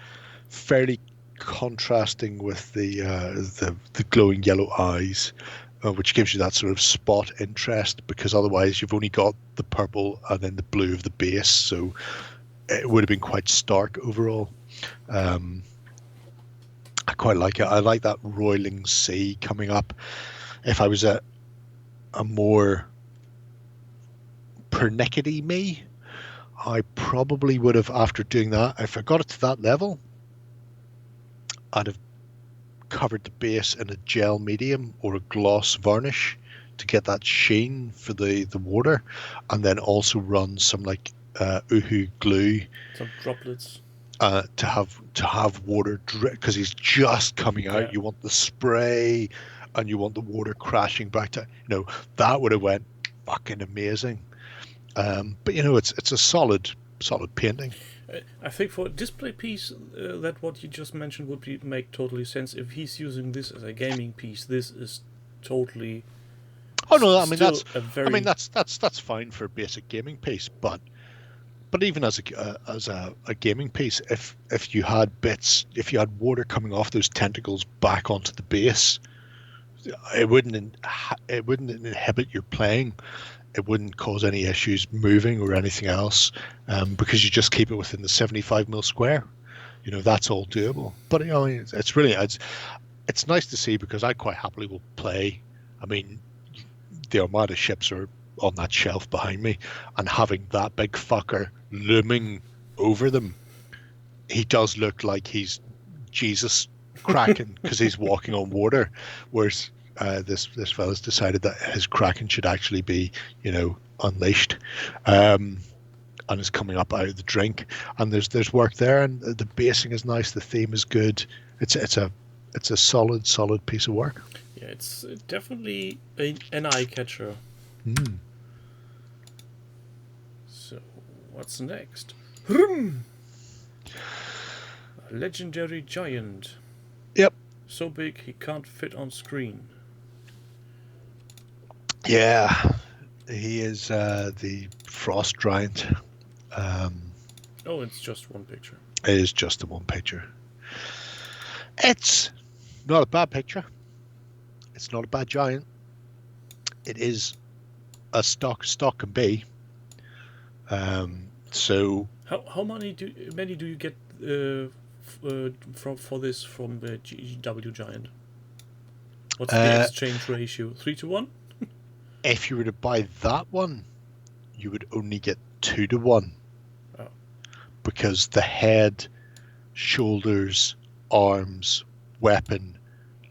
fairly contrasting with the glowing yellow eyes, which gives you that sort of spot interest, because otherwise you've only got the purple and then the blue of the base, so it would have been quite stark overall. I quite like it. I like that roiling sea coming up. If I was a more pernickety me, I probably would have, after doing that, if I got it to that level, I'd have covered the base in a gel medium or a gloss varnish to get that sheen for the water, and then also run some like Uhu glue, some droplets, to have water drip, because he's just coming out. You want the spray, and you want the water crashing back to, that would have went fucking amazing. But it's a solid painting. I think for a display piece, that what you just mentioned would make totally sense. If he's using this as a gaming piece, this is totally. Oh no, I mean that's fine for a basic gaming piece, but even as a gaming piece, if you had water coming off those tentacles back onto the base, it wouldn't inhibit your playing. It wouldn't cause any issues moving or anything else, because you just keep it within the 75 mil square. You know, that's all doable. But you know, it's really it's nice to see, because I quite happily will play. I mean, the Armada ships are on that shelf behind me, and having that big fucker looming over them, he does look like he's Jesus Kraken, because he's walking on water, whereas this fella's decided that his Kraken should actually be, you know, unleashed, and is coming up out of the drink. And there's work there, and the basing is nice, the theme is good. It's a solid piece of work. Yeah, it's definitely an eye catcher. So, what's next? A legendary giant. Yep. So big he can't fit on screen. Yeah, he is the frost giant. Oh, it's just one picture. It is just the one picture. It's not a bad picture. It's not a bad giant. It is a stock can be. So how many do you get for this from the GW Giant? What's the exchange ratio? 3-1? if you were to buy that one, you would only get 2-1. Oh. Because the head, shoulders, arms, weapon,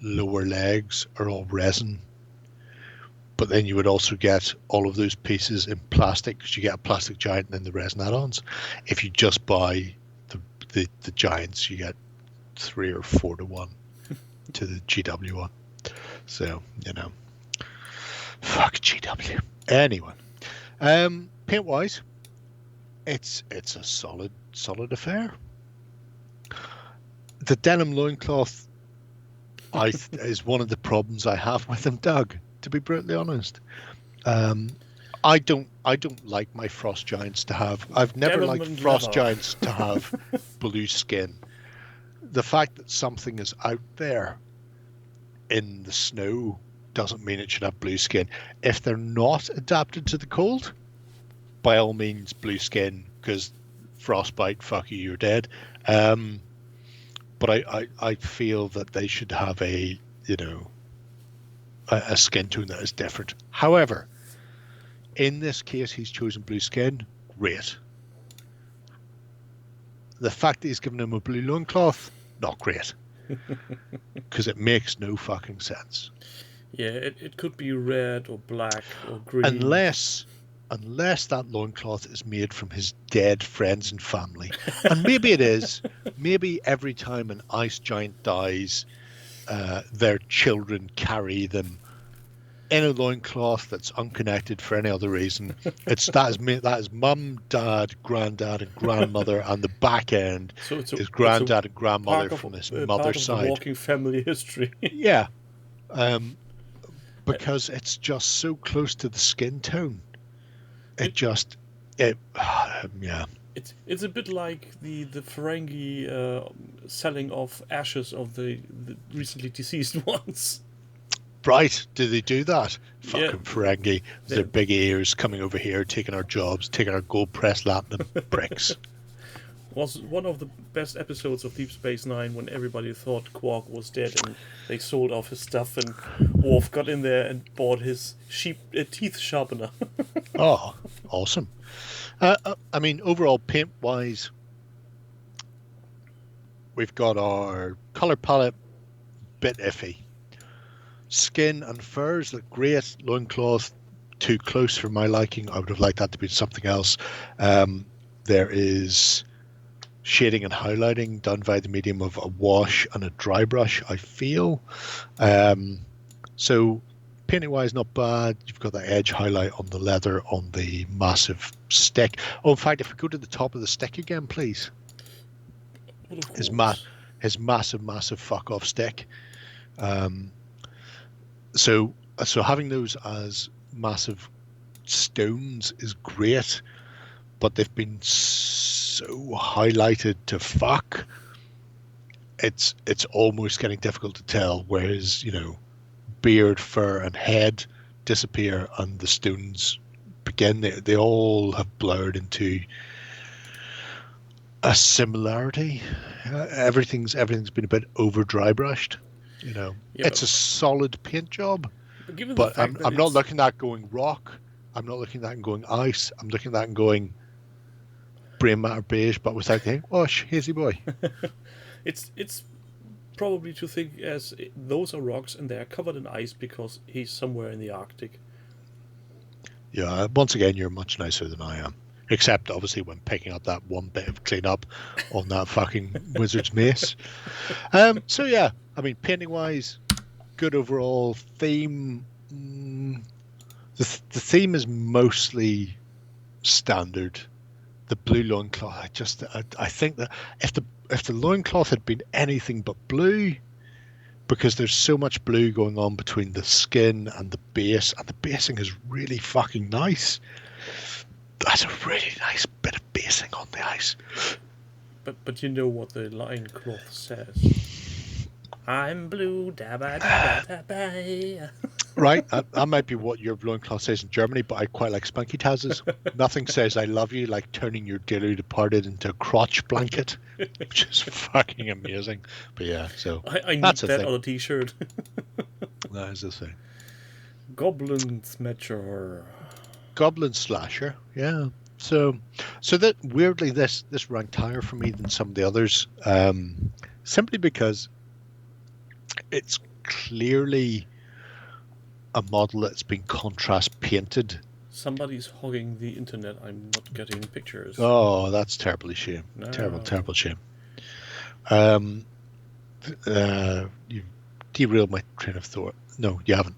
lower legs are all resin. But then you would also get all of those pieces in plastic, because you get a plastic giant and then the resin add-ons. If you just buy the giants, you get 3 or 4-1 to the GW one. So, you know, fuck GW. Anyway, paint wise, it's a solid affair. The denim loincloth is one of the problems I have with them, Doug, to be brutally honest. I don't like my frost giants to have. I've never Denim liked and frost leather. giants to have blue skin. The fact that something is out there in the snow doesn't mean it should have blue skin. If they're not adapted to the cold, by all means, blue skin, because frostbite, fuck you, you're dead. But I feel that they should have a skin tone that is different. However, in this case, he's chosen blue skin. Great. The fact that he's given him a blue loincloth, not great. Because it makes no fucking sense. Yeah, it could be red or black or green. Unless that loincloth is made from his dead friends and family. And maybe it is. Maybe every time an ice giant dies, their children carry them in a loincloth that's unconnected for any other reason. That is mum, dad, granddad, and grandmother, and the back end is granddad and grandmother from his mother's side. The walking family history. Yeah, because it's just so close to the skin tone. Yeah. It's a bit like the Ferengi selling off ashes of the recently deceased ones. Right, do they do that? Fucking Yeah. Ferengi, with their big ears coming over here, taking our jobs, taking our gold press latinum bricks. Was one of the best episodes of Deep Space Nine when everybody thought Quark was dead and they sold off his stuff, and Worf got in there and bought his teeth sharpener. Oh, awesome. I mean, overall, paint-wise, we've got our color palette, bit iffy. Skin and furs look great. Loincloth, too close for my liking. I would have liked that to be something else. There is shading and highlighting done via the medium of a wash and a dry brush, I feel. So painting wise, not bad. You've got the edge highlight on the leather on the massive stick. Oh, in fact, if we go to the top of the stick again, please. His massive fuck off stick. So having those as massive stones is great, but they've been so highlighted to fuck. It's almost getting difficult to tell where his beard, fur, and head disappear, and the stones begin, they all have blurred into a similarity. Everything's been a bit over dry brushed. You know, Yeah, it's a solid paint job, given the but fact that I'm not it's- looking at going rock. I'm not looking at that and going ice. I'm looking at that and going brain matter beige, but without the wash, hazy boy. It's probably to think as those are rocks and they are covered in ice because he's somewhere in the Arctic. Yeah, once again, you're much nicer than I am. Except, obviously, when picking up that one bit of cleanup on that fucking wizard's mace. So, yeah, I mean, painting-wise, good overall. Theme, the theme is mostly standard. The blue loincloth, I think that if the loincloth had been anything but blue, because there's so much blue going on between the skin and the base, and the basing is really fucking nice. That's a really nice bit of basing on the ice. But you know what the loincloth says. I'm blue, dabba dabba dabba. Right, that might be what your loincloth says in Germany, but I quite like Spunky Taz's. Nothing says I love you like turning your dearly departed into a crotch blanket, which is fucking amazing. But yeah, so I need that's the that thing. on a t-shirt. That is the thing. Goblin Smatcher. Goblin Slasher, yeah. So that weirdly this ranked higher for me than some of the others, simply because it's clearly a model that's been contrast painted. Somebody's hogging the internet. I'm not getting pictures. Oh, that's terribly shame. No. Terrible shame. You derailed my train of thought. No, you haven't.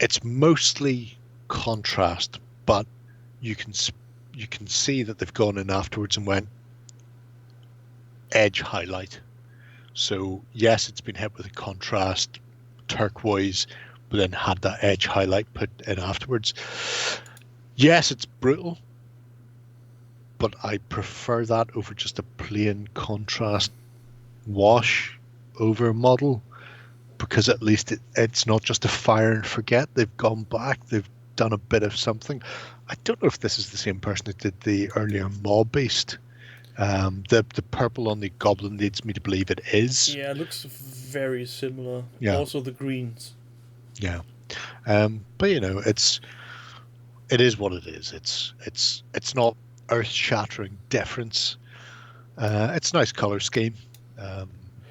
It's mostly contrast, but you can see that they've gone in afterwards and went edge highlight. So yes, it's been hit with a contrast turquoise, but then had that edge highlight put in afterwards. Yes, it's brutal, but I prefer that over just a plain contrast wash over model, because at least it's not just a fire and forget. They've gone back, they've done a bit of something. I don't know if this is the same person that did the earlier Mob Beast. The purple on the goblin leads me to believe it is. Yeah, it looks very similar. Yeah. Also the greens. Yeah. But you know, it is what it is. It's not earth-shattering difference. It's a nice color scheme.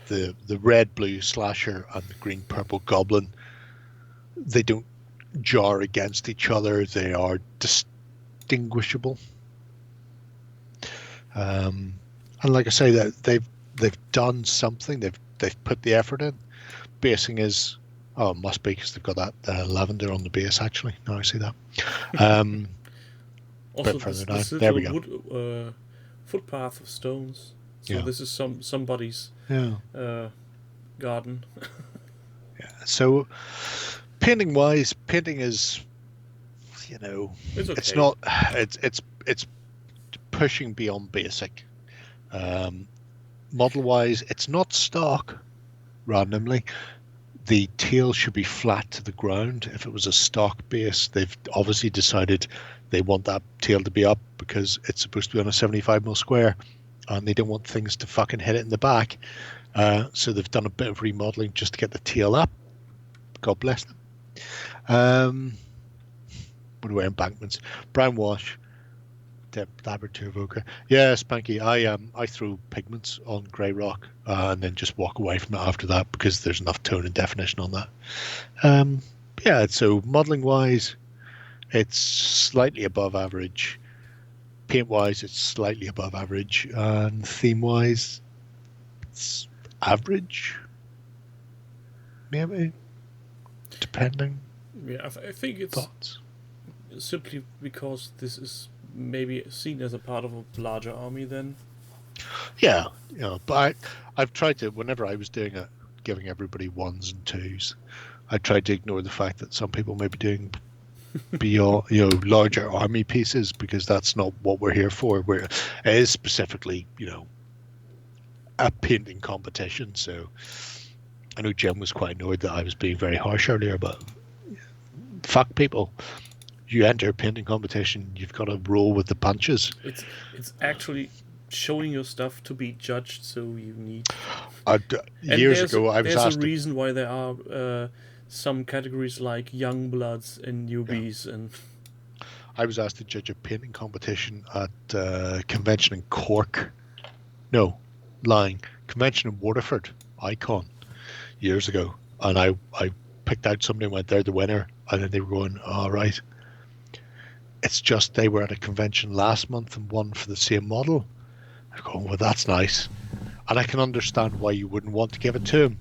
The red-blue slasher and the green-purple goblin, they don't jar against each other. They are distinguishable. And like I say, that they've done something. They've put the effort in. Basing is, oh, it must be because they've got that lavender on the base. Actually, now I see that. Also, bit further this down. There we little go. wood footpath of stones. So Yeah. this is somebody's garden. Yeah. So painting is, you know, It's okay. it's not. It's pushing beyond basic. Model wise, it's not stock. Randomly, the tail should be flat to the ground. If it was a stock base, they've obviously decided they want that tail to be up because it's supposed to be on a 75mm square, and they don't want things to fucking hit it in the back. So they've done a bit of remodeling just to get the tail up. God bless them. What do I embankments? Brown wash. Dabber to evoker. Yeah, Spanky. I throw pigments on grey rock and then just walk away from it after that because there's enough tone and definition on that. Yeah, so modelling wise, it's slightly above average. Paint wise, it's slightly above average, and theme wise, it's average. Maybe, depending. Yeah, I think it's Thoughts. simply because this is maybe seen as a part of a larger army then. Yeah, but I've tried to, whenever I was doing it, giving everybody ones and twos, I tried to ignore the fact that some people may be doing beyond, larger army pieces, because that's not what we're here for. It is specifically, a painting competition. So I know Jim was quite annoyed that I was being very harsh earlier, but fuck people. you enter a painting competition, you've got to roll with the punches. It's actually showing your stuff to be judged, so you need. Years ago, I was there's asked. a reason why there are some categories like young bloods and newbies, and I was asked to judge a painting competition at a convention in Cork. No, lying. Convention in Waterford, Icon, years ago. And I picked out somebody and went, they're the winner. And then they were going, all right. It's just they were at a convention last month and won for the same model. I'm going, well, that's nice. And I can understand why you wouldn't want to give it to him.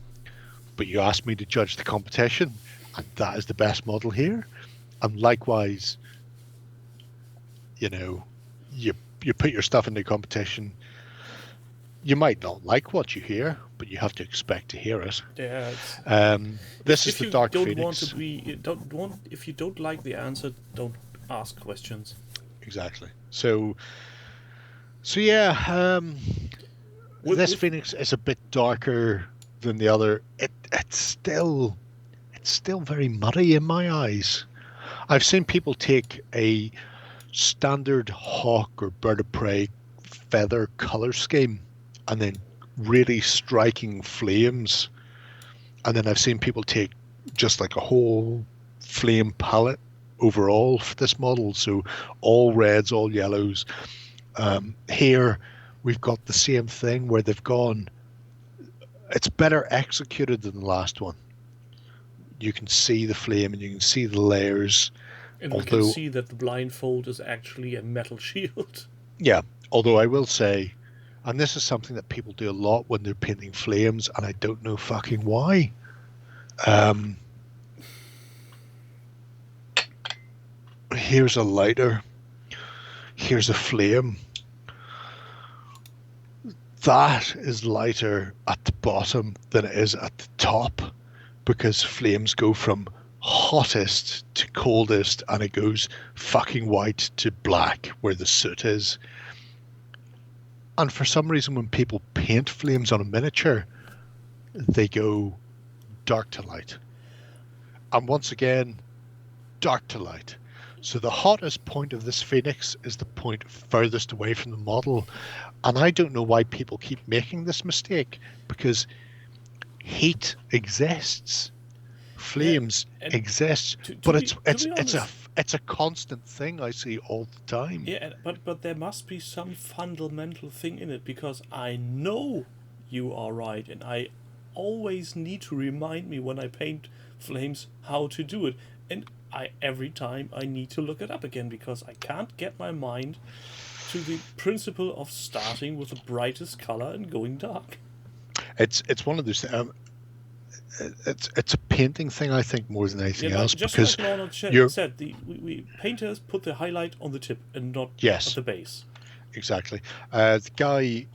But you asked me to judge the competition, and that is the best model here. And likewise, you know, you put your stuff in the competition. You might not like what you hear, but you have to expect to hear it. yeah. This is the Dark Phoenix. If you don't like the answer, don't ask questions. Exactly. So yeah, this Phoenix is a bit darker than the other. It's still very muddy in my eyes. I've seen people take a standard hawk or bird of prey feather color scheme and then really striking flames, and then I've seen people take just like a whole flame palette overall for this model, so all reds, all yellows. Here we've got the same thing where they've gone, it's better executed than the last one. You can see the flame and you can see the layers, And we can see that the blindfold is actually a metal shield. Yeah, although I will say, and this is something that people do a lot when they're painting flames, and I don't know fucking why. Here's a lighter. Here's a flame. That is lighter at the bottom than it is at the top, because flames go from hottest to coldest, and it goes fucking white to black where the soot is. And for some reason, when people paint flames on a miniature, they go dark to light. And once again, dark to light. So the hottest point of this Phoenix is the point furthest away from the model. And I don't know why people keep making this mistake, because heat exists. Flames exist, but it's a constant thing I see all the time. Yeah, but there must be some fundamental thing in it, because I know you are right, and I always need to remind me when I paint flames how to do it, and every time I need to look it up again, because I can't get my mind to the principle of starting with the brightest color and going dark. It's one of those. It's a painting thing, I think, more than anything else. Just because like Lorna said, we painters put the highlight on the tip and not at the base. Exactly. The guy,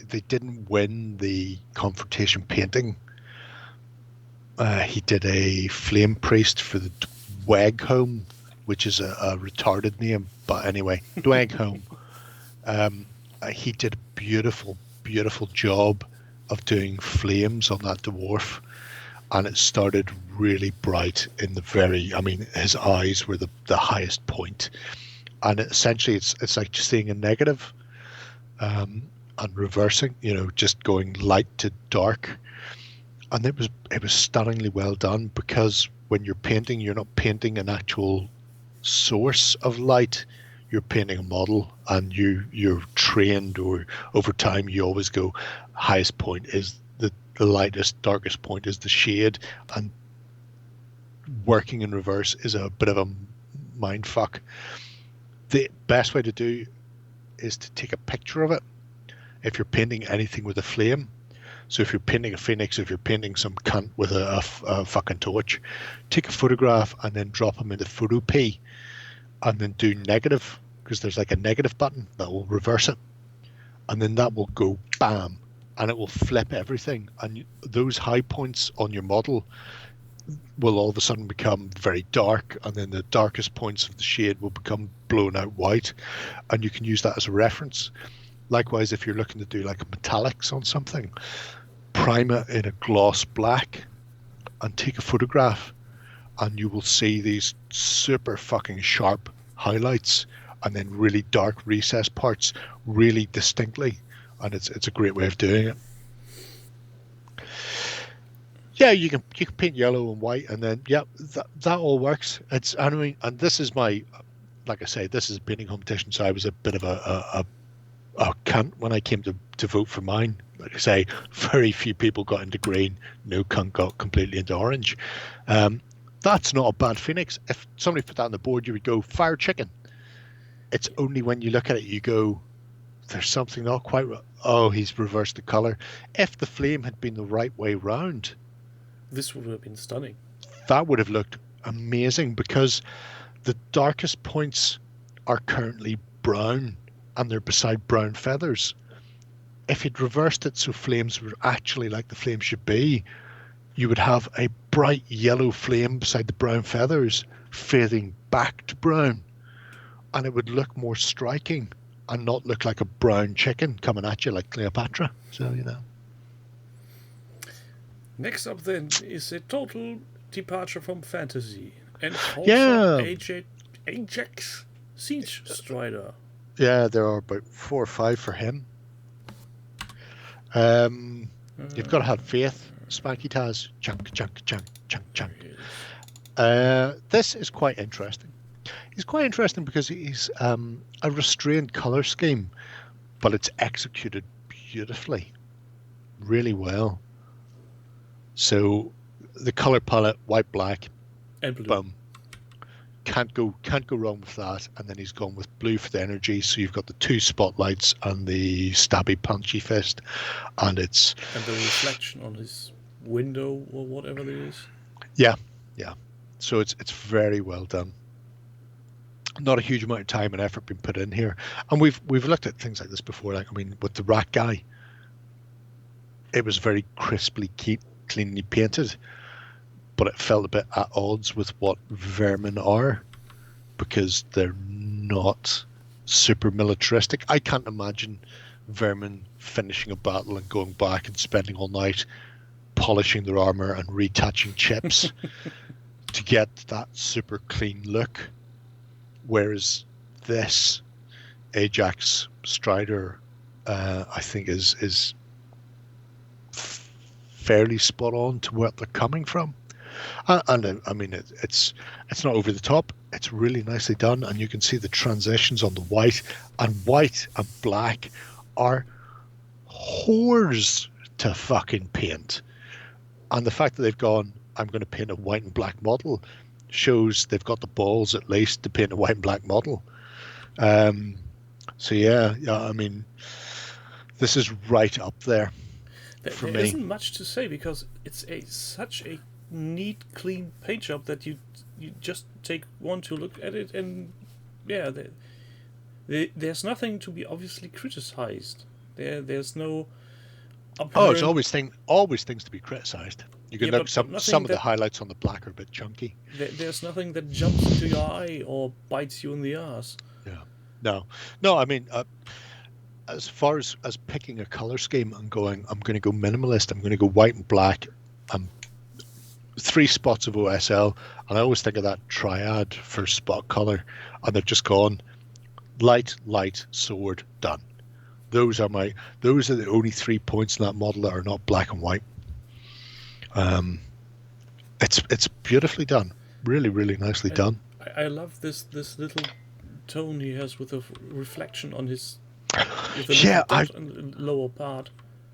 they didn't win the confrontation painting. He did a flame priest for the Dweg Home, which is a retarded name, but anyway, Dweg Home. He did a beautiful, beautiful job of doing flames on that dwarf, and it started really bright in the his eyes were the highest point, and essentially it's like just seeing a negative and reversing, just going light to dark. And it was stunningly well done, because when you're painting, you're not painting an actual source of light, you're painting a model, and you're trained, or over time you always go, highest point is the lightest, darkest point is the shade, and working in reverse is a bit of a mind fuck. The best way to do is to take a picture of it if you're painting anything with a flame. So if you're painting a Phoenix, if you're painting some cunt with a fucking torch, take a photograph and then drop them into Photo P, and then do negative, because there's like a negative button that will reverse it, and then that will go bam, and it will flip everything, and those high points on your model will all of a sudden become very dark, and then the darkest points of the shade will become blown out white, and you can use that as a reference. Likewise, if you're looking to do like metallics on something, prime it in a gloss black and take a photograph, and you will see these super fucking sharp highlights and then really dark recessed parts really distinctly, and it's a great way of doing it. Yeah, you can paint yellow and white, and then that all works. It's, I mean, and this is my, like I say, this is a painting competition, so I was a bit of a cunt when I came to vote for mine. Like I say, very few people got into green, no cunt got completely into orange. That's not a bad Phoenix. If somebody put that on the board, you would go fire chicken. It's only when you look at it you go, there's something not quite right. Oh, he's reversed the color. If the flame had been the right way round, This would have been stunning. that would have looked amazing, because the darkest points are currently brown and they're beside brown feathers. If you'd reversed it so flames were actually like the flame should be, you would have a bright yellow flame beside the brown feathers fading back to brown, and it would look more striking and not look like a brown chicken coming at you like Cleopatra. So, you know. Next up then is a total departure from fantasy. And also Yeah. Ajax Siege Strider. Yeah, there are about 4 or 5 for him. You've got to have faith, Spanky Taz. Chunk, chunk, chunk, chunk, chunk. This is quite interesting. He's quite interesting because he's a restrained color scheme, but it's executed beautifully, really well. So the color palette, white, black, And blue. boom. Can't go wrong with that. And then he's gone with blue for the energy. So you've got the 2 spotlights and the stabby punchy fist, and it's And the reflection on his window or whatever it is. yeah. So it's very well done. Not a huge amount of time and effort been put in here, and we've looked at things like this before. Like, I mean, with the rat guy, it was very crisply, cleanly painted, but it felt a bit at odds with what vermin are, because they're not super militaristic. I can't imagine vermin finishing a battle and going back and spending all night polishing their armor and retouching chips to get that super clean look. Whereas this Ajax Strider, I think is fairly spot on to where they're coming from. And I mean, it's not over the top. It's really nicely done, and you can see the transitions on the white and black are whores to fucking paint. And the fact that they've gone, I'm going to paint a white and black model, shows they've got the balls at least to paint a white and black model. So yeah, I mean, this is right up there for There me. isn't much to say because it's such a neat, clean paint job that you just take one to look at it, and yeah, there's nothing to be obviously criticized. There's no. Oh, it's always things to be criticised. You can Yeah, look but some nothing of the that- highlights on the black are a bit chunky. There's nothing that jumps into your eye or bites you in the ass. Yeah, no. I mean, as far as picking a color scheme and going, I'm going to go minimalist. I'm going to go white and black. 3 spots of OSL, and I always think of that triad for spot color, and they've just gone light, sword, done. Those are the only 3 points in that model that are not black and white. It's beautifully done, really, really nicely done. I love this little tone he has with a reflection on his with a Yeah, little dot in the lower part.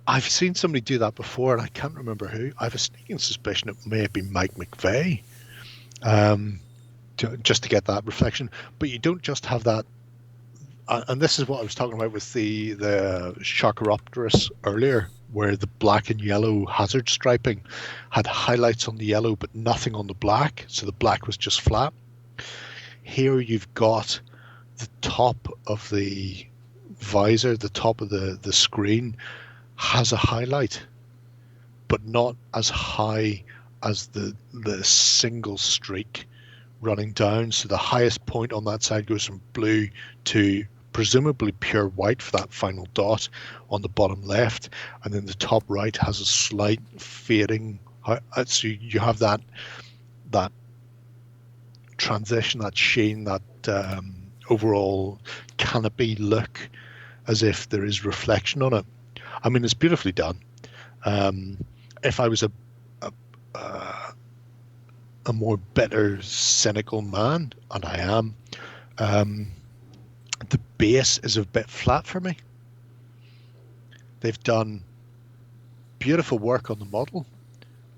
I've seen somebody do that before, and I can't remember who. I have a sneaking suspicion it may have been Mike McVeigh, just to get that reflection. But you don't just have that, and this is what I was talking about with the Sharkeropterus earlier, where the black and yellow hazard striping had highlights on the yellow but nothing on the black, so the black was just flat. Here you've got the top of the visor, the top of the screen has a highlight, but not as high as the single streak running down. So the highest point on that side goes from blue to presumably pure white for that final dot on the bottom left, and then the top right has a slight fading. So you have that transition, that sheen, that overall canopy look, as if there is reflection on it. I mean, it's beautifully done. If I was a more bitter, cynical man, and I am, the base is a bit flat for me. They've done beautiful work on the model,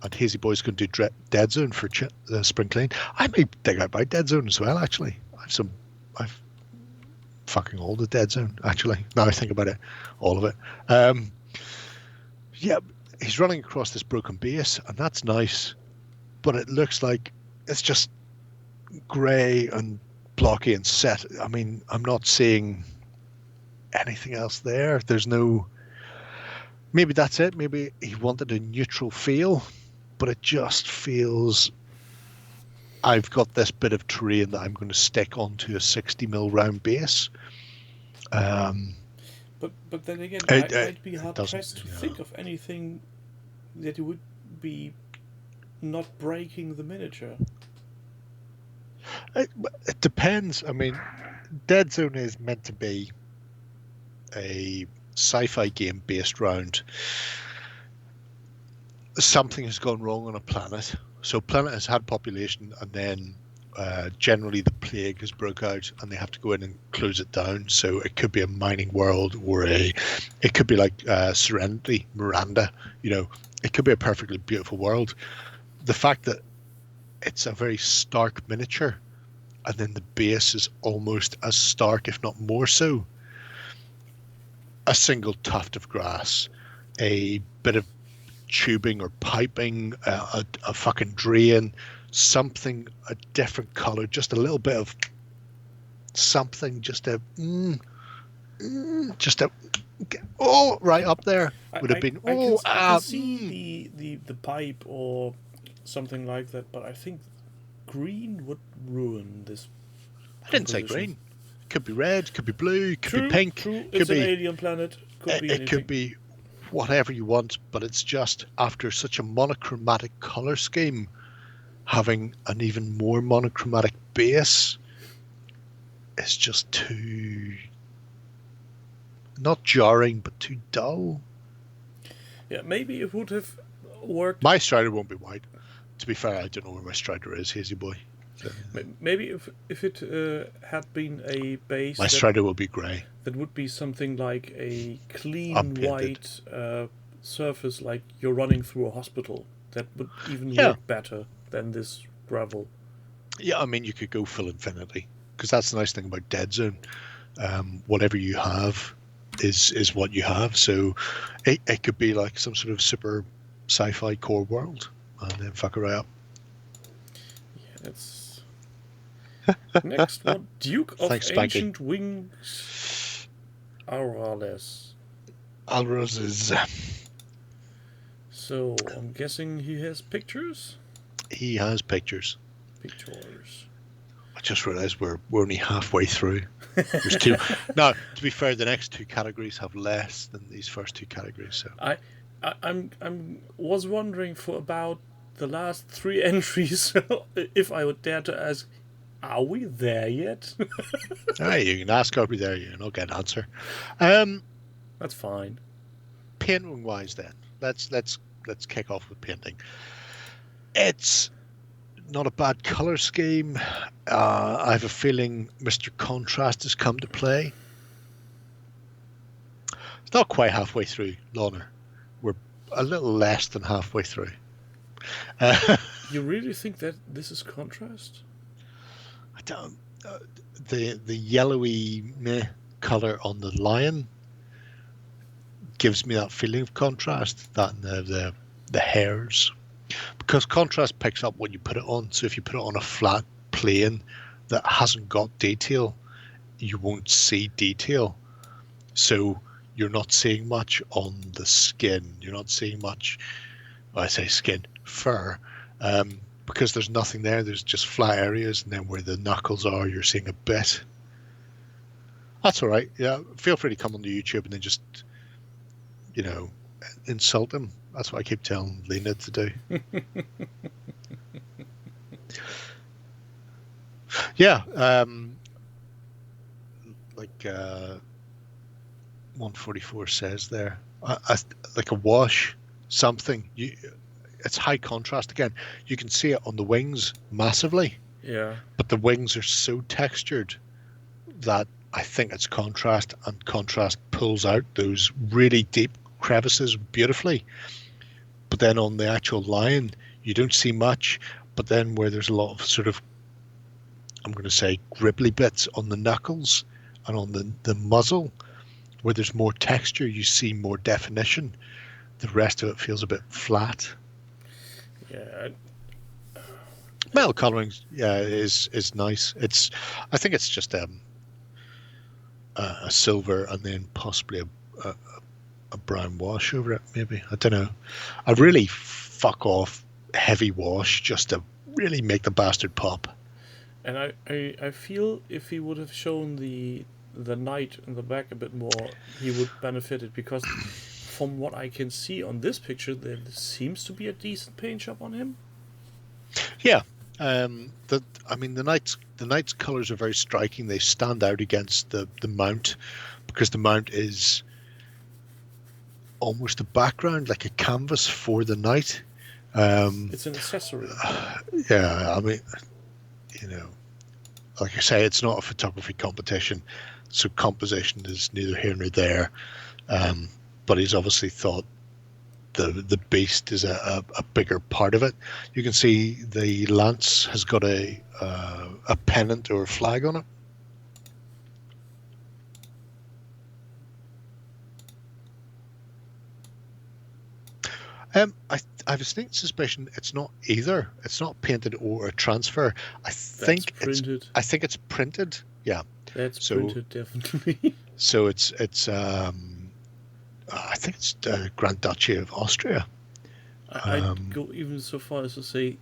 and Hazy Boy's going to do Dead Zone for Spring Clean. I may dig out my Dead Zone as well, actually. I've fucking all the Dead Zone, actually. Now I think about it, all of it. Yeah, he's running across this broken base, and that's nice, but it looks like it's just grey and blocky and set. I mean, I'm not seeing anything else there. There's no... Maybe that's it. Maybe he wanted a neutral feel, but it just feels... I've got this bit of terrain that I'm going to stick onto a 60mm round base. But then again, I'd be hard pressed to think of anything that would be not breaking the miniature. It depends. I mean, Dead Zone is meant to be a sci-fi game based around something has gone wrong on a planet. So planet has had population, and then generally the plague has broke out, and they have to go in and close it down. So it could be a mining world, or it could be like Serenity, Miranda. You know, it could be a perfectly beautiful world. The fact that it's a very stark miniature, and then the base is almost as stark, if not more so. A single tuft of grass, a bit of tubing or piping, a fucking drain, something, a different color, just a little bit of something, just a right up there would have been. I can see the pipe or something like that, but I think green would ruin this. I didn't say green. Could be red, could be blue, could be pink. True. Could It's be an alien planet. It could be whatever you want, but it's just after such a monochromatic color scheme, having an even more monochromatic base is just too, not jarring, but too dull. Yeah, maybe it would have worked. My Strider won't be white. To be fair, I don't know where my Strider is, Hazy Boy. Maybe if it had been a base, my Strider will be grey. That would be something like a clean Unpainted. white surface, like you're running through a hospital. That would even look better than this gravel. Yeah, I mean, you could go full infinity, because that's the nice thing about Dead Zone. Whatever you have is what you have. So it could be like some sort of super sci-fi core world, and then fuck it right up. Yeah, that's... Next one, Duke of Thanks, Ancient Wings, Aurales. Alros So I'm guessing he has pictures. He has pictures. Pictures. I just realised we're only halfway through. There's two. Now, to be fair, the next two categories have less than these first two categories. So I'm was wondering for about the last 3 entries if I would dare to ask, are we there yet? hey, you can ask, are we there yet? And I'll get an answer. That's fine. Painting wise, then let's kick off with painting. It's not a bad color scheme. I have a feeling Mr. Contrast has come to play. It's not quite halfway through, Lorna. We're a little less than halfway through. You really think that this is contrast? I don't. The yellowy meh color on the lion gives me that feeling of contrast. That and the hairs, because contrast picks up when you put it on. So if you put it on a flat plane that hasn't got detail, you won't see detail. So you're not seeing much on the skin. You're not seeing much. Well, I say skin, fur. Because there's nothing there, there's just flat areas, and then where the knuckles are, you're seeing a bit. That's all right. Yeah, feel free to come on the YouTube and then just, insult him. That's what I keep telling Lena to do. Yeah, like 144 says there, like a wash, something. It's high contrast again. You can see it on the wings massively, Yeah. but the wings are so textured that I think it's contrast, and contrast pulls out those really deep crevices beautifully. But then on the actual lion, you don't see much. But then where there's a lot of sort of, I'm going to say, gribbly bits on the knuckles and on the muzzle, where there's more texture, you see more definition. The rest of it feels a bit flat. Yeah. Metal coloring, yeah, is nice. I think it's just a silver and then possibly a brown wash over it, maybe. I don't know. I really fuck off heavy wash just to really make the bastard pop. And I feel if he would have shown the knight in the back a bit more, he would benefit it, because from what I can see on this picture, there seems to be a decent paint job on him. Yeah. The knight's colors are very striking. They stand out against the mount, because the mount is almost a background, like a canvas for the knight. It's an accessory. Yeah, I mean, like I say, it's not a photography competition, so composition is neither here nor there. But he's obviously thought the beast is a bigger part of it. You can see the lance has got a pennant or a flag on it. I have a sneaking suspicion it's not either. It's not painted or a transfer. I think printed. I think it's printed. Yeah. That's printed, definitely. So it's I think it's Grand Duchy of Austria. I'd go even so far as to say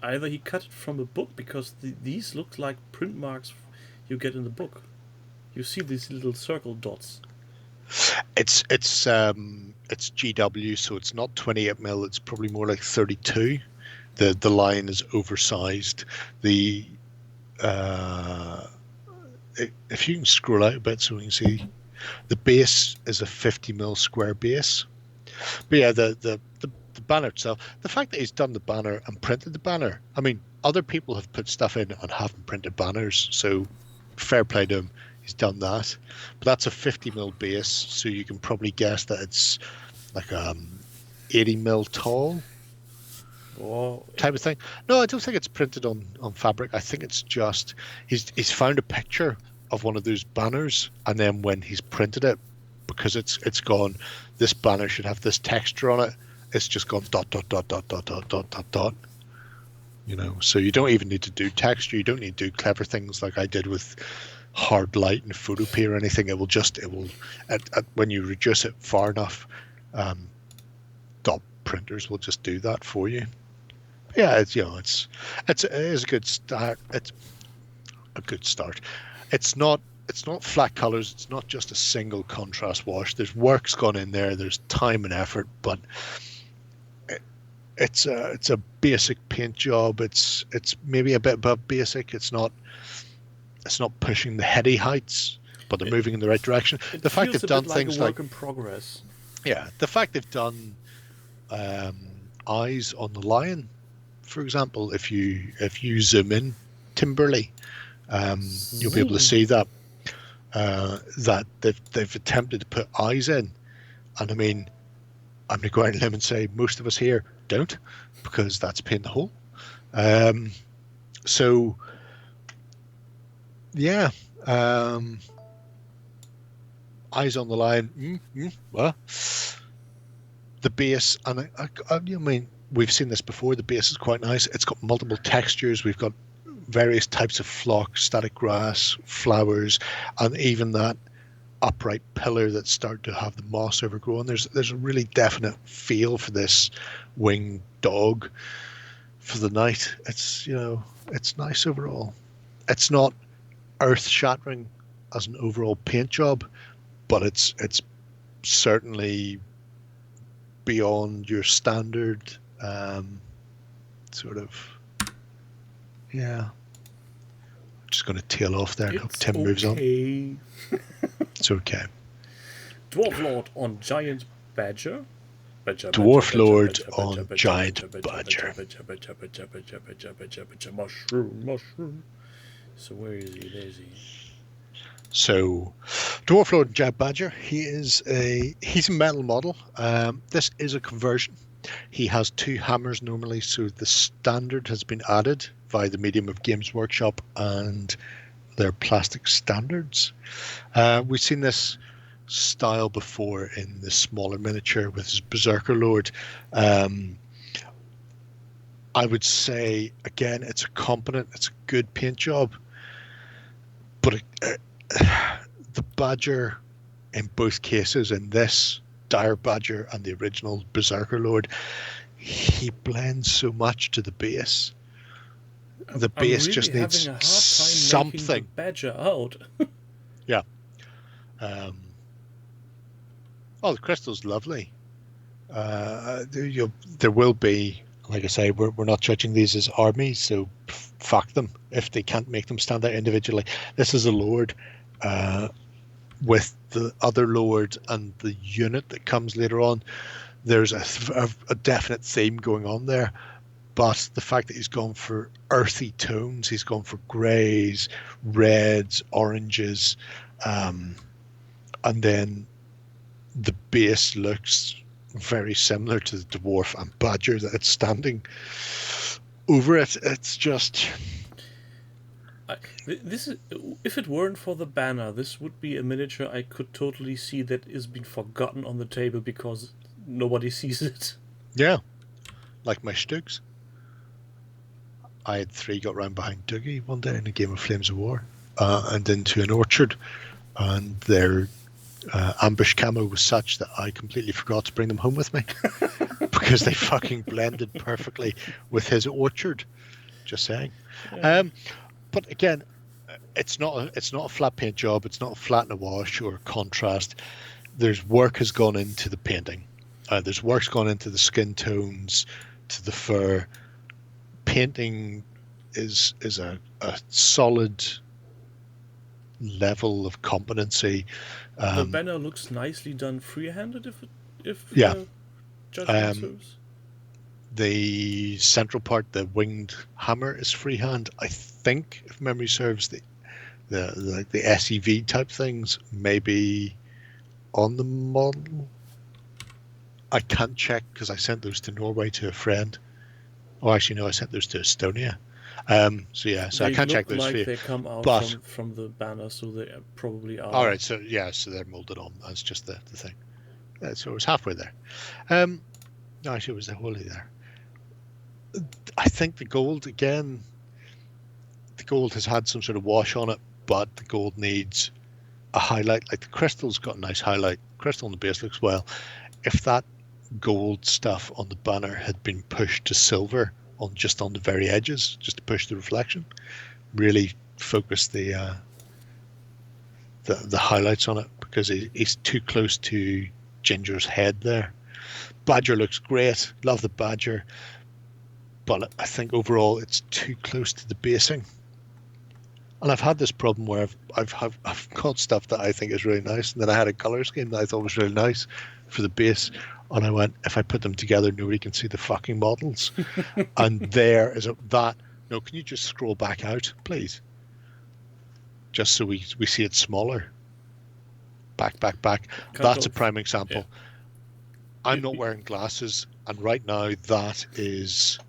either he cut it from a book, because these look like print marks you get in the book. You see these little circle dots. It's GW, so it's not 28mm. It's probably more like 32. The line is oversized. If you can scroll out a bit so we can see, the base is a 50mm square base. But yeah, the banner itself, the fact that he's done the banner and printed the banner. I mean, other people have put stuff in and haven't printed banners, so fair play to him. He's done that. But that's a 50mm base, so you can probably guess that it's like 80mm tall type of thing. No, I don't think it's printed on fabric. I think it's just he's found a picture of one of those banners, and then when he's printed it, because it's gone, this banner should have this texture on it, it's just gone dot dot dot dot dot dot dot dot dot. So you don't even need to do texture. You don't need to do clever things like I did with hard light and photopea or anything. It will when you reduce it far enough, dot printers will just do that for you. Yeah, it is a good start. It's a good start. It's not flat colors. It's not just a single contrast wash. There's work's gone in there. There's time and effort, but it's a basic paint job. It's maybe a bit above basic. It's not pushing the heady heights, but they're moving in the right direction. The fact they've done things like a work in progress. Yeah, the fact they've done eyes on the lion, for example, if you zoom in, Timberly, you'll be able to see that they've attempted to put eyes in, and I mean, I'm going to go out on a limb and say most of us here don't, because that's paint the hole. So yeah, eyes on the line. Well, the base, and I mean, we've seen this before. The base is quite nice. It's got multiple textures. We've got various types of flock, static grass, flowers, and even that upright pillar that's started to have the moss overgrown. There's a really definite feel for this winged dog for the night. It's it's nice overall. It's not earth-shattering as an overall paint job, but it's certainly beyond your standard sort of. Yeah, just going to tail off there and hope It's Tim moves on. okay. It's okay. Dwarf Lord on Giant Badger. Dwarf Lord on Giant Badger. Mushroom. So where is he? There's he. So, Dwarf Lord and Giant Badger. He's a metal model. This is a conversion. He has 2 hammers normally, so the standard has been added via the medium of Games Workshop and their plastic standards. We've seen this style before in the smaller miniature with his Berserker Lord. I would say, again, it's a competent, it's a good paint job, but the Badger in both cases, in this Dire Badger and the original Berserker Lord, he blends so much to the base. The base really just needs having a hard time something. making the Badger out. Yeah. Oh, the crystal's lovely. There will be, like I say, we're not judging these as armies, so fuck them if they can't make them stand out individually. This is a Lord with the other Lord and the unit that comes later on. There's a definite theme going on there, but the fact that he's gone for earthy tones, he's gone for greys, reds, oranges, and then the base looks very similar to the Dwarf and Badger that it's standing over it. It's just... This is, if it weren't for the banner, this would be a miniature I could totally see that is been forgotten on the table because nobody sees it. Yeah, like my Stugs. I had 3 got round behind Dougie one day in a game of Flames of War, and into an orchard, and their ambush camo was such that I completely forgot to bring them home with me because they fucking blended perfectly with his orchard. Just saying. Yeah. But again, it's not a flat paint job. It's not a flat in a wash or a contrast. There's work has gone into the painting. There's work's gone into the skin tones, to the fur. Painting is a solid level of competency. The banner looks nicely done freehanded, if yeah. Judgment serves. The central part, the winged hammer, is freehand. I think, if memory serves, the SEV type things may be on the model. I can't check because I sent those to Norway to a friend. Oh, actually, no, I sent those to Estonia. So I can't check those for you. They come out from the banner, so they probably are. All right, so they're molded on. That's just the thing. So it was halfway there. No, actually, it was the wholly there. I think the gold, again, the gold has had some sort of wash on it, but the gold needs a highlight. Like the crystal's got a nice highlight. Crystal on the base looks well. If that gold stuff on the banner had been pushed to silver on the very edges, just to push the reflection, really focus the highlights on it, because he's too close to Ginger's head there. Badger looks great. Love the Badger. But I think overall it's too close to the basing. And I've had this problem where I've got stuff that I think is really nice, and then I had a color scheme that I thought was really nice for the base, and I went, if I put them together, nobody can see the fucking models. And there is that. No, can you just scroll back out, please? Just so we see it smaller. Back. That's a prime example. Yeah. I'm not wearing glasses, and right now that is,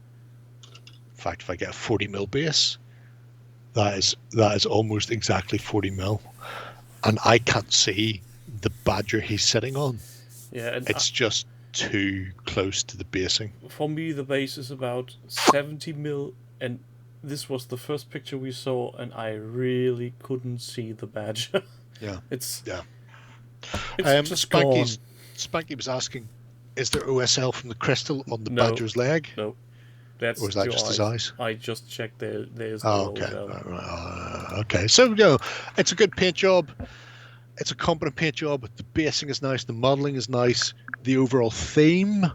in fact, if I get a 40mm base, that is almost exactly 40mm, and I can't see the Badger he's sitting on. Yeah, and it's just too close to the basing. For me, the base is about 70mm, and this was the first picture we saw, and I really couldn't see the Badger. Yeah, it's just Spanky was asking, is there OSL from the crystal on the Badger's leg? No. Or is that just his eyes? I just checked there's no OSL. Okay. So, it's a good paint job. It's a competent paint job. The basing is nice. The modeling is nice. The overall theme,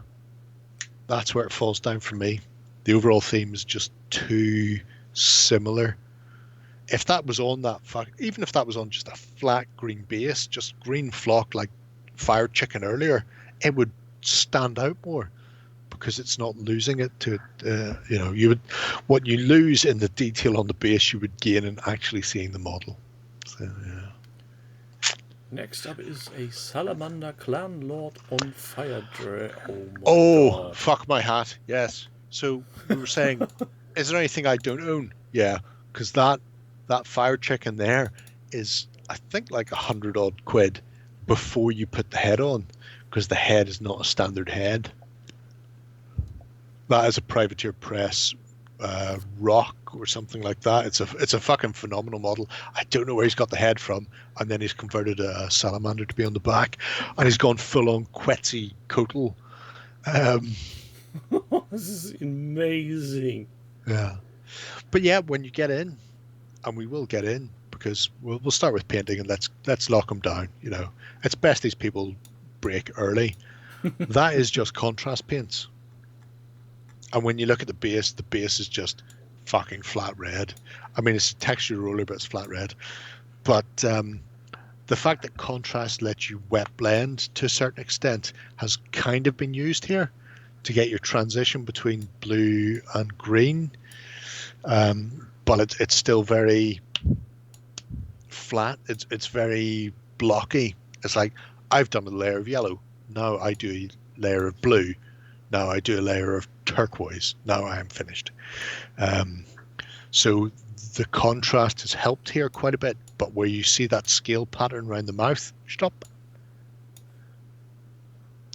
that's where it falls down for me. The overall theme is just too similar if that was on even if that was on just a flat green base, just green flock like Fire Chicken earlier, it would stand out more because it's not losing it to what you lose in the detail on the base, you would gain in actually seeing the model. So yeah. Next up is a Salamander Clan Lord on Fire Dra. Oh, God. fuck my hat. Yes. So we were saying, is there anything I don't own? Yeah, because that Fire Chicken there is, I think, like £100 before you put the head on, because the head is not a standard head. That is a Privateer Press Rock or something like that. It's a fucking phenomenal model. I don't know where he's got the head from, and then he's converted a Salamander to be on the back, and he's gone full on Quetzalcoatl. This is amazing. Yeah, but yeah, when you get in, and we will get in because we'll start with painting and let's lock them down. You know, it's best these people break early. That is just contrast paints. And when you look at the base is just fucking flat red. I mean, it's a texture roller, but it's flat red. But the fact that contrast lets you wet blend to a certain extent has kind of been used here to get your transition between blue and green. But it's still very flat. It's very blocky. It's like, I've done a layer of yellow. Now I do a layer of blue. Now I do a layer of turquoise. Now I am finished. So the contrast has helped here quite a bit, but where you see that scale pattern around the mouth, stop.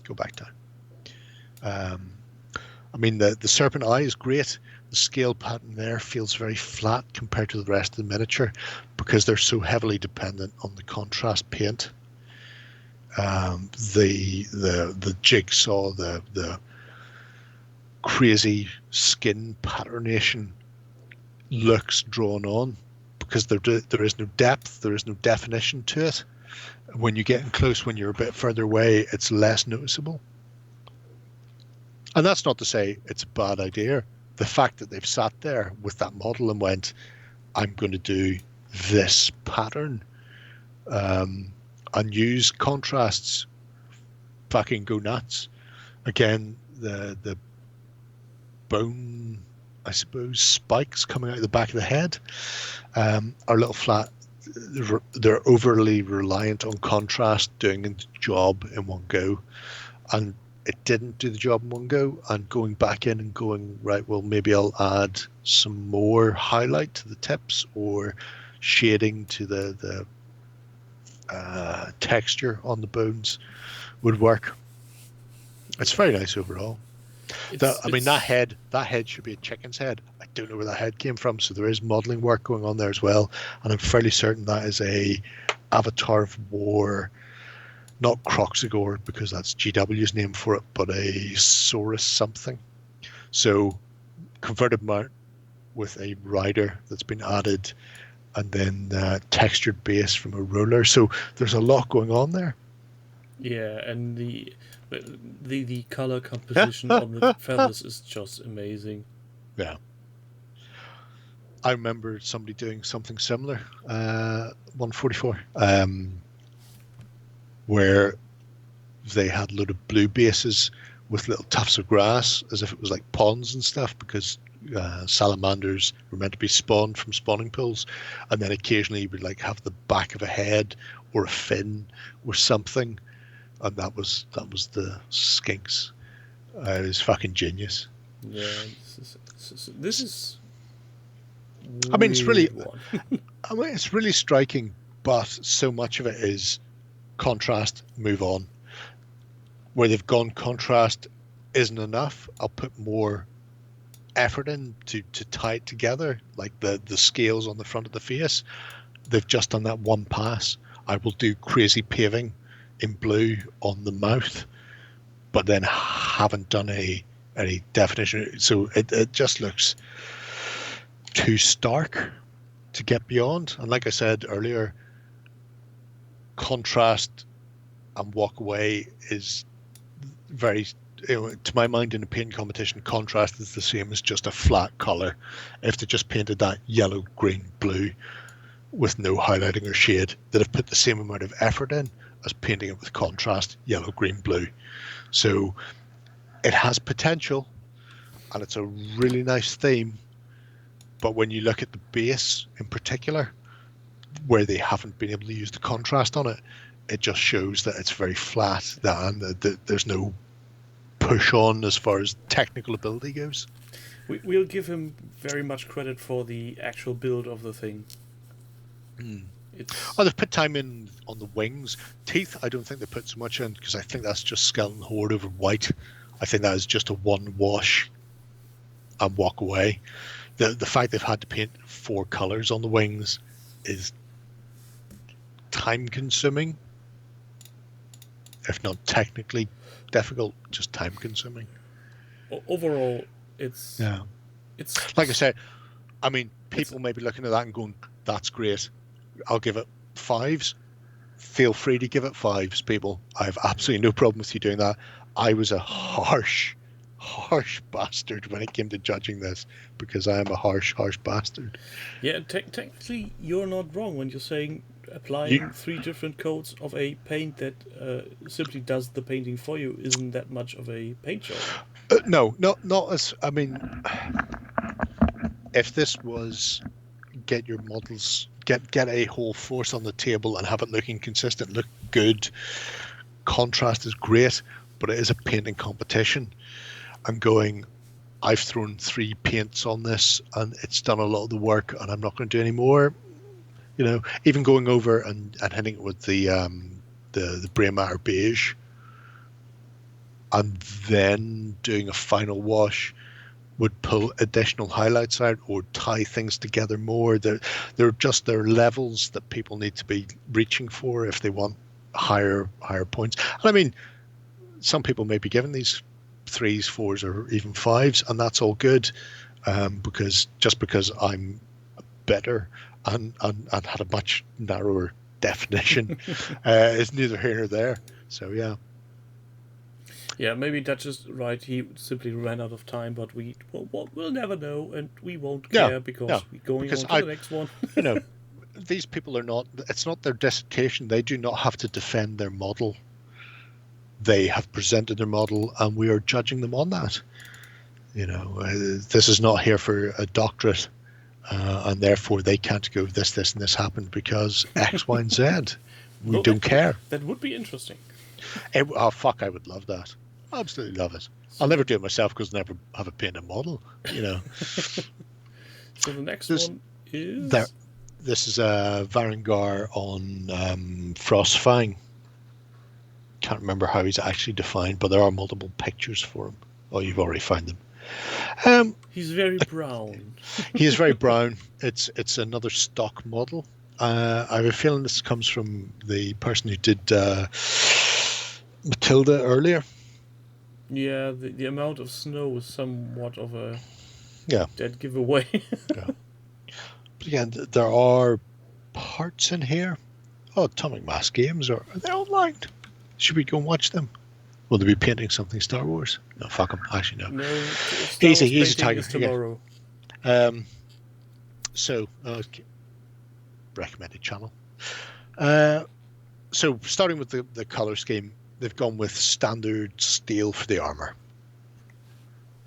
Go back down. I mean, the serpent eye is great. The scale pattern there feels very flat compared to the rest of the miniature because they're so heavily dependent on the contrast paint. The jigsaw, the crazy skin patternation looks drawn on because there is no depth, there is no definition to it. When you get in close, when you're a bit further away, it's less noticeable. And that's not to say it's a bad idea. The fact that they've sat there with that model and went, I'm going to do this pattern and use contrasts, fucking go nuts. Again, the bone, I suppose, spikes coming out of the back of the head are a little flat. They're overly reliant on contrast doing the job in one go, and it didn't do the job in one go. And going back in and going, right, well, maybe I'll add some more highlight to the tips or shading to the texture on the bones would work. It's very nice overall. That head should be a chicken's head. I don't know where that head came from, so there is modeling work going on there as well, and I'm fairly certain that is a Avatar of War, not Croxagore because that's GW's name for it, but a Saurus something. So converted mount with a rider that's been added, and then textured base from a roller. So there's a lot going on there. Yeah, and the color composition on the feathers is just amazing. Yeah. I remember somebody doing something similar, 144, where they had a load of blue bases with little tufts of grass as if it was like ponds and stuff, because salamanders were meant to be spawned from spawning pools, and then occasionally you would like have the back of a head or a fin or something, and that was the skinks. It was fucking genius. Yeah, this is I mean, it's really one. I mean, it's really striking, but so much of it is contrast, move on. Where they've gone contrast isn't enough, I'll put more effort in to tie it together, like the scales on the front of the face. They've just done that one pass. I will do crazy paving in blue on the mouth, but then haven't done any definition. So it just looks too stark to get beyond. And like I said earlier, contrast and walk away is very, to my mind, in a paint competition, contrast is the same as just a flat color. If they just painted that yellow, green, blue, with no highlighting or shade that have put the same amount of effort in as painting it with contrast, yellow, green, blue. So it has potential, and it's a really nice theme. But when you look at the base in particular, where they haven't been able to use the contrast on it, it just shows that it's very flat, and that there's no push on as far as technical ability goes. We'll give him very much credit for the actual build of the thing. Oh, they've put time in on the wings. Teeth, I don't think they put so much in, because I think that's just Skeleton Horde over white. I think that is just a one wash and walk away. The fact they've had to paint 4 colors on the wings is time consuming, if not technically difficult, just time consuming. Overall, it's like I said, I mean, people may be looking at that and going, that's great, I'll give it 5s. Feel free to give it 5s, people. I have absolutely no problem with you doing that. I was a harsh bastard when it came to judging this, because I am a harsh bastard. Yeah, technically you're not wrong when you're saying applying 3 different coats of a paint that simply does the painting for you isn't that much of a paint job. No, not as, I mean, if this was get your models, get a whole force on the table and have it looking consistent, look good, contrast is great, but it is a painting competition. I'm going, I've thrown 3 paints on this and it's done a lot of the work, and I'm not going to do any more. You know, even going over and hitting it with the Bray Matter beige and then doing a final wash would pull additional highlights out or tie things together more. There are levels that people need to be reaching for if they want higher points. And I mean, some people may be given these 3s, 4s, or even 5s, and that's all good, because I'm better and had a much narrower definition is neither here nor there. So yeah. Yeah, maybe Dutch is right. He simply ran out of time, but we'll never know, and we won't care because we're going on to the next one. You know, these people are not. It's not their dissertation. They do not have to defend their model. They have presented their model, and we are judging them on that. You know, this is not here for a doctorate, and therefore they can't go this, and this happened because X, Y, and Z. We don't care. That would be interesting. Oh fuck! I would love that. Absolutely love it. I'll never do it myself because I never have a painted model. You know. So the next one is This is a Varangar on Frostfang. Can't remember how he's actually defined, but there are multiple pictures for him. Oh, you've already found them. He's very brown. He is very brown. It's another stock model. I have a feeling this comes from the person who did Matilda earlier. Yeah, the amount of snow is somewhat of a dead giveaway. Yeah. But again, there are parts in here. Oh, Atomic Mass Games, are they online? Should we go and watch them? Will they be painting something Star Wars? No, fuck them. Actually, no. No, Easy tiger. Tomorrow. So, recommended channel. So, starting with the color scheme, they've gone with standard steel for the armor.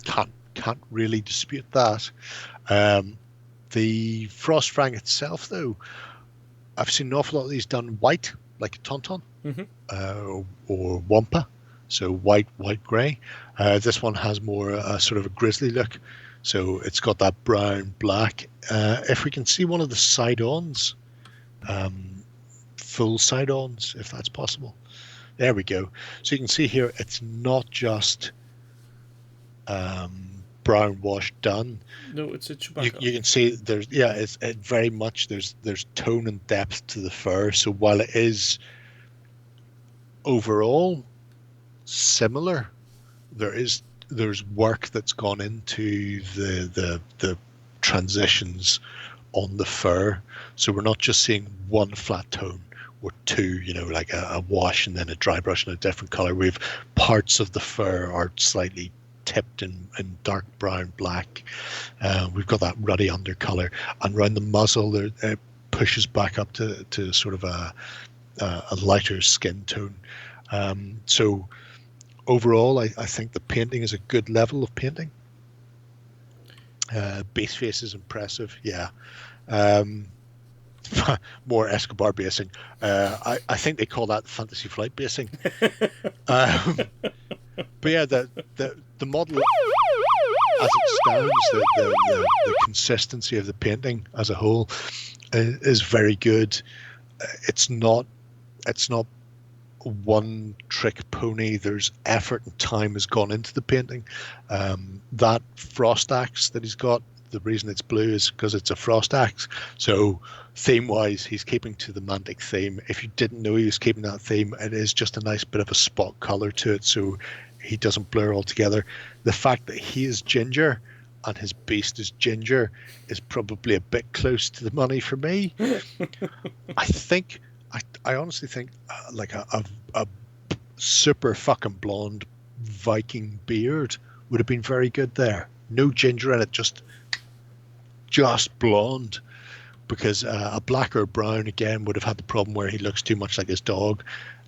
Can't really dispute that. The Frostfang itself, though, I've seen an awful lot of these done white, like a Tauntaun, or Wampa, so white, grey. This one has more sort of a grizzly look, so it's got that brown, black. If we can see one of the side-ons, full side-ons, if that's possible. There we go. So you can see here, it's not just brown wash done. No, it's a Chewbacca. You can see there's it's very much there's tone and depth to the fur. So while it is overall similar, there's work that's gone into the transitions on the fur. So we're not just seeing one flat tone or two, like a wash and then a dry brush in a different color. We've parts of the fur are slightly tipped in dark brown, black. We've got that ruddy undercolor, and around the muzzle, pushes back up to sort of a lighter skin tone. So overall, I think the painting is a good level of painting. Base face is impressive, yeah. More Escobar basing. I think they call that Fantasy Flight basing. But yeah, the model as it stands, the consistency of the painting as a whole is very good. It's not one trick pony. There's effort and time has gone into the painting. That frost axe that he's got, the reason it's blue is because it's a frost axe. So theme wise, he's keeping to the Mantic theme. If you didn't know he was keeping that theme, it is just a nice bit of a spot color to it, so he doesn't blur altogether. The fact that he is ginger and his beast is ginger is probably a bit close to the money for me. I honestly think like a super fucking blonde Viking beard would have been very good there. No ginger in it, just blonde. Because a black or brown again would have had the problem where he looks too much like his dog.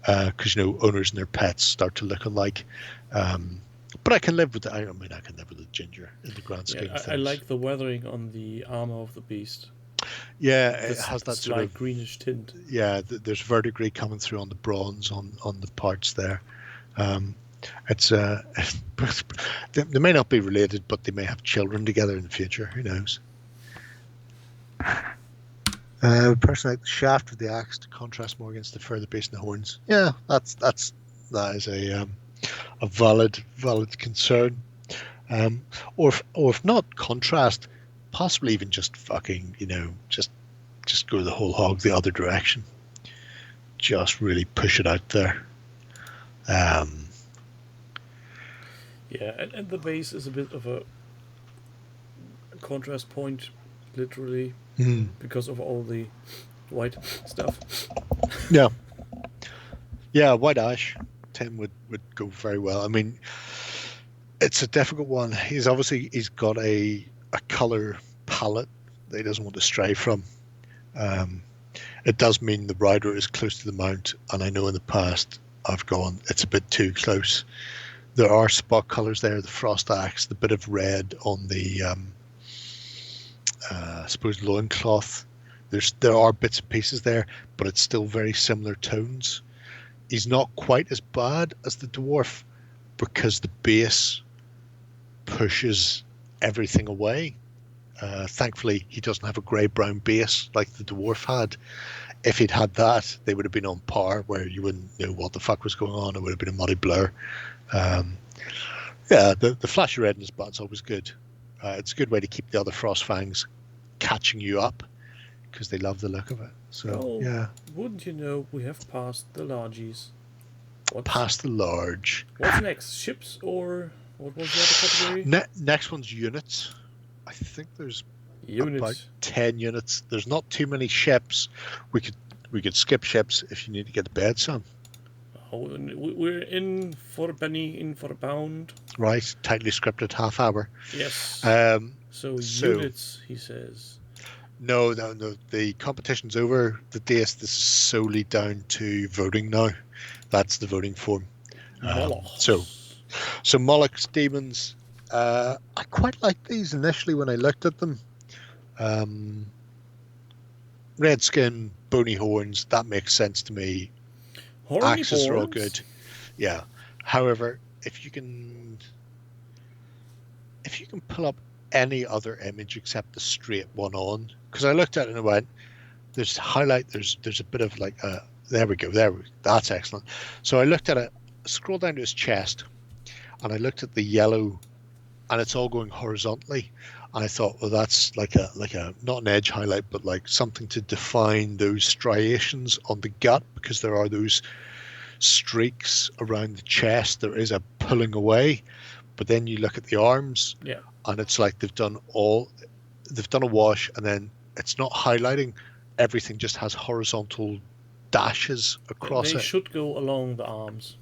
Because owners and their pets start to look alike. But I can live with I can live with the ginger in the grand scheme of things. I like the weathering on the armor of the beast. Yeah, it has that sort of greenish tint. Yeah, there's verdigris coming through on the bronze on the parts there. It's they may not be related, but they may have children together in the future. Who knows? Person like the shaft of the axe to contrast more against the further base and the horns. Yeah, that is a valid concern. Or if not contrast, possibly even just fucking just go the whole hog the other direction. Just really push it out there. Yeah, and the base is a bit of a contrast point, literally, because of all the white stuff. Yeah, white ash, Tim would go very well. I mean, it's a difficult one. He's got a color palette that he doesn't want to stray from. It does mean the rider is close to the mount, and I know in the past I've gone, it's a bit too close. There are spot colors there, the frost axe, the bit of red on the I suppose loincloth. There are bits and pieces there, but it's still very similar tones. He's not quite as bad as the dwarf because the base pushes everything away. Thankfully, he doesn't have a grey-brown base like the dwarf had. If he'd had that, they would have been on par, where you wouldn't know what the fuck was going on. It would have been a muddy blur. The flashy red in his butt's always good. It's a good way to keep the other frost fangs catching you up because they love the look of it. So yeah. Wouldn't you know, we have passed the largies. Past the large. What's next? Ships or what was the other category? Next one's units. I think there's Units. about 10 units. There's not too many ships. We could skip ships if you need to get to bed, son. Oh, we're in for a penny, in for a pound. Right, tightly scripted half hour. Yes. So units, he says. No. The competition's over. This is solely down to voting now. That's the voting form. So Moloch's demons. I quite liked these initially when I looked at them. Red skin, bony horns. That makes sense to me. Horny Axes horns? are all good. Yeah. However, if you can pull up any other image except the straight one on, because I looked at it and I went, there's highlight, there's a bit of like there we go, that's excellent. So I looked at it, scrolled down to his chest, and I looked at the yellow, and it's all going horizontally. And I thought, well, that's like a not an edge highlight, but like something to define those striations on the gut, because there are those streaks around the chest. There is a pulling away, but then you look at the arms, and it's like they've done a wash, and then it's not highlighting. Everything just has horizontal dashes across it. They should go along the arms.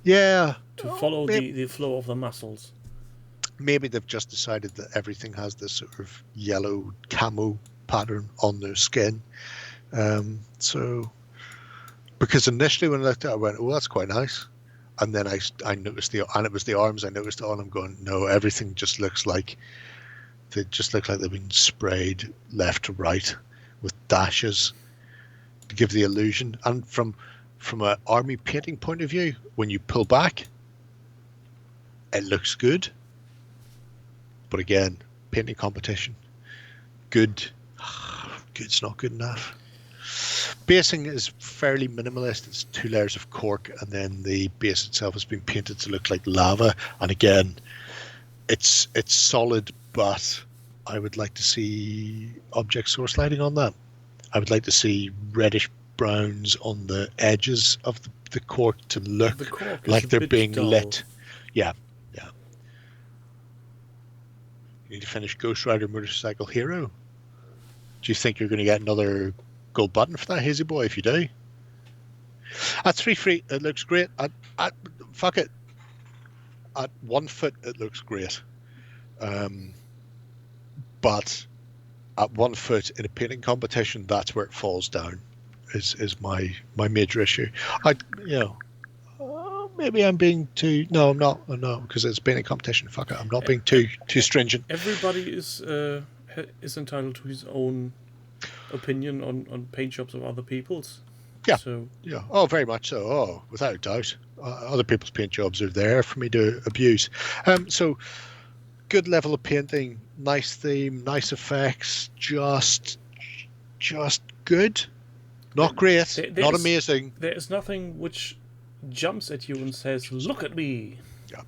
Yeah. To follow the flow of the muscles. Maybe they've just decided that everything has this sort of yellow camo pattern on their skin. So, because initially when I looked at it, I went, "Oh, that's quite nice," and then I noticed and it was the arms. I noticed it on. I'm going, "No, everything just looks like they've been sprayed left to right with dashes to give the illusion." And from an army painting point of view, when you pull back, it looks good. But again, painting competition, good's not good enough. Basing is fairly minimalist. It's 2 layers of cork, and then the base itself has been painted to look like lava. And again, it's solid, but I would like to see object source lighting on that. I would like to see reddish browns on the edges of the cork to look like they're being dull. lit. Yeah. You need to finish Ghost Rider Motorcycle Hero. Do you think you're going to get another gold button for that, Hazy Boy? If you do, at 3 feet it looks great. At fuck it, at 1 foot it looks great. But at 1 foot in a painting competition, that's where it falls down. Is my major issue. Maybe I'm being too. No, I'm not. No, because it's painting competition. Fuck it, I'm not being too stringent. Everybody is entitled to his own opinion on paint jobs of other people's. Yeah. So yeah. Oh, very much so. Oh, without a doubt. Other people's paint jobs are there for me to abuse. So good level of painting, nice theme, nice effects, just good. Not great, not amazing. There is nothing which jumps at you and says, "Look at me." Yeah.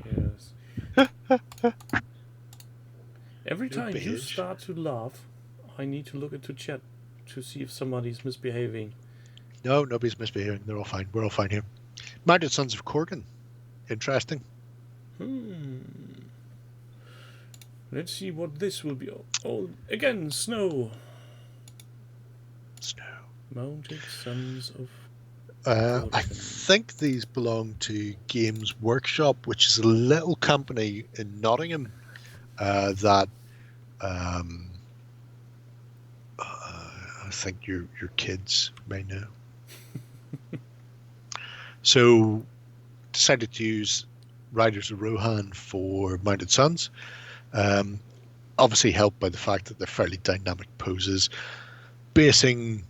Yes. Every time you bitch. start to laugh, I need to look into chat to see if somebody's misbehaving. No, nobody's misbehaving. They're all fine. We're all fine here. Mounted Sons of Korgan. Interesting. Let's see what this will be. Oh, again, snow. Snow. Mounted Sons of I think these belong to Games Workshop, which is a little company in Nottingham that I think your kids may know. So decided to use Riders of Rohan for Mounted Sons. Obviously helped by the fact that they're fairly dynamic poses. Basing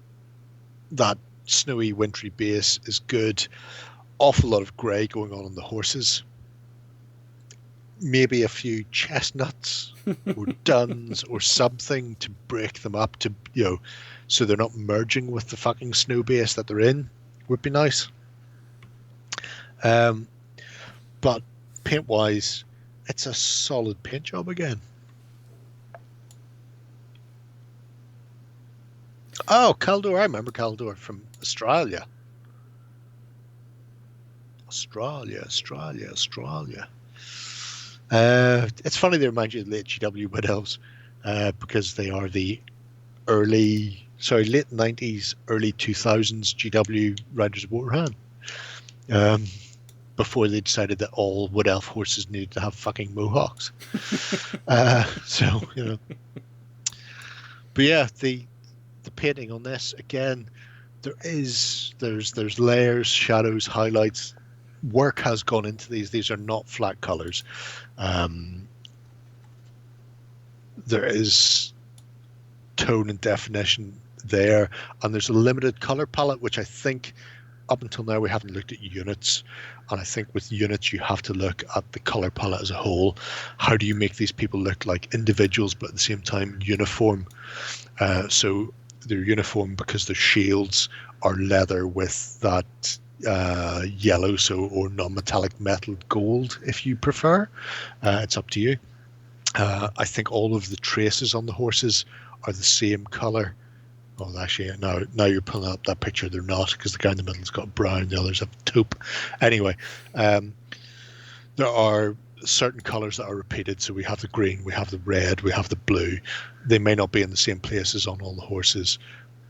that snowy, wintry base is good. Awful lot of grey going on the horses. Maybe a few chestnuts or duns or something to break them up to, so they're not merging with the fucking snow base that they're in would be nice. But paint wise, it's a solid paint job again. Oh, Caldor. I remember Caldor from Australia. Australia. It's funny they remind you of late GW Wood Elves because they are the late 90s, early 2000s GW Riders of Rohan. Before they decided that all Wood Elf horses needed to have fucking mohawks. But yeah, the painting on this, again, there's layers, shadows, highlights. Work has gone into these. These are not flat colors. There is tone and definition there, and there's a limited color palette, which I think up until now we haven't looked at units, and I think with units you have to look at the color palette as a whole. How do you make these people look like individuals but at the same time uniform? So they're uniform because their shields are leather with that yellow, or non-metallic metal gold if you prefer. It's up to you. I think all of the traces on the horses are the same color. Well, actually, now you're pulling up that picture. They're not, because the guy in the middle's got brown, the others have taupe. Anyway, there are certain colors that are repeated. So we have the green, we have the red, we have the blue. They may not be in the same places on all the horses,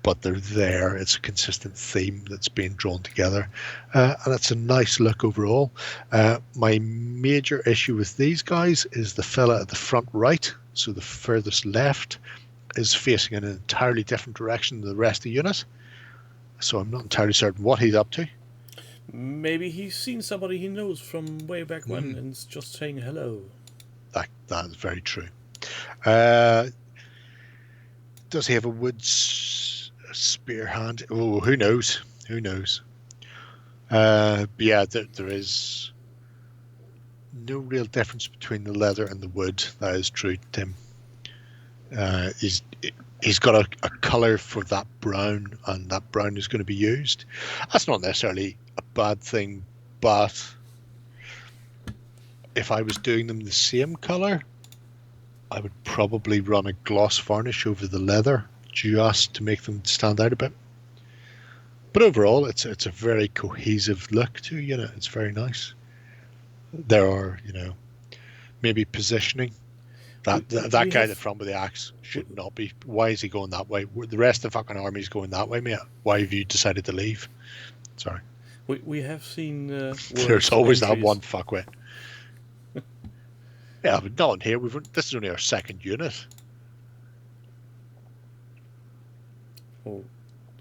but they're there. It's a consistent theme that's being drawn together, and it's a nice look overall. My major issue with these guys is the fella at the front right, so the furthest left, is facing in an entirely different direction than the rest of the unit. So I'm not entirely certain what he's up to. Maybe he's seen somebody he knows from way back when and is just saying hello. That is very true. Does he have a wood spear hand? Oh, who knows? Who knows? But yeah, there is no real difference between the leather and the wood. That is true, Tim. He's got a colour for that brown, and that brown is going to be used. That's not necessarily a bad thing, but if I was doing them the same colour, I would probably run a gloss varnish over the leather just to make them stand out a bit. But overall, it's a very cohesive look to it. It's very nice. There are, maybe positioning. That guy at the front with the axe should not be. Why is he going that way? The rest of the fucking army's going that way, mate. Why have you decided to leave? Sorry. We have seen. There's always that one fuckwit. Yeah, but not in here. This is only our second unit. Oh,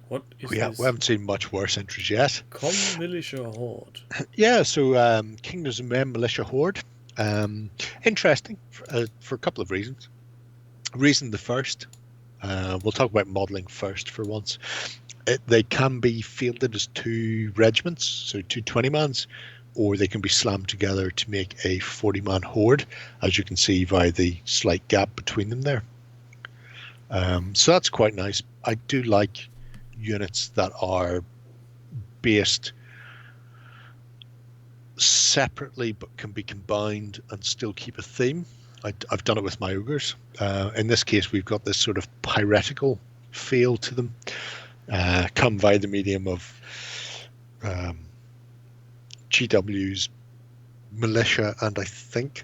what is We this? haven't seen much worse entries yet. Common Militia Horde. Yeah, so Kingdoms of Men Militia Horde. Interesting for a couple of reasons. Reason the first, we'll talk about modelling first for once. They can be fielded as two regiments, so two 20-mans, or they can be slammed together to make a 40-man horde, as you can see via the slight gap between them there. So that's quite nice. I do like units that are based separately but can be combined and still keep a theme. I've done it with my ogres. In this case, we've got this sort of piratical feel to them, come via the medium of GW's militia and I think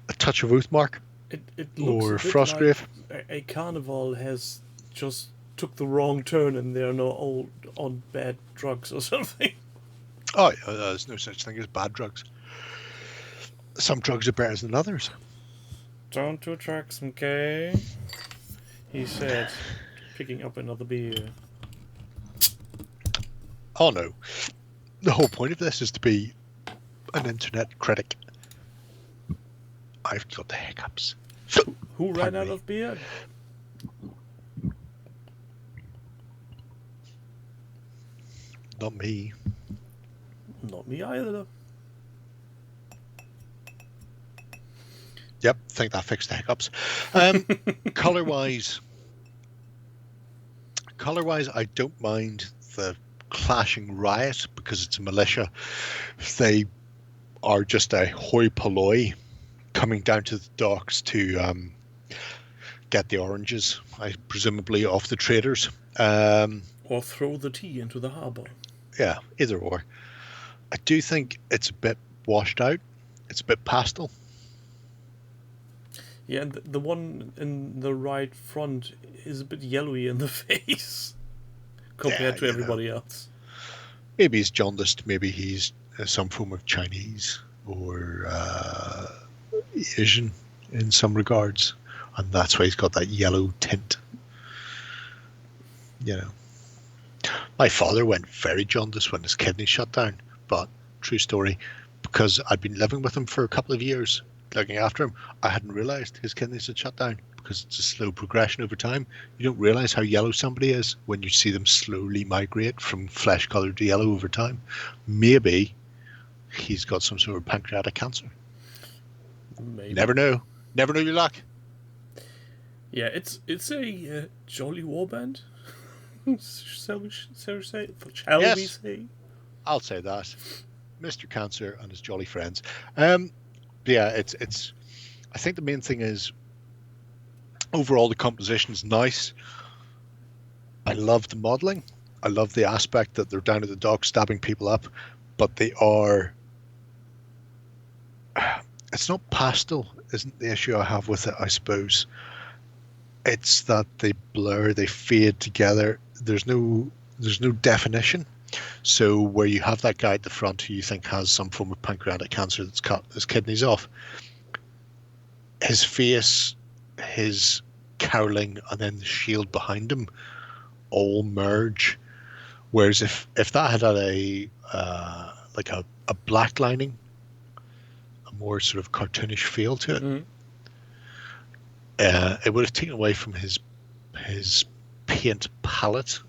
a touch of Oathmark It looks or a bit Frostgrave. like a carnival has just took the wrong turn and they're now all on bad drugs or something. Oh, there's no such thing as bad drugs. Some drugs are better than others. Down to tracks, okay? He said, picking up another beer. Oh no. The whole point of this is to be an internet critic. I've got the hiccups. Who ran Pardon out me. of beer? Not me. Not me either. Yep, think that fixed the hiccups. Color-wise, I don't mind the clashing riot because it's a militia. They are just a hoi polloi coming down to the docks to get the oranges, presumably off the traders. Or throw the tea into the harbour. Yeah, either or. I do think it's a bit washed out. It's a bit pastel. Yeah, and the one in the right front is a bit yellowy in the face compared Yeah, to everybody else. Maybe he's jaundiced. Maybe he's some form of Chinese or Asian in some regards, and that's why he's got that yellow tint. My father went very jaundiced when his kidney shut down, but true story, because I'd been living with him for a couple of years, looking after him, I hadn't realised his kidneys had shut down because it's a slow progression over time. You don't realise how yellow somebody is when you see them slowly migrate from flesh-coloured to yellow over time. Maybe he's got some sort of pancreatic cancer. Maybe. Never know. Never know your luck. Yeah, it's a jolly warband. Shall we say? Yes. We say? I'll say that. Mr. Cancer and his jolly friends. Yeah, it's. I think the main thing is overall the composition is nice. I love the modelling. I love the aspect that they're down at the dock stabbing people up, but they are. It's not pastel, isn't the issue I have with it, I suppose. It's that they blur, they fade together. there's no definition. So where you have that guy at the front who you think has some form of pancreatic cancer that's cut his kidneys off, his face, his cowling, and then the shield behind him all merge. Whereas if that had a like a black lining, a more sort of cartoonish feel to it, it would have taken away from his paint palette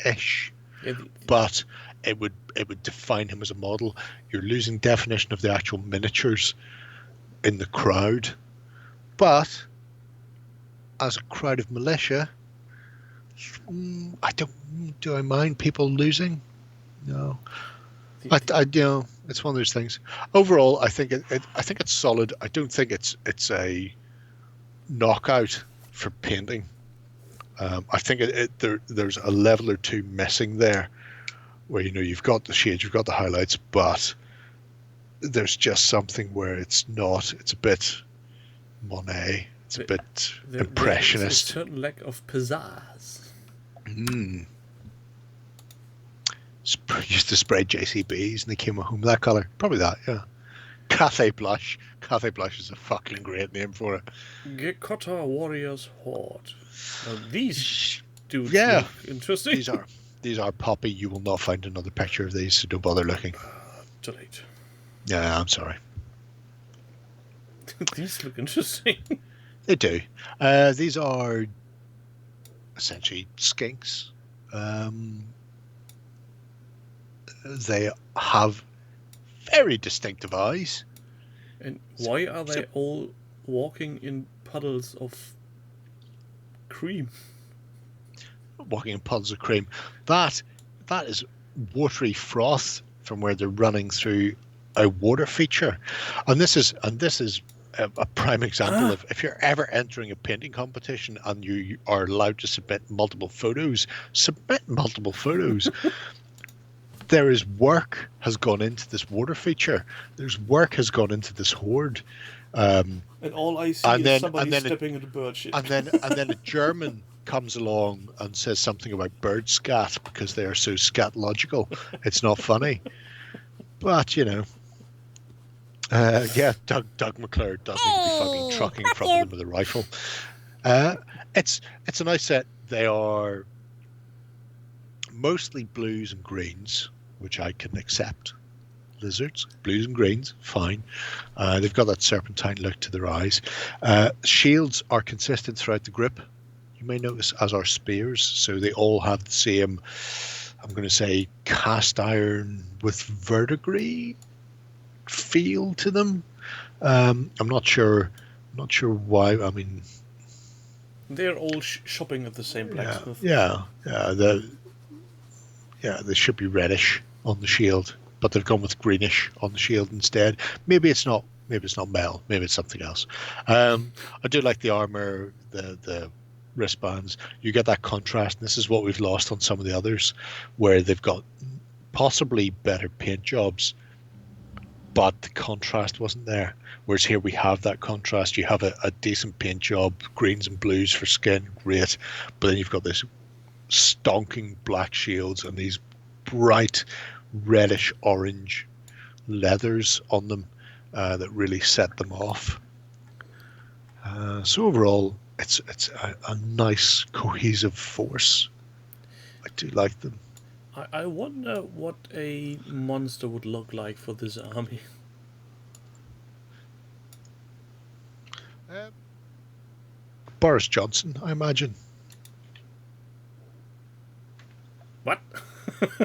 ish. Yeah, But it would define him as a model. You're losing definition of the actual miniatures in the crowd, but as a crowd of militia, do I mind people losing? No. I it's one of those things. Overall, I think it's solid. I don't think it's a knockout for painting. I think there's a level or two missing there, where you've got the shades, you've got the highlights, but there's just something where it's a bit Monet, it's a bit impressionist. There's a certain lack of pizzazz. Used to spray JCBs and they came home with that colour. Probably that, yeah. Cathay Blush. Cathay Blush is a fucking great name for it. Gekota Warriors Horde. These do look interesting. These are poppy. You will not find another picture of these, so don't bother looking. Delete. Yeah, I'm sorry. These look interesting. They do. These are essentially skinks. They have very distinctive eyes. And why are they all walking in puddles of cream? Walking in puddles of cream. That is watery froth from where they're running through a water feature. And this is a prime example of, if you're ever entering a painting competition and you are allowed to submit multiple photos. There is work has gone into this water feature. There's work has gone into this horde. And all I see is somebody stepping in the bird shit. And then a German comes along and says something about bird scat because they are so scatological. It's not funny. But, Doug MacLeod does need to be fucking trucking in front of them with a rifle. It's a nice set. They are mostly blues and greens, which I can accept. Lizards, blues and greens, fine. They've got that serpentine look to their eyes. Shields are consistent throughout the grip. You may notice, as are spears, so they all have the same, I'm going to say, cast iron with verdigris feel to them. I'm not sure why. I mean, they're all shopping at the same blacksmith. They should be reddish on the shield, but they've gone with greenish on the shield instead. Maybe it's not Mel. Maybe it's something else. I do like the armor, the wristbands. You get that contrast. And this is what we've lost on some of the others, where they've got possibly better paint jobs, but the contrast wasn't there. Whereas here we have that contrast. You have a decent paint job, greens and blues for skin, great. But then you've got this stonking black shields and these bright reddish orange leathers on them that really set them off. So overall, it's a nice cohesive force. I do like them. I wonder what a monster would look like for this army. Boris Johnson, I imagine. What?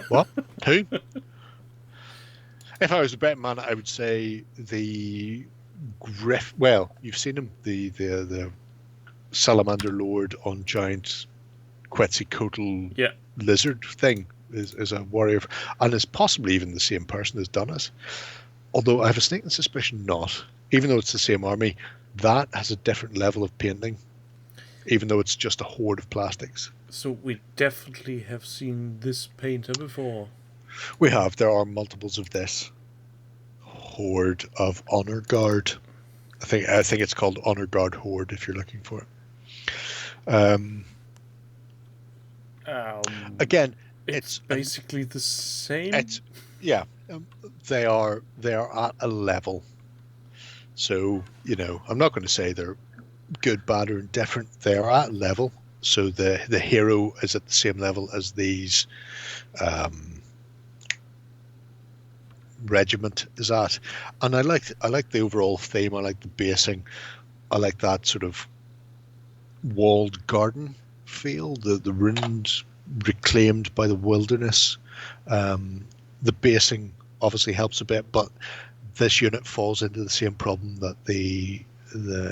What? Who? If I was a betting man, I would say the Griff. Well, you've seen him, the Salamander Lord on giant Quetzalcoatl lizard thing is a warrior, and is possibly even the same person who's done it. Although I have a sneaking suspicion not. Even though it's the same army, that has a different level of painting, even though it's just a horde of plastics. So we definitely have seen this painter before. We have. There are multiples of this horde of Honor Guard. I think it's called Honor Guard Horde if you're looking for it. Again, It's basically the same. Yeah, they are at a level. So I'm not going to say they're good, bad, or indifferent. They are at a level. So the hero is at the same level as these regiment is at, and I like the overall theme. I like the basing. I like that sort of walled garden feel. The ruins reclaimed by the wilderness. The basing obviously helps a bit, but this unit falls into the same problem that the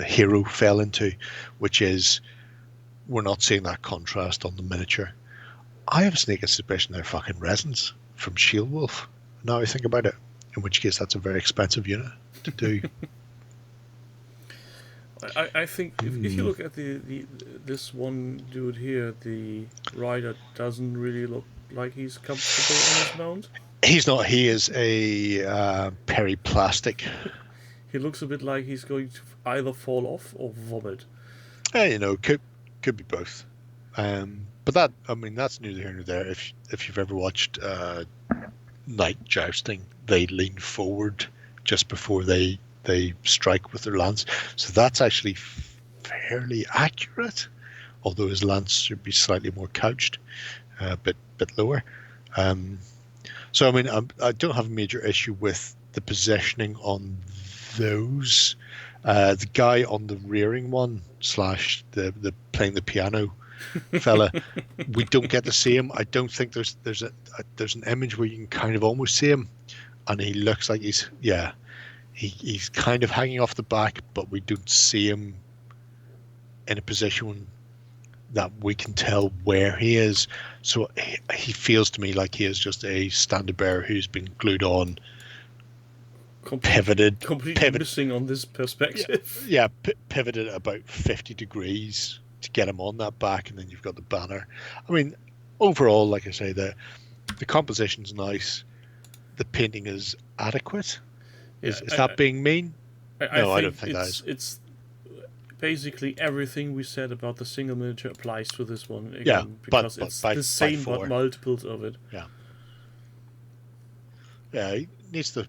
hero fell into, which is we're not seeing that contrast on the miniature. I have a sneaking suspicion they're fucking resins from Shield Wolf. Now I think about it, in which case that's a very expensive unit to do. I think if you look at this one dude here, the rider doesn't really look like he's comfortable on his mount. He's not. He is a periplastic. He looks a bit like he's going to either fall off or vomit. Could be both. But that's neither here nor there. If you've ever watched knight jousting, they lean forward just before they strike with their lance. So that's actually fairly accurate, although his lance should be slightly more couched, a bit lower. So I don't have a major issue with the positioning on those. The guy on the rearing one / the playing the piano fella, we don't get to see him. I don't think there's an image where you can kind of almost see him, and he looks like he's kind of hanging off the back, but we don't see him in a position that we can tell where he is. So he feels to me like he is just a standard bearer who's been glued on, completely missing on this perspective. Yeah, pivoted about 50 degrees to get him on that back, and then you've got the banner. Overall, like I say, the composition's nice. The painting is adequate. Is that being mean? I don't think that is. It's basically everything we said about the single miniature applies to this one again, because it's the same but multiples of it. Yeah, he needs to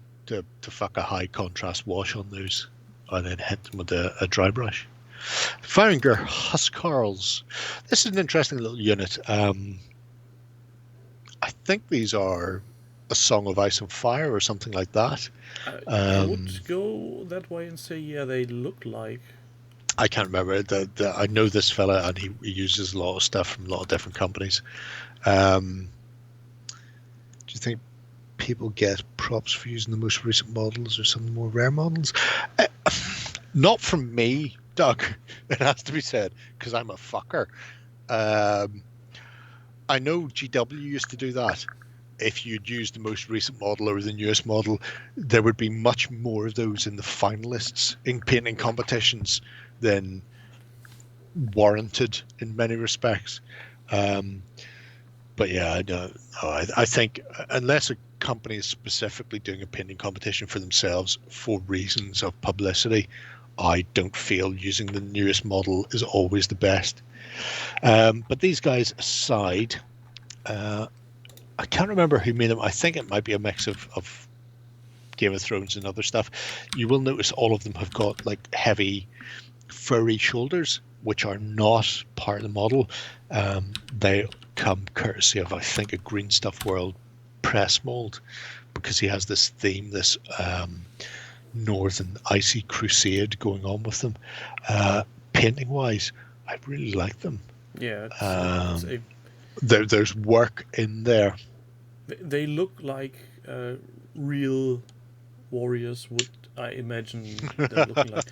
fuck a high contrast wash on those, and then hit them with a dry brush. Firenger Huskarls. This is an interesting little unit. I think these are a Song of Ice and Fire or something like that. I would go that way and say, yeah, they look like. I can't remember. I know this fella, and he uses a lot of stuff from a lot of different companies. Do you think people get props for using the most recent models or some more rare models? Not from me, Doug. It has to be said, because I'm a fucker. I know GW used to do that. If you'd use the most recent model or the newest model, there would be much more of those in the finalists in painting competitions than warranted in many respects. But yeah, I think unless a company is specifically doing a painting competition for themselves for reasons of publicity, I don't feel using the newest model is always the best. But these guys aside, I can't remember who made them. I think it might be a mix of Game of Thrones and other stuff. You will notice all of them have got like heavy furry shoulders, which are not part of the model. They come courtesy of, I think, a Green Stuff World press mold, because he has this theme, this northern icy crusade going on with them. Painting wise, I really like them. Yeah, there's work in there. They look like real warriors would, I imagine them looking like.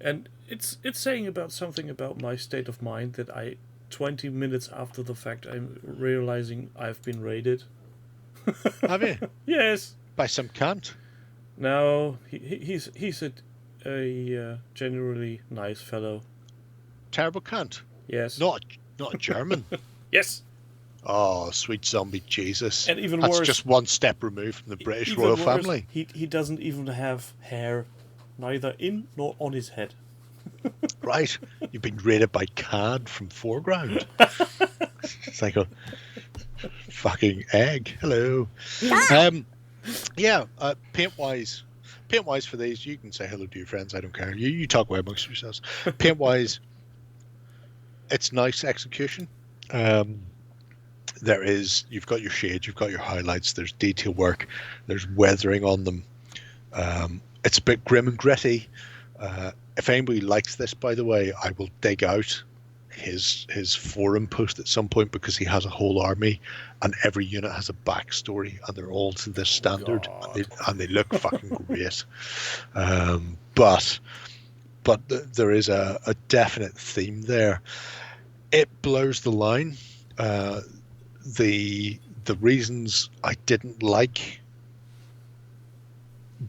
And it's saying about something about my state of mind that 20 minutes after the fact, I'm realizing I've been raided. Have you? Yes. By some cunt? No, he's a generally nice fellow. Terrible cunt? Yes. Not German? Yes. Oh, sweet zombie Jesus. And even That's worse, just one step removed from the British royal family. He doesn't even have hair, neither in nor on his head. Right. You've been raided by Cad from Foreground. It's like, Fucking egg. Hello. Yeah, paint-wise for these, you can say hello to your friends. I don't care. You talk away amongst yourselves. Paint-wise, it's nice execution. You've got your shades, you've got your highlights, there's detail work, there's weathering on them. It's a bit grim and gritty. If anybody likes this, by the way, I will dig out his forum post at some point, because he has a whole army and every unit has a backstory and they're all to this standard, and they look fucking great. But there is a definite theme there. It blurs the line. The reasons I didn't like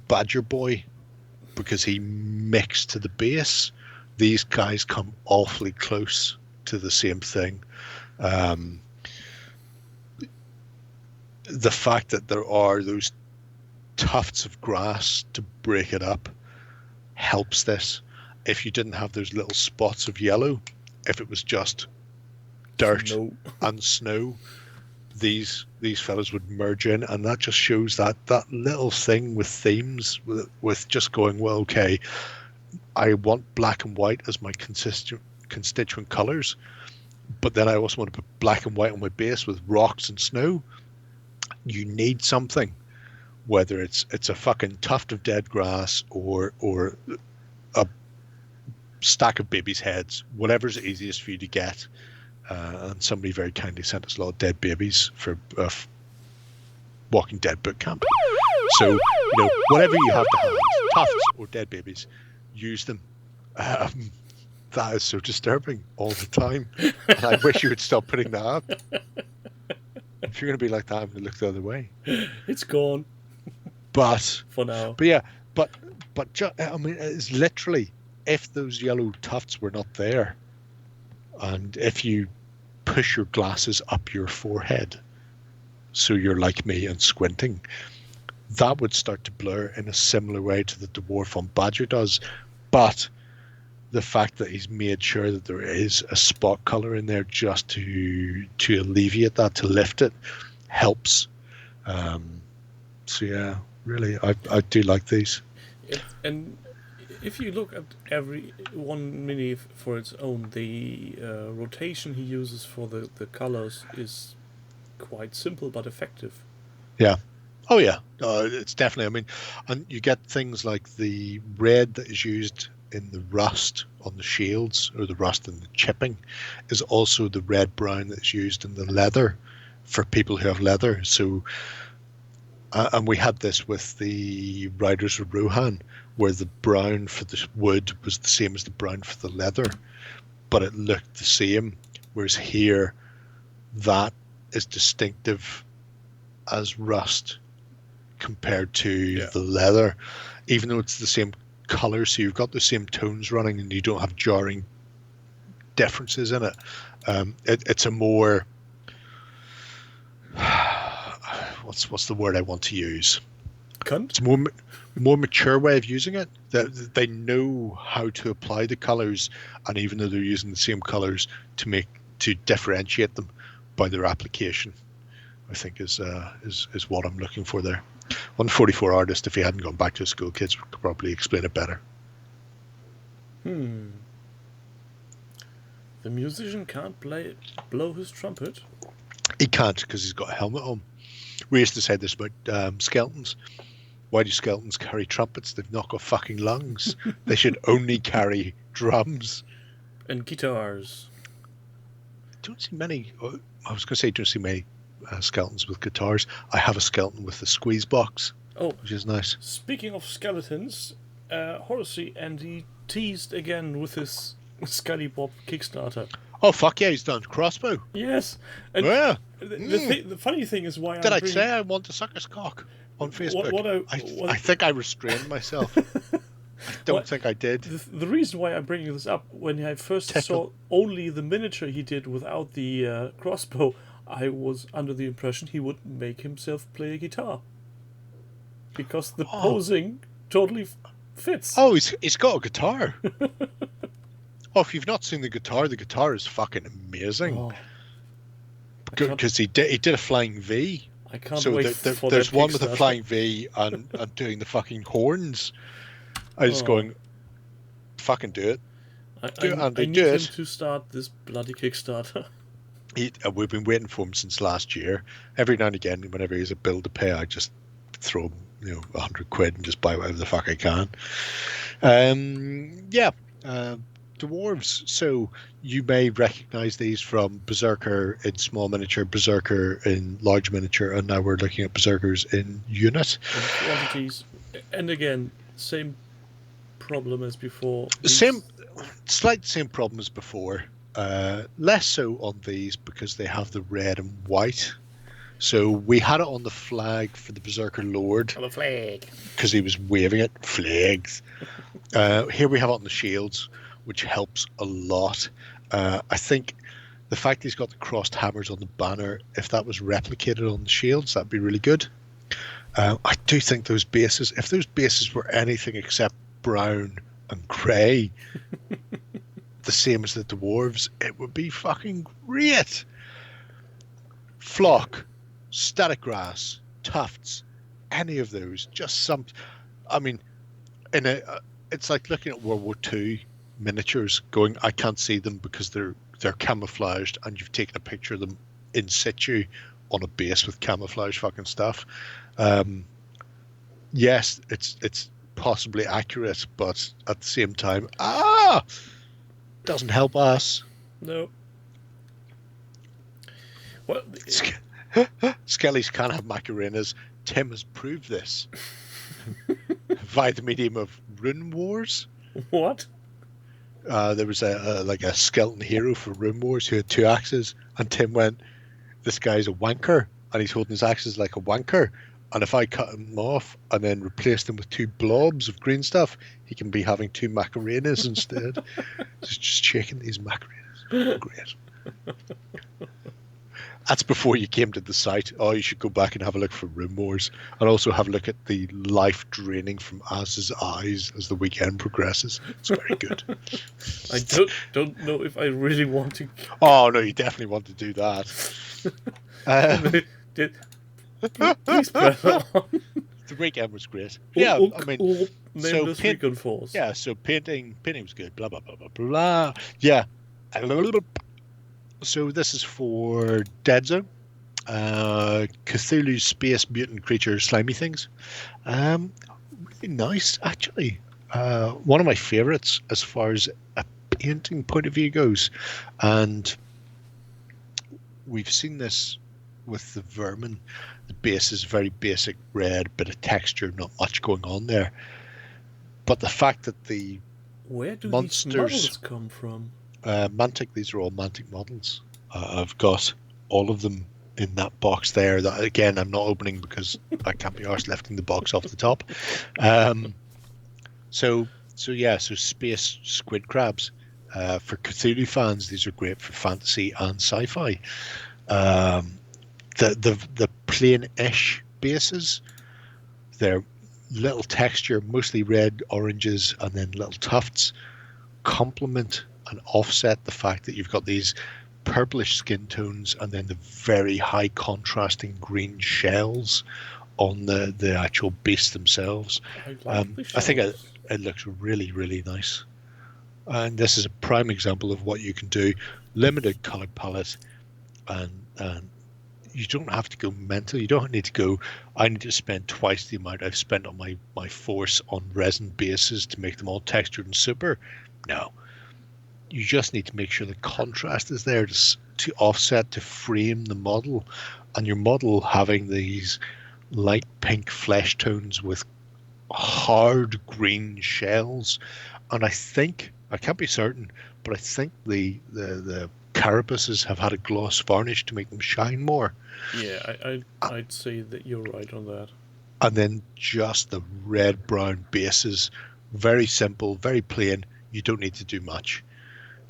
Badger Boy, because he mixed to the base, these guys come awfully close to the same thing. The fact that there are those tufts of grass to break it up helps this. If you didn't have those little spots of yellow, if it was just dirt and snow, these fellas would merge in, and that just shows that little thing with themes, with just going, well, okay, I want black and white as my constituent colors, but then I also want to put black and white on my base with rocks and snow. You need something, whether it's a fucking tuft of dead grass or a stack of babies' heads, whatever's easiest for you to get. And somebody very kindly sent us a lot of dead babies for Walking Dead boot camp. So, whatever you have to hand, tufts or dead babies, use them. That is so disturbing all the time. And I wish you would stop putting that up. If you're going to be like that, I'm going to look the other way. It's gone. But for now. But yeah, but I mean, it's literally, if those yellow tufts were not there, and if you push your glasses up your forehead, so you're like me and squinting, that would start to blur in a similar way to the dwarf on Badger does. But the fact that he's made sure that there is a spot color in there just to alleviate that, to lift it, helps. So yeah, really, I do like these. And if you look at every one mini for its own, the rotation he uses for the colors is quite simple but effective. Yeah. Oh yeah. It's definitely, I mean, and you get things like the red that is used in the rust on the shields, or the rust in the chipping, is also the red brown that's used in the leather for people who have leather. So, and we had this with the Riders of Rohan, where the brown for the wood was the same as the brown for the leather, but it looked the same. Whereas here, that is distinctive as rust compared to the leather, even though it's the same color. So you've got the same tones running, and you don't have jarring differences in it. It's a more what's the word I want to use? Cunt? It's a more mature way of using it. They know how to apply the colors, and even though they're using the same colors, to differentiate them by their application, I think is what I'm looking for there. 144 artist, if he hadn't gone back to school, kids could probably explain it better. The musician can't blow his trumpet? He can't, because he's got a helmet on. We used to say this about skeletons. Why do skeletons carry trumpets? They've not got fucking lungs. They should only carry drums. And guitars. Don't see many. I was going to say, don't see many skeletons with guitars. I have a skeleton with a squeeze box, which is nice. Speaking of skeletons, Horacy, and he teased again with his Scully Bob Kickstarter. Oh fuck yeah, he's done crossbow. Yes. And yeah. The funny thing is why did I say I want to suck his cock on Facebook? I think I restrained myself. I don't think I did. The reason why I'm bringing this up, when I first saw only the miniature he did without the crossbow, I was under the impression he would make himself play a guitar, because the posing totally fits. Oh, he's got a guitar. If you've not seen the guitar is fucking amazing. because he did a flying V. I can't So wait for there's that one with a Kickstarter. flying V and doing the fucking horns. I was going, fucking do it. I need him to start this bloody Kickstarter. We've been waiting for him since last year. Every now and again, whenever he's a bill to pay, I just throw him, £100 and just buy whatever the fuck I can. Dwarves. So you may recognize these from Berserker in small miniature, Berserker in large miniature, and now we're looking at Berserkers in unit. And quantities. And again, same problem as before. Slight same problem as before. Less so on these because they have the red and white. So we had it on the flag for the Berserker Lord. On the flag. Because he was waving it. Flags. Here we have it on the shields, which helps a lot. I think the fact he's got the crossed hammers on the banner, if that was replicated on the shields, that'd be really good. I do think those bases, if those bases were anything except brown and grey, the same as the dwarves, it would be fucking great. Flock, static grass, tufts, any of those, just some. I mean, it's like looking at World War II miniatures, going, I can't see them because they're camouflaged, and you've taken a picture of them in situ on a base with camouflage fucking stuff. Yes, it's possibly accurate, but at the same time, doesn't help us. No. Well, Skellies can't have Macarenas. Tim has proved this via the medium of Rune Wars. What? There was a skeleton hero for Rune Wars who had 2 axes, and Tim went, "This guy's a wanker, and he's holding his axes like a wanker. And if I cut him off and then replace them with 2 blobs of green stuff, he can be having 2 Macarenas instead." just shaking these Macarenas. Great. That's before you came to the site. Oh, you should go back and have a look for Rune Wars, and also have a look at the life draining from Az's eyes as the weekend progresses. It's very good. I don't know if I really want to. Oh no, you definitely want to do that. Please press on. The weekend was great. Yeah, I mean, Nameless Recon Force. Yeah, so painting was good. Blah blah blah blah blah. Yeah. So this is for Dead Zone. Cthulhu space mutant creature slimy things. Really nice, actually. One of my favorites as far as a painting point of view goes. And we've seen this with the vermin. The base is very basic red, bit of texture, not much going on there. But the fact that the Where do monsters, these models come from? Mantic, these are all Mantic models. I've got all of them in that box there. That again, I'm not opening because I can't be arsed lifting the box off the top. So space squid crabs. For Cthulhu fans, these are great for fantasy and sci-fi. The plain-ish bases, they're little texture, mostly red, oranges, and then little tufts, complement and offset the fact that you've got these purplish skin tones and then the very high contrasting green shells on the actual beasts themselves. I think it looks really, really nice. And this is a prime example of what you can do. Limited color palette, and you don't have to go mental. You don't need to go, I need to spend twice the amount I've spent on my force on resin bases to make them all textured and super. No. You just need to make sure the contrast is there to offset, to frame the model. And your model having these light pink flesh tones with hard green shells. And I think, I can't be certain, but I think the carapaces have had a gloss varnish to make them shine more. Yeah, I'd say that you're right on that. And then just the red-brown bases, very simple, very plain. You don't need to do much.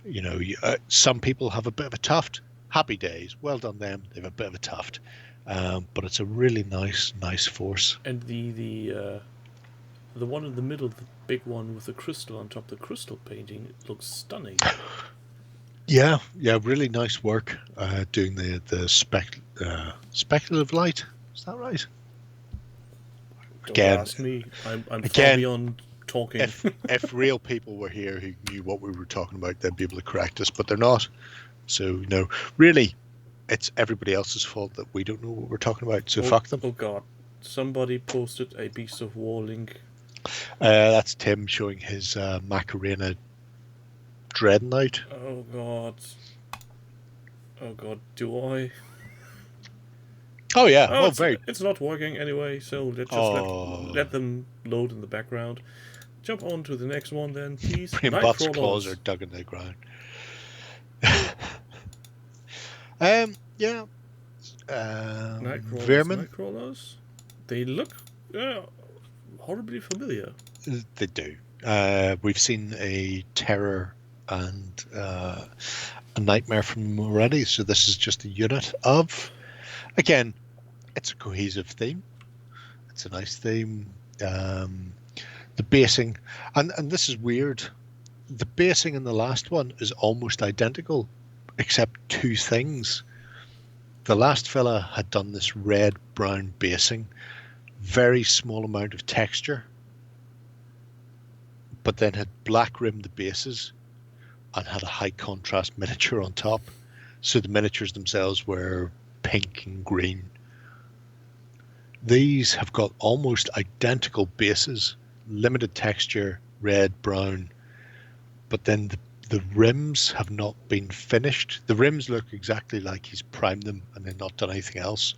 You know, some people have a bit of a tuft. Happy days. Well done them. They have a bit of a tuft. But it's a really nice force. And the one in the middle, the big one with the crystal on top, the crystal painting, it looks stunning. Yeah, really nice work doing the speculative light. Is that right? Don't Again, ask me. I'm far again, beyond talking. if real people were here who knew what we were talking about, they'd be able to correct us, but they're not. So really, it's everybody else's fault that we don't know what we're talking about. So fuck them. Oh god. Somebody posted a Beast of War link. That's Tim showing his Macarena Dreadnought. Oh god. Oh god, do I? Oh yeah. Oh, Very. it's not working anyway, so let's just let them load in the background. Jump on to the next one then, please. Brainbot's claws are dug in the ground. Yeah. Vermin. Nightcrawlers. They look horribly familiar. They do. We've seen a terror and a nightmare from them already, so this is just a unit of. Again, it's a cohesive theme. It's a nice theme. The basing, and this is weird. The basing in the last one is almost identical, except two things. The last fella had done this red-brown basing, very small amount of texture, but then had black rimmed the bases and had a high contrast miniature on top. So the miniatures themselves were pink and green. These have got almost identical bases, limited texture, red, brown, but then the rims have not been finished. The rims look exactly like he's primed them and then not done anything else.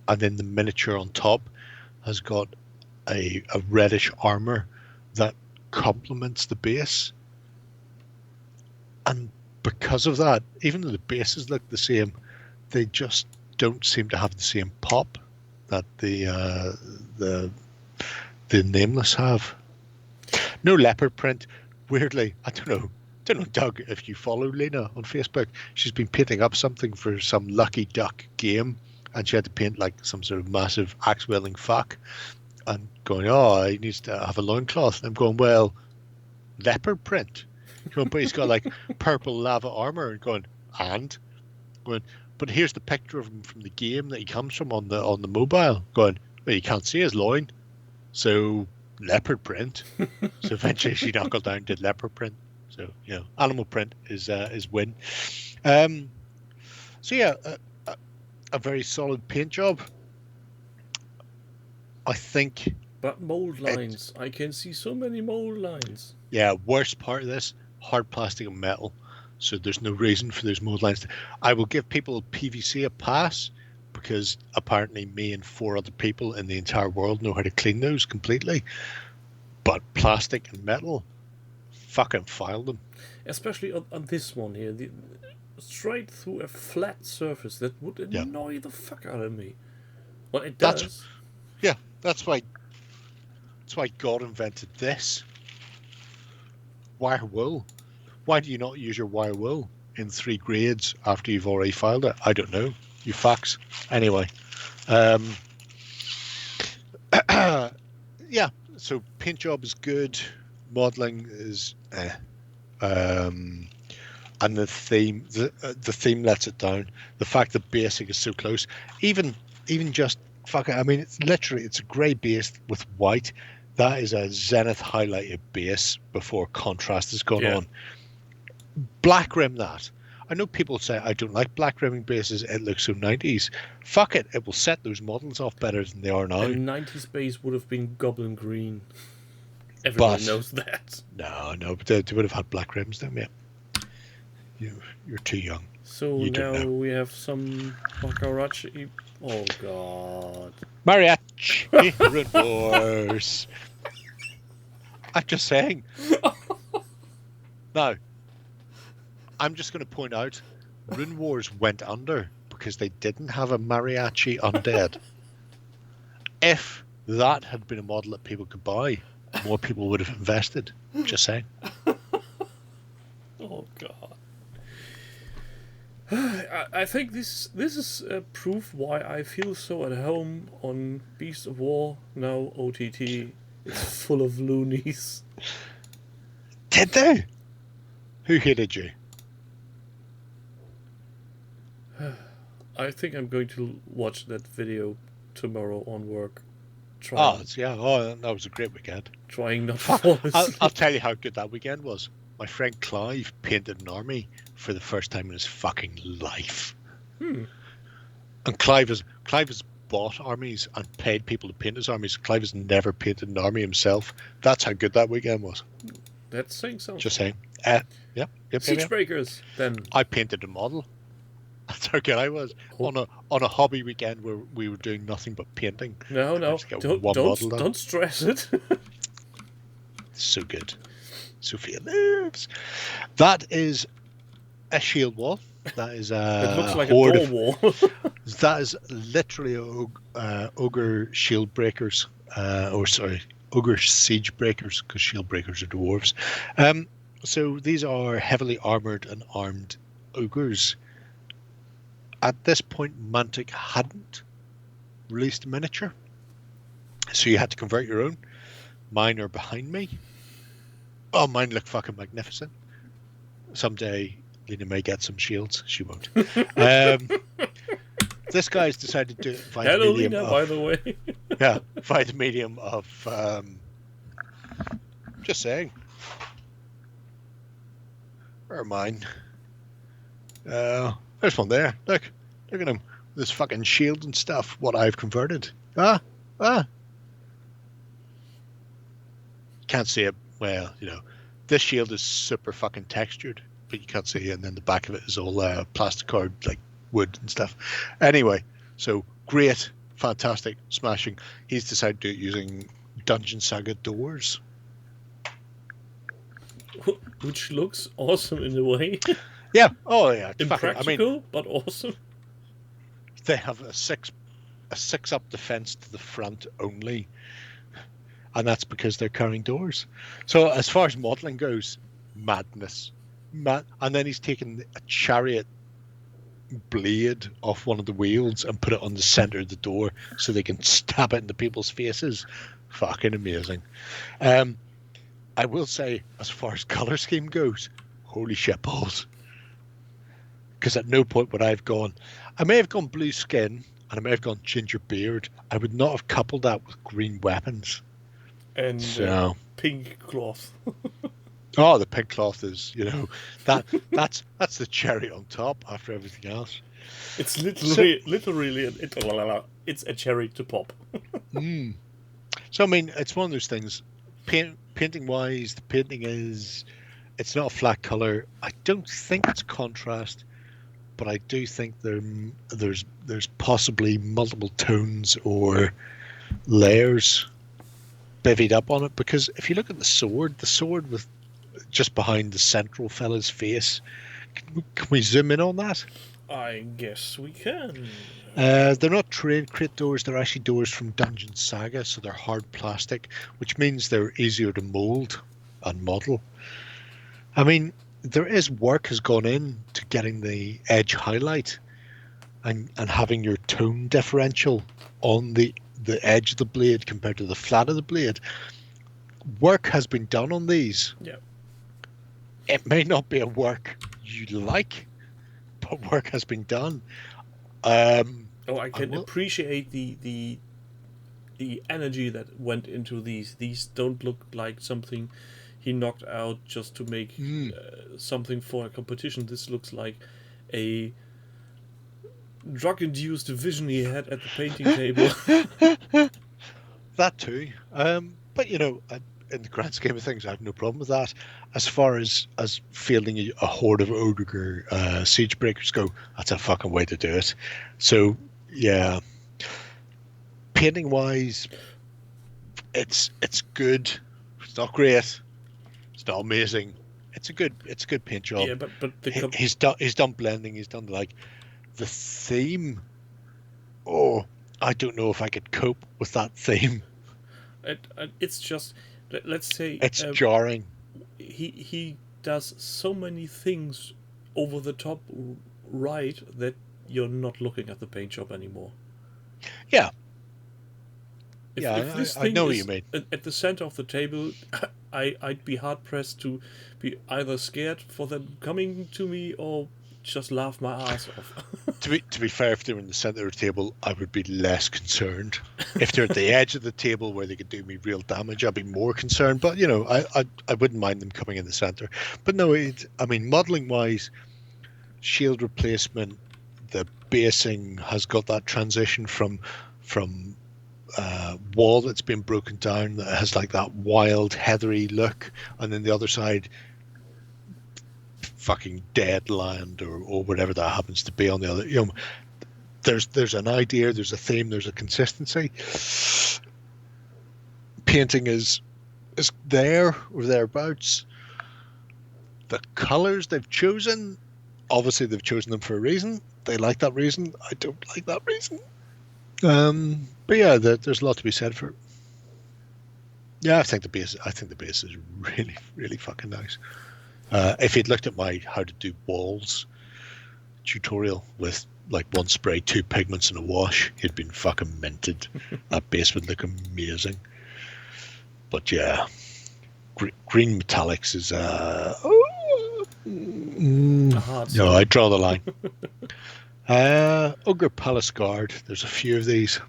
And then the miniature on top has got a reddish armor that complements the base. And because of that, even though the bases look the same, they just don't seem to have the same pop that the Nameless have. No leopard print. Weirdly, I don't know, Doug, if you follow Lena on Facebook, she's been painting up something for some Lucky Duck game, and she had to paint like some sort of massive axe-wielding fuck, and going, oh, he needs to have a loincloth. And I'm going, well, leopard print. Going, but he's got like purple lava armor, and going, but here's the picture of him from the game that he comes from on the mobile. Going, well, you can't see his loin, so leopard print. So eventually she knuckled down to leopard print. So animal print is win. So yeah, a very solid paint job. I think. But mold lines. I can see so many mold lines. Yeah, worst part of this, hard plastic and metal. So there's no reason for those mold lines. I will give people PVC a pass because apparently me and 4 other people in the entire world know how to clean those completely. But plastic and metal, fucking file them. Especially on this one here. Straight through a flat surface that would annoy the fuck out of me. Well, it does. That's why God invented this. Wire wool. Why do you not use your wire wool in 3 grades after you've already filed it? I don't know. You fucks. Anyway. Yeah, so paint job is good. Modeling is and the theme lets it down. The fact that basic is so close, even just fucking, I mean, it's a grey base with white. That is a zenith highlighted base before contrast has gone on. Black rim that. I know people say I don't like black rimming bases, it looks so 90s. Fuck it, it will set those models off better than they are now. And 90s base would have been goblin green. Everyone knows that. No, but they would have had black rims then, yeah. You're too young. So now we have some Makarachi. Oh god. Mariachi Rune Wars. I'm just saying. Now, I'm just going to point out, Rune Wars went under because they didn't have a mariachi undead. If that had been a model that people could buy, more people would have invested. Just saying. Oh god. I think this is proof why I feel so at home on Beast of War now OTT. It's full of loonies. Did they? Who hated you? I think I'm going to watch that video tomorrow on work. Oh, that was a great weekend. Trying not to Fuck, fall I'll asleep. tell you how good that weekend was. My friend Clive painted an army for the first time in his fucking life. And Clive has bought armies and paid people to paint his armies. Clive has never painted an army himself. That's how good that weekend was. That's saying something. Just saying. Yep. Siege breakers, then. I painted a model. That's how good I was on a hobby weekend where we were doing nothing but painting. No, don't stress it. So good. Sophia lives. That is a shield wall. That is a It looks like horde a door wall. That is literally ogre shield breakers, ogre siege breakers, because shield breakers are dwarves. So these are heavily armored and armed ogres. At this point, Mantic hadn't released a miniature, so you had to convert your own. Mine are behind me. Oh, mine look fucking magnificent. Someday Lena may get some shields. She won't. This guy's decided to find Hello, a medium Lena, of, by the way. yeah, find a medium of just saying. Where are mine? There's one there. Look at him. This fucking shield and stuff. What I've converted. Can't see it. Well, this shield is super fucking textured, but you can't see it. And then the back of it is all plastic card, like wood and stuff. Anyway, so great, fantastic, smashing. He's decided to do it using Dungeon Saga doors. Which looks awesome in a way. Yeah. Oh yeah. Impractical, but awesome. They have a six up defense to the front only, and that's because they're carrying doors. So as far as modeling goes, madness. And then he's taken a chariot blade off one of the wheels and put it on the center of the door so they can stab it into people's faces. Fucking amazing. I will say, as far as color scheme goes, holy shit balls. Because at no point would I may have gone blue skin and I may have gone ginger beard. I would not have coupled that with green weapons. And pink cloth. Oh, the pink cloth is, that's the cherry on top after everything else. It's literally it's a cherry to pop. So I mean, it's one of those things. Painting wise, the painting it's not a flat color. I don't think it's contrast, but I do think there's possibly multiple tones or layers bevied up on it. Because if you look at the sword with just behind the central fella's face, can we zoom in on that? I guess we can. They're not trade crate doors, they're actually doors from Dungeon Saga, so they're hard plastic, which means they're easier to mold and model. I mean, there is work has gone in to getting the edge highlight and having your tone differential on the edge of the blade compared to the flat of the blade. Work has been done on these. Yeah. It may not be a work you like, but work has been done. I can appreciate the energy that went into these. These don't look like something he knocked out just to make something for a competition. This looks like a drug-induced vision he had at the painting table. That too. But in the grand scheme of things, I have no problem with that. As far as fielding a horde of ogre siege breakers go, that's a fucking way to do it. So yeah, painting wise, it's good. It's not great. It's not amazing. It's a good paint job. Yeah, but he's done blending. He's done the theme. Oh, I don't know if I could cope with that theme. It's just, let's say it's jarring. He does so many things over the top right that you're not looking at the paint job anymore. Yeah. If this I thing know what is you mean. at the center of the table, I'd be hard pressed to be either scared for them coming to me or just laugh my ass off. To be fair, if they were in the center of the table, I would be less concerned. If they're at the edge of the table where they could do me real damage, I'd be more concerned. But you know, I wouldn't mind them coming in the center. But no, I mean, modeling wise, shield replacement, the basing has got that transition from wall that's been broken down that has like that wild heathery look, and then the other side fucking dead land or whatever that happens to be on the other. You know, there's an idea, there's a theme, there's a consistency. Painting is there or thereabouts. The colors they've chosen, obviously they've chosen them for a reason. They like that reason. I don't like that reason. But yeah, there's a lot to be said for it. Yeah, I think the base is really, really fucking nice. If you'd looked at my how to do walls tutorial with like one spray, two pigments, and a wash, you'd been fucking minted. That base would look amazing. But yeah, green metallics is no, I draw the line. Ogre Palace Guard. There's a few of these.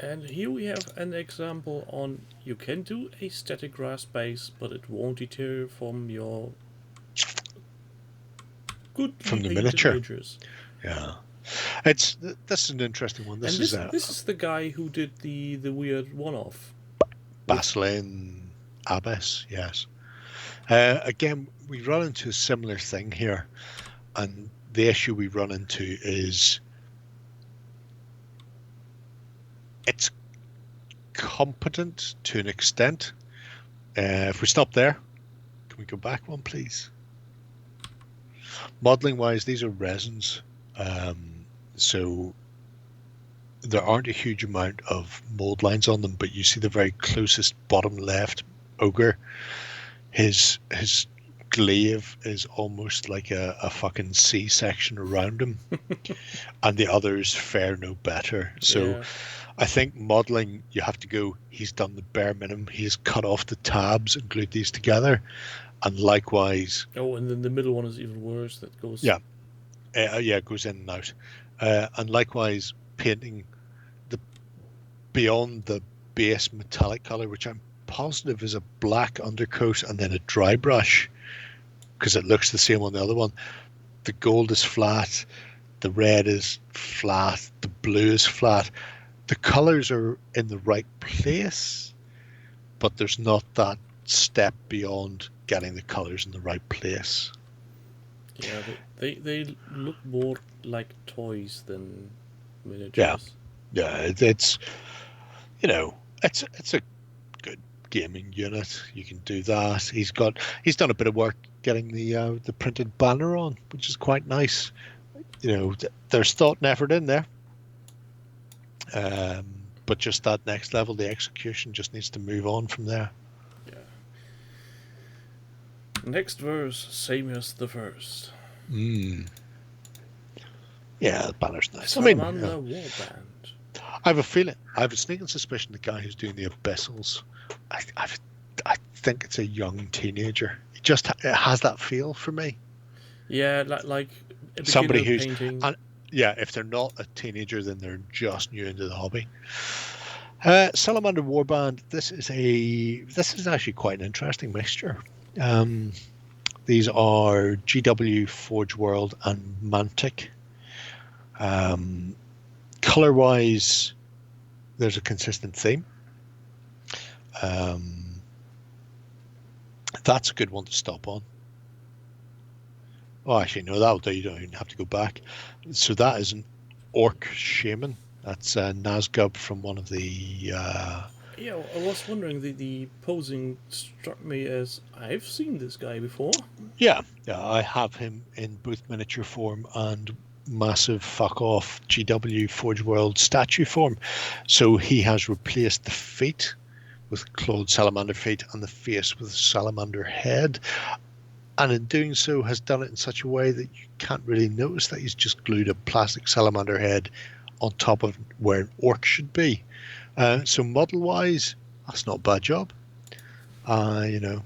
And here we have an example on you can do a static grass base, but it won't deter from your good from the miniature. Images. Yeah, this is an interesting one. This is the guy who did the weird one-off. Fesliyan Abyss, yes. Again, we run into a similar thing here, and the issue we run into is it's competent to an extent. If we stop there, can we go back one, please? Modeling wise, these are resins, so there aren't a huge amount of mold lines on them, but you see the very closest bottom left ogre. His glaive is almost like a fucking C-section around him, and the others fare no better. So yeah. I think modeling, you have to go, he's done the bare minimum. He's cut off the tabs and glued these together. And likewise... Oh, and then the middle one is even worse. That goes... Yeah. It goes in and out. And likewise, painting beyond the base metallic color, which I'm positive is a black undercoat and then a dry brush, because it looks the same on the other one. The gold is flat. The red is flat. The blue is flat. The colors are in the right place, but there's not that step beyond getting the colors in the right place. Yeah, they look more like toys than miniatures. Yeah, it's you know, it's a good gaming unit. You can do that. He's done a bit of work getting the printed banner on, which is quite nice. You know, there's thought and effort in there. But just that next level, the execution just needs to move on from there. Yeah. Next verse, same as the first. Yeah, the banner's nice. Salamander Warband. I have a feeling, I have a sneaking suspicion the guy who's doing the abyssals, I think it's a young teenager. It has that feel for me. Yeah, like somebody who's painting. Yeah, if they're not a teenager, then they're just new into the hobby. Salamander Warband. This is actually quite an interesting mixture. These are GW, Forge World, and Mantic. Color-wise, there's a consistent theme. That's a good one to stop on. Oh, actually, no, that'll do. You don't even have to go back. So that is an Orc Shaman. That's Nazgub from one of the... Yeah, I was wondering, the posing struck me as, I've seen this guy before. Yeah, I have him in both miniature form and massive fuck-off GW Forge World statue form. So he has replaced the feet with clawed salamander feet and the face with a salamander head. And in doing so has done it in such a way that you can't really notice that he's just glued a plastic salamander head on top of where an orc should be. So model-wise, that's not a bad job. You know,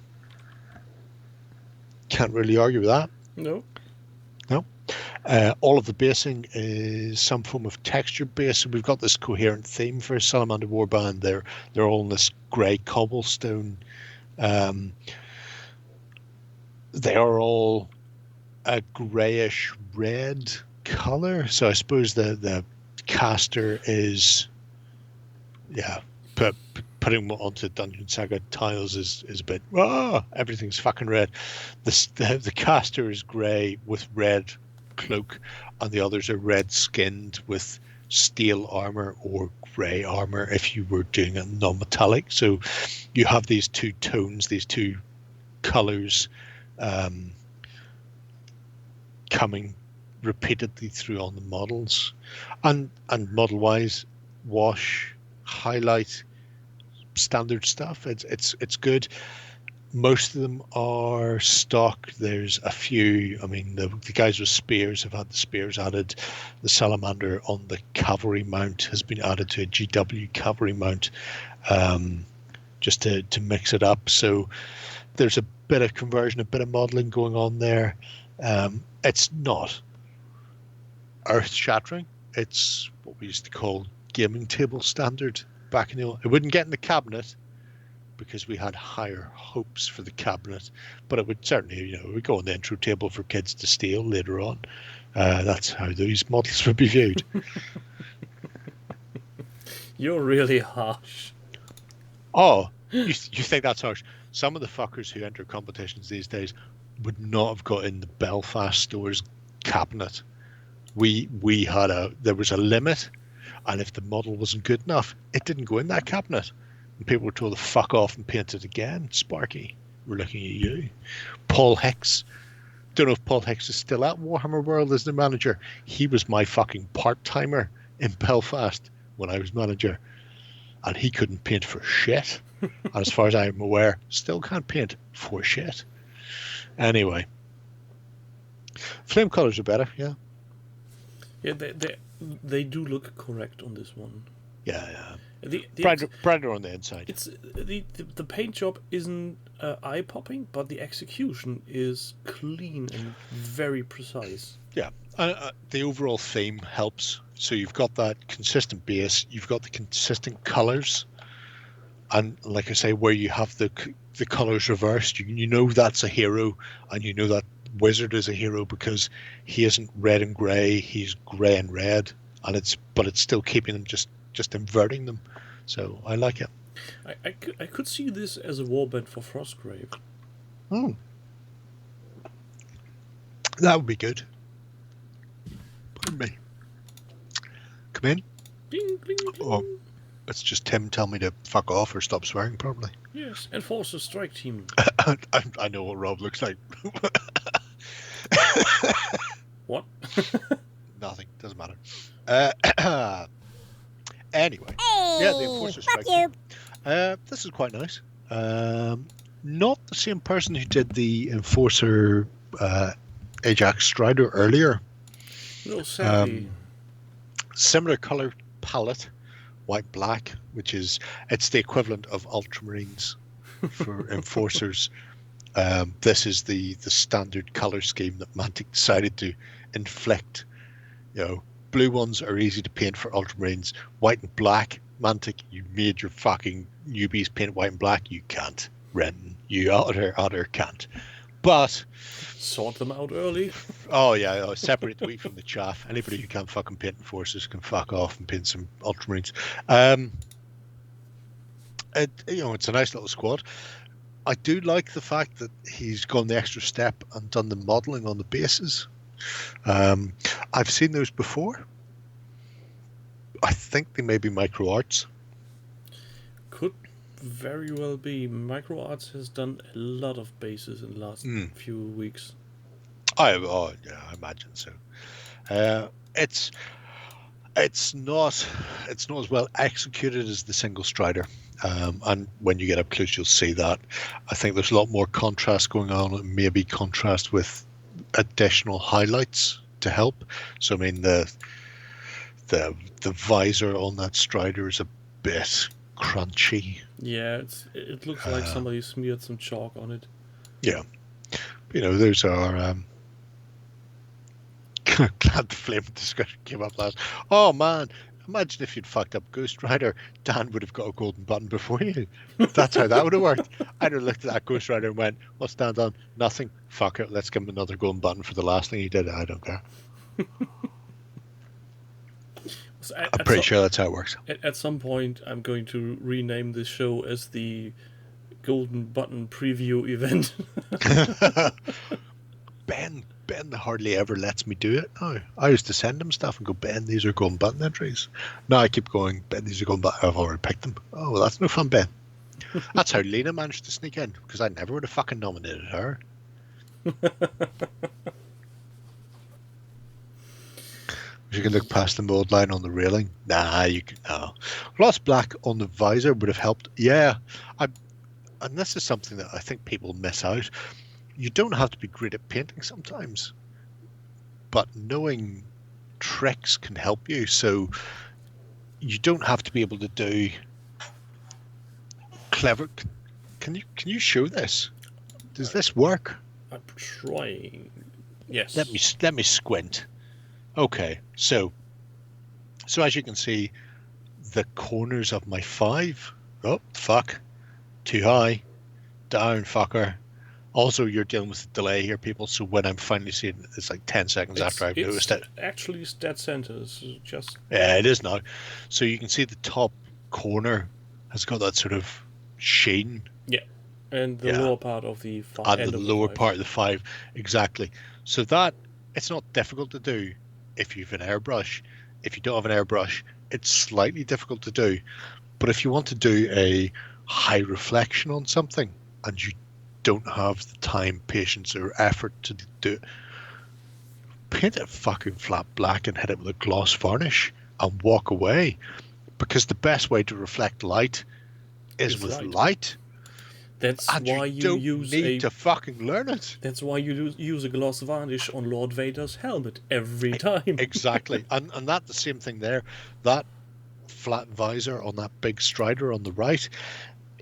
Can't really argue with that. No. No. All of the basing is some form of texture base. So we've got this coherent theme for Salamander Warband. They're all in this grey cobblestone. They are all a greyish red colour. So I suppose the caster is, putting them onto Dungeon Saga tiles is a bit, everything's fucking red. The caster is grey with red cloak, and the others are red skinned with steel armor or grey armor if you were doing a non-metallic. So you have these two tones, these two colors coming repeatedly through on the models, and model wise, wash, highlight, standard stuff. It's good. Most of them are stock. There's a few. I mean, the guys with spears have had the spears added. The salamander on the cavalry mount has been added to a GW cavalry mount, just to mix it up. So there's a bit of conversion, a bit of modeling going on there. It's not earth-shattering. It's what we used to call gaming table standard back in the old. It wouldn't get in the cabinet because we had higher hopes for the cabinet, but it would certainly, it would go on the intro table for kids to steal later on. That's how these models would be viewed. You're really harsh. Oh, you think that's harsh? Some of the fuckers who enter competitions these days would not have got in the Belfast store's cabinet. There was a limit, and if the model wasn't good enough, it didn't go in that cabinet. And people were told to fuck off and paint it again. Sparky, we're looking at you. Paul Hicks. Don't know if Paul Hicks is still at Warhammer World as the manager. He was my fucking part-timer in Belfast when I was manager. And he couldn't paint for shit. And as far as I'm aware, still can't paint for shit. Anyway. Flame colours are better, yeah. Yeah, they do look correct on this one. Yeah. The brighter on the inside. It's the paint job isn't eye popping, but the execution is clean and very precise. Yeah, the overall theme helps. So you've got that consistent base, you've got the consistent colors, and like I say, where you have the colors reversed, you know that's a hero, and you know that wizard is a hero because he isn't red and grey, he's grey and red, and it's still keeping them just inverting them. So I like it. I could see this as a warband for Frostgrave. That would be good. Pardon me. Come in. Ding, ding, ding. Oh, it's just Tim telling me to fuck off or stop swearing, probably. Yes, Enforcer Strike Team. I know what Rob looks like. What? Nothing. Doesn't matter. Anyway. Yeah, the Enforcer Strike Team. This is quite nice. Not the same person who did the Enforcer Ajax Strider earlier. No, sadly. Similar color palette, white black, which it's the equivalent of Ultramarines for Enforcers. This is the standard color scheme that Mantic decided to inflict. Blue ones are easy to paint for Ultramarines. White and black, Mantic, you made your fucking newbies paint white and black. You can't, Renton. You utter can't. But sort them out early. Oh yeah, separate the wheat from the chaff. Anybody who can't fucking paint Enforcers can fuck off and paint some Ultramarines. It's a nice little squad. I do like the fact that he's gone the extra step and done the modelling on the bases. I've seen those before. I think they may be micro arts. Could very well be. Micro Arts has done a lot of bases in the last few weeks. I imagine so. It's not as well executed as the single Strider, and when you get up close, you'll see that. I think there's a lot more contrast going on, and maybe contrast with additional highlights to help. So I mean the visor on that Strider is a bit crunchy. Yeah, it looks like somebody smeared some chalk on it. Yeah, You know, those are. Glad the flame discussion came up last. Oh man, imagine if you'd fucked up Ghost Rider. Dan would have got a golden button before you. That's how that would have worked. I'd have looked at that Ghost Rider and went, "What's Dan done? Nothing. Fuck it. Let's give him another golden button for the last thing he did. I don't care." So I'm pretty sure that's how it works. At some point, I'm going to rename this show as the Golden Button Preview Event. Ben hardly ever lets me do it now. I used to send him stuff and go, Ben, these are golden button entries. Now I keep going, Ben, these are golden button. I've already picked them. Oh, well, that's no fun, Ben. That's how Lena managed to sneak in, because I never would have fucking nominated her. You can look past the mold line on the railing. Nah, you can. No. Lost black on the visor would have helped. Yeah, and this is something that I think people miss out. You don't have to be great at painting sometimes, but knowing tricks can help you. So you don't have to be able to do clever. Can you show this? Does this work? I'm trying. Yes. Let me squint. Okay, so as you can see, the corners of my 5. Oh fuck! Too high. Down, fucker. Also, you're dealing with a delay here, people. So when I'm finally seeing it, it's like 10 seconds after I've noticed it. Actually, it's dead center. It's just Yeah, it is now. So you can see the top corner has got that sort of sheen. Yeah, and the lower part of the 5. And the lower part of the 5, exactly. So that it's not difficult to do if you have an airbrush. If you don't have an airbrush, it's slightly difficult to do. But if you want to do a high reflection on something and you don't have the time, patience, or effort to do it, paint it fucking flat black and hit it with a gloss varnish and walk away, because the best way to reflect light is with light. That's and why you you don't use need to fucking learn it. That's why you use a gloss varnish on Lord Vader's helmet every time. Exactly, and that the same thing there. That flat visor on that big Strider on the right,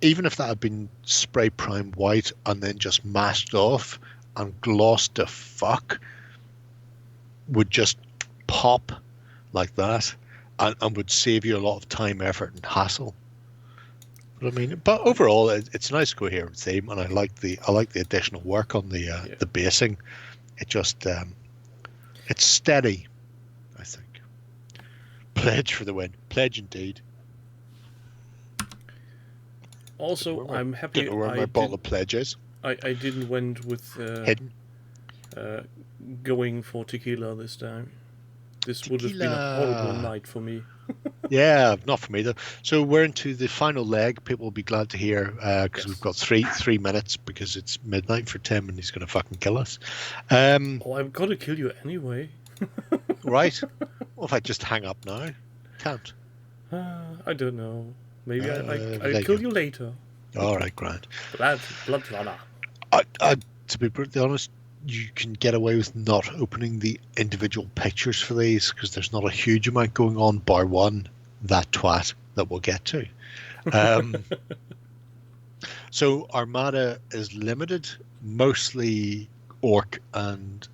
even if that had been spray primed white and then just masked off and glossed to fuck, would just pop like that and would save you a lot of time, effort, and hassle. But I mean, but overall, it's a nice coherent theme, and I like the additional work on the basing. It just it's steady, I think. Pledge for the win. Pledge indeed. Also, I'm happy. Don't know where my bottle of pledge is. I didn't went with Hidden. Going for tequila this time. This would have been a horrible night for me. Yeah, not for me though. So we're into the final leg. People will be glad to hear because we've got three minutes because it's midnight for Tim and he's going to fucking kill us. I'm gonna kill you anyway. Right? What if I just hang up now? Can't. I don't know. Maybe I'll kill you later. All right, grand. Blood runner. To be brutally honest, you can get away with not opening the individual pictures for these because there's not a huge amount going on, bar one, that twat that we'll get to. So Armada is limited, mostly Orc and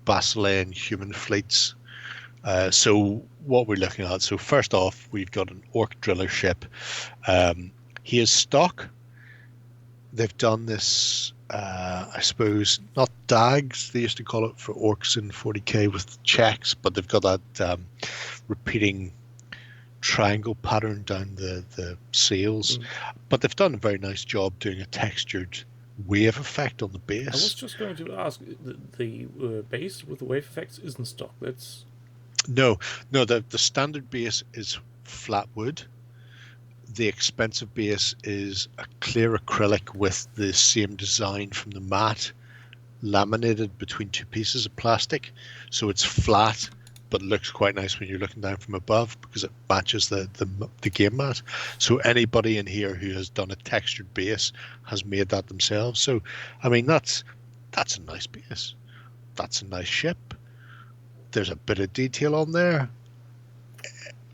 Basilean human fleets. So what we're looking at, so first off, we've got an Orc driller ship. He is stock. They've done this, I suppose, not DAGs, they used to call it for Orcs in 40k with checks, but they've got that repeating triangle pattern down the sails. But they've done a very nice job doing a textured wave effect on the base. I was just going to ask, the base with the wave effects isn't stock. That's No, the standard base is flat wood. The expensive base is a clear acrylic with the same design from the mat laminated between two pieces of plastic. So it's flat, but looks quite nice when you're looking down from above because it matches the game mat. So anybody in here who has done a textured base has made that themselves. So, I mean, that's a nice base. That's a nice ship. There's a bit of detail on there.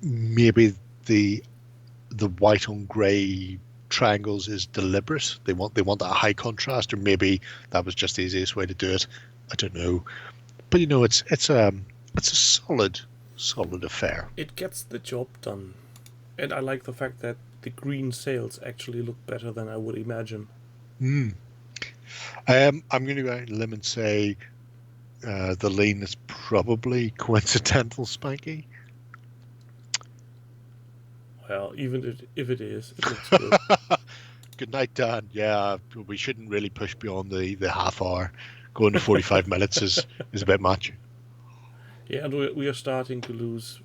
Maybe the white on grey triangles is deliberate. They want that high contrast, or maybe that was just the easiest way to do it. I don't know, but it's a solid affair. It gets the job done, and I like the fact that the green sails actually look better than I would imagine. I'm going to go out on a limb and say the lean is probably coincidental, Spanky. Well, even if it is, it looks good. Good night, Dan. Yeah, we shouldn't really push beyond the half hour. Going to 45 minutes is a bit much. Yeah, and we are starting to lose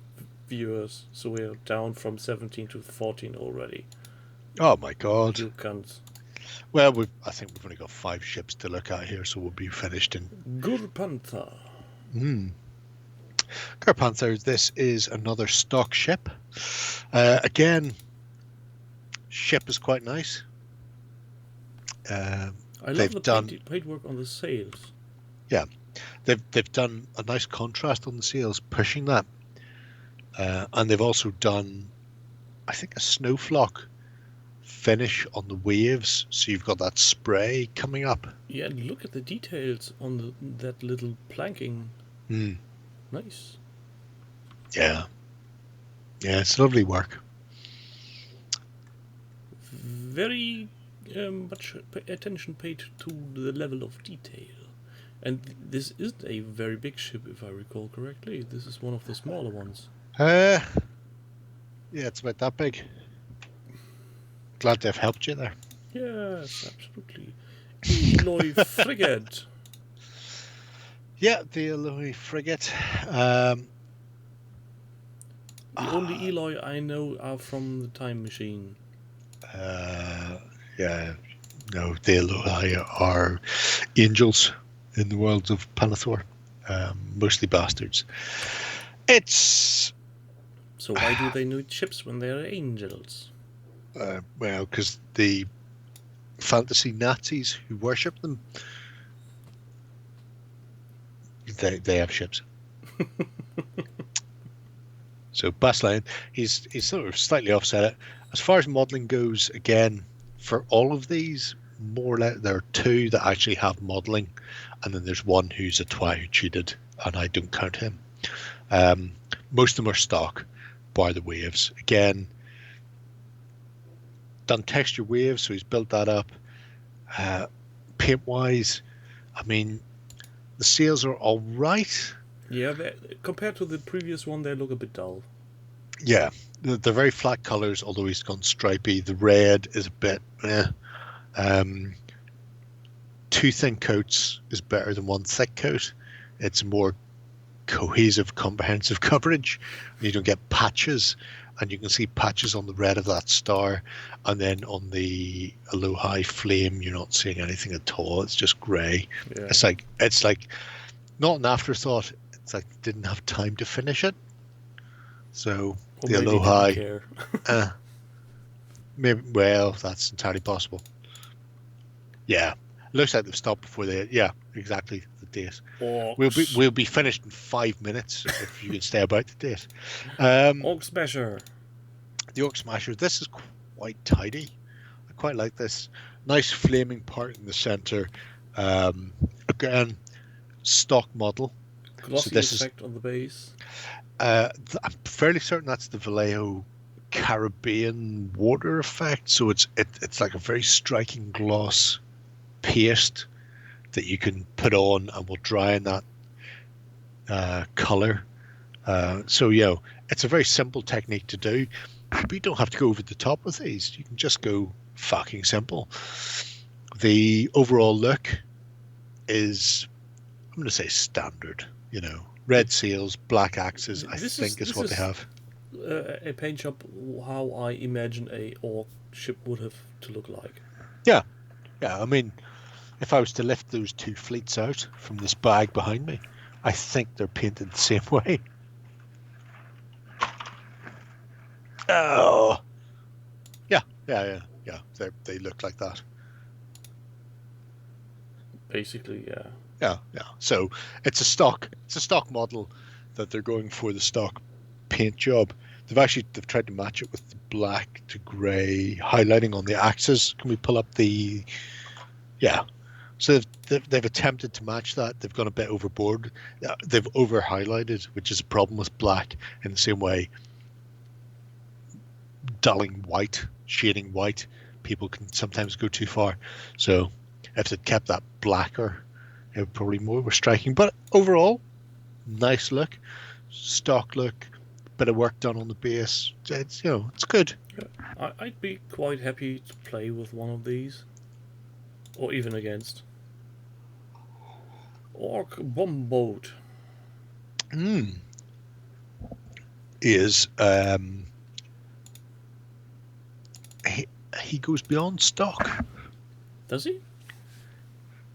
viewers, so we are down from 17 to 14 already. Oh my God. You cunts. Well, I think we've only got 5 ships to look at here, so we'll be finished in... Gurpantha. Gurpantha, this is another stock ship. Again, ship is quite nice. I love the paintwork on the sails. Yeah, they've done a nice contrast on the sails, pushing that. And they've also done, I think, a snowflock finish on the waves, so you've got that spray coming up. Yeah, and look at the details on that little planking. Nice. Yeah, it's lovely work. Very much attention paid to the level of detail. And this isn't a very big ship, if I recall correctly. This is one of the smaller ones. Yeah, it's about that big. Glad they've helped you there. Yes, absolutely. Eloy frigate. Yeah, the Eloy frigate. The only Eloy I know are from the Time Machine. Yeah, no, the Eloy are angels in the world of Panathor. Mostly bastards. So why do they need ships when they are angels? Well, because the fantasy Nazis who worship them, they have ships. So Fesliyan, he's sort of slightly offset it. As far as modelling goes, again, for all of these, more or less, there are 2 that actually have modelling, and then there's 1 who's a twat who cheated, and I don't count him. Most of them are stock, bar the waves. Again, done texture waves, so he's built that up. Paint-wise, I mean, the sails are all right. Yeah, compared to the previous one, they look a bit dull. Yeah, they're very flat colours, although he's gone stripy. The red is a bit... 2 thin coats is better than 1 thick coat. It's more cohesive, comprehensive coverage. You don't get patches, and you can see patches on the red of that star, and then on the Aloha flame, you're not seeing anything at all. It's just grey. Yeah. It's like not an afterthought. It's like they didn't have time to finish it. So or the maybe Aloha, didn't care. maybe, well, that's entirely possible. Yeah, looks like they've stopped before they. Yeah, exactly the date. We'll be finished in 5 minutes if you can stay about the date. Orc Smasher. The Orc Smasher. This is quite tidy. I quite like this. Nice flaming part in the center. Again, stock model. Glossy effect on the base. I'm fairly certain that's the Vallejo Caribbean water effect. So it's like a very striking gloss paste that you can put on and will dry in that color. So it's a very simple technique to do, but you don't have to go over the top with these. You can just go fucking simple. The overall look is, I'm going to say, standard. Red sails, black axes. I think is what they have. A paint shop, how I imagine a orc ship would have to look like. Yeah. I mean, if I was to lift those 2 fleets out from this bag behind me, I think they're painted the same way. Oh, yeah. They look like that. Basically, yeah. Yeah. So it's a stock model that they're going for the stock paint job. They've tried to match it with the black to grey highlighting on the axis. Can we pull up the? Yeah. So they've attempted to match that. They've gone a bit overboard. They've over highlighted, which is a problem with black. In the same way, dulling white, shading white, people can sometimes go too far. So if they'd kept that blacker, it would probably more striking. But overall, nice look, stock look, bit of work done on the base. It's it's good. Yeah. I'd be quite happy to play with one of these, or even against. Orc Bombboat. Is he goes beyond stock. Does he?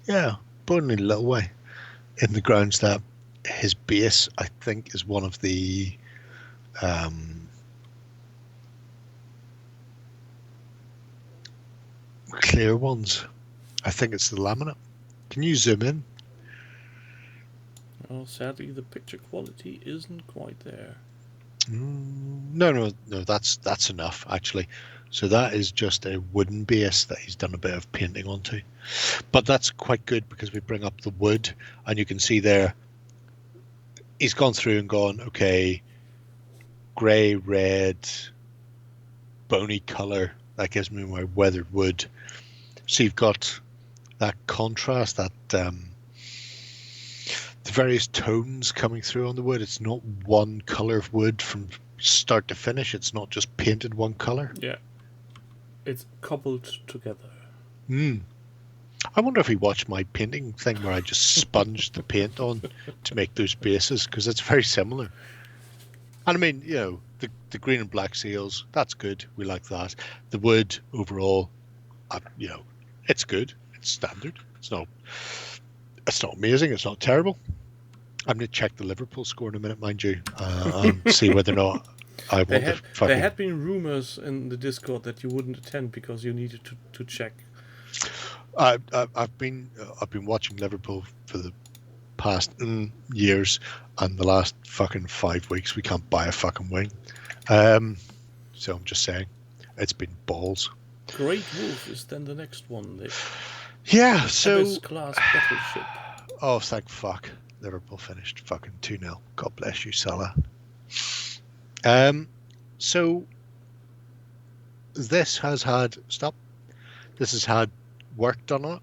Yeah, but only a little way. In the grounds that his base, I think, is one of the clear ones. I think it's the laminate. Can you zoom in? Well, sadly, the picture quality isn't quite there. No, that's enough, actually. So that is just a wooden base that he's done a bit of painting onto. But that's quite good because we bring up the wood and you can see there he's gone through and gone, okay, grey, red, bony colour. That gives me my weathered wood. So you've got that contrast, that the various tones coming through on the wood. It's not one colour of wood from start to finish. It's not just painted one colour. Yeah. It's coupled together. I wonder if he watched my painting thing where I just sponged the paint on to make those bases, because it's very similar. And I mean, the green and black seals, that's good. We like that. The wood overall, it's good. It's standard. It's not amazing. It's not terrible. I'm going to check the Liverpool score in a minute, mind you, and see whether or not I want to fucking... There had been rumours in the Discord that you wouldn't attend because you needed to check. I've been watching Liverpool for the past years, and the last fucking 5 weeks we can't buy a fucking wing. So I'm just saying, it's been balls. Great Wolf is then the next one. Yeah, so... Abyss-class battleship. Oh, thank fuck. Liverpool finished fucking 2-0. God bless you, Salah. So this has had... Stop. This has had work done on it.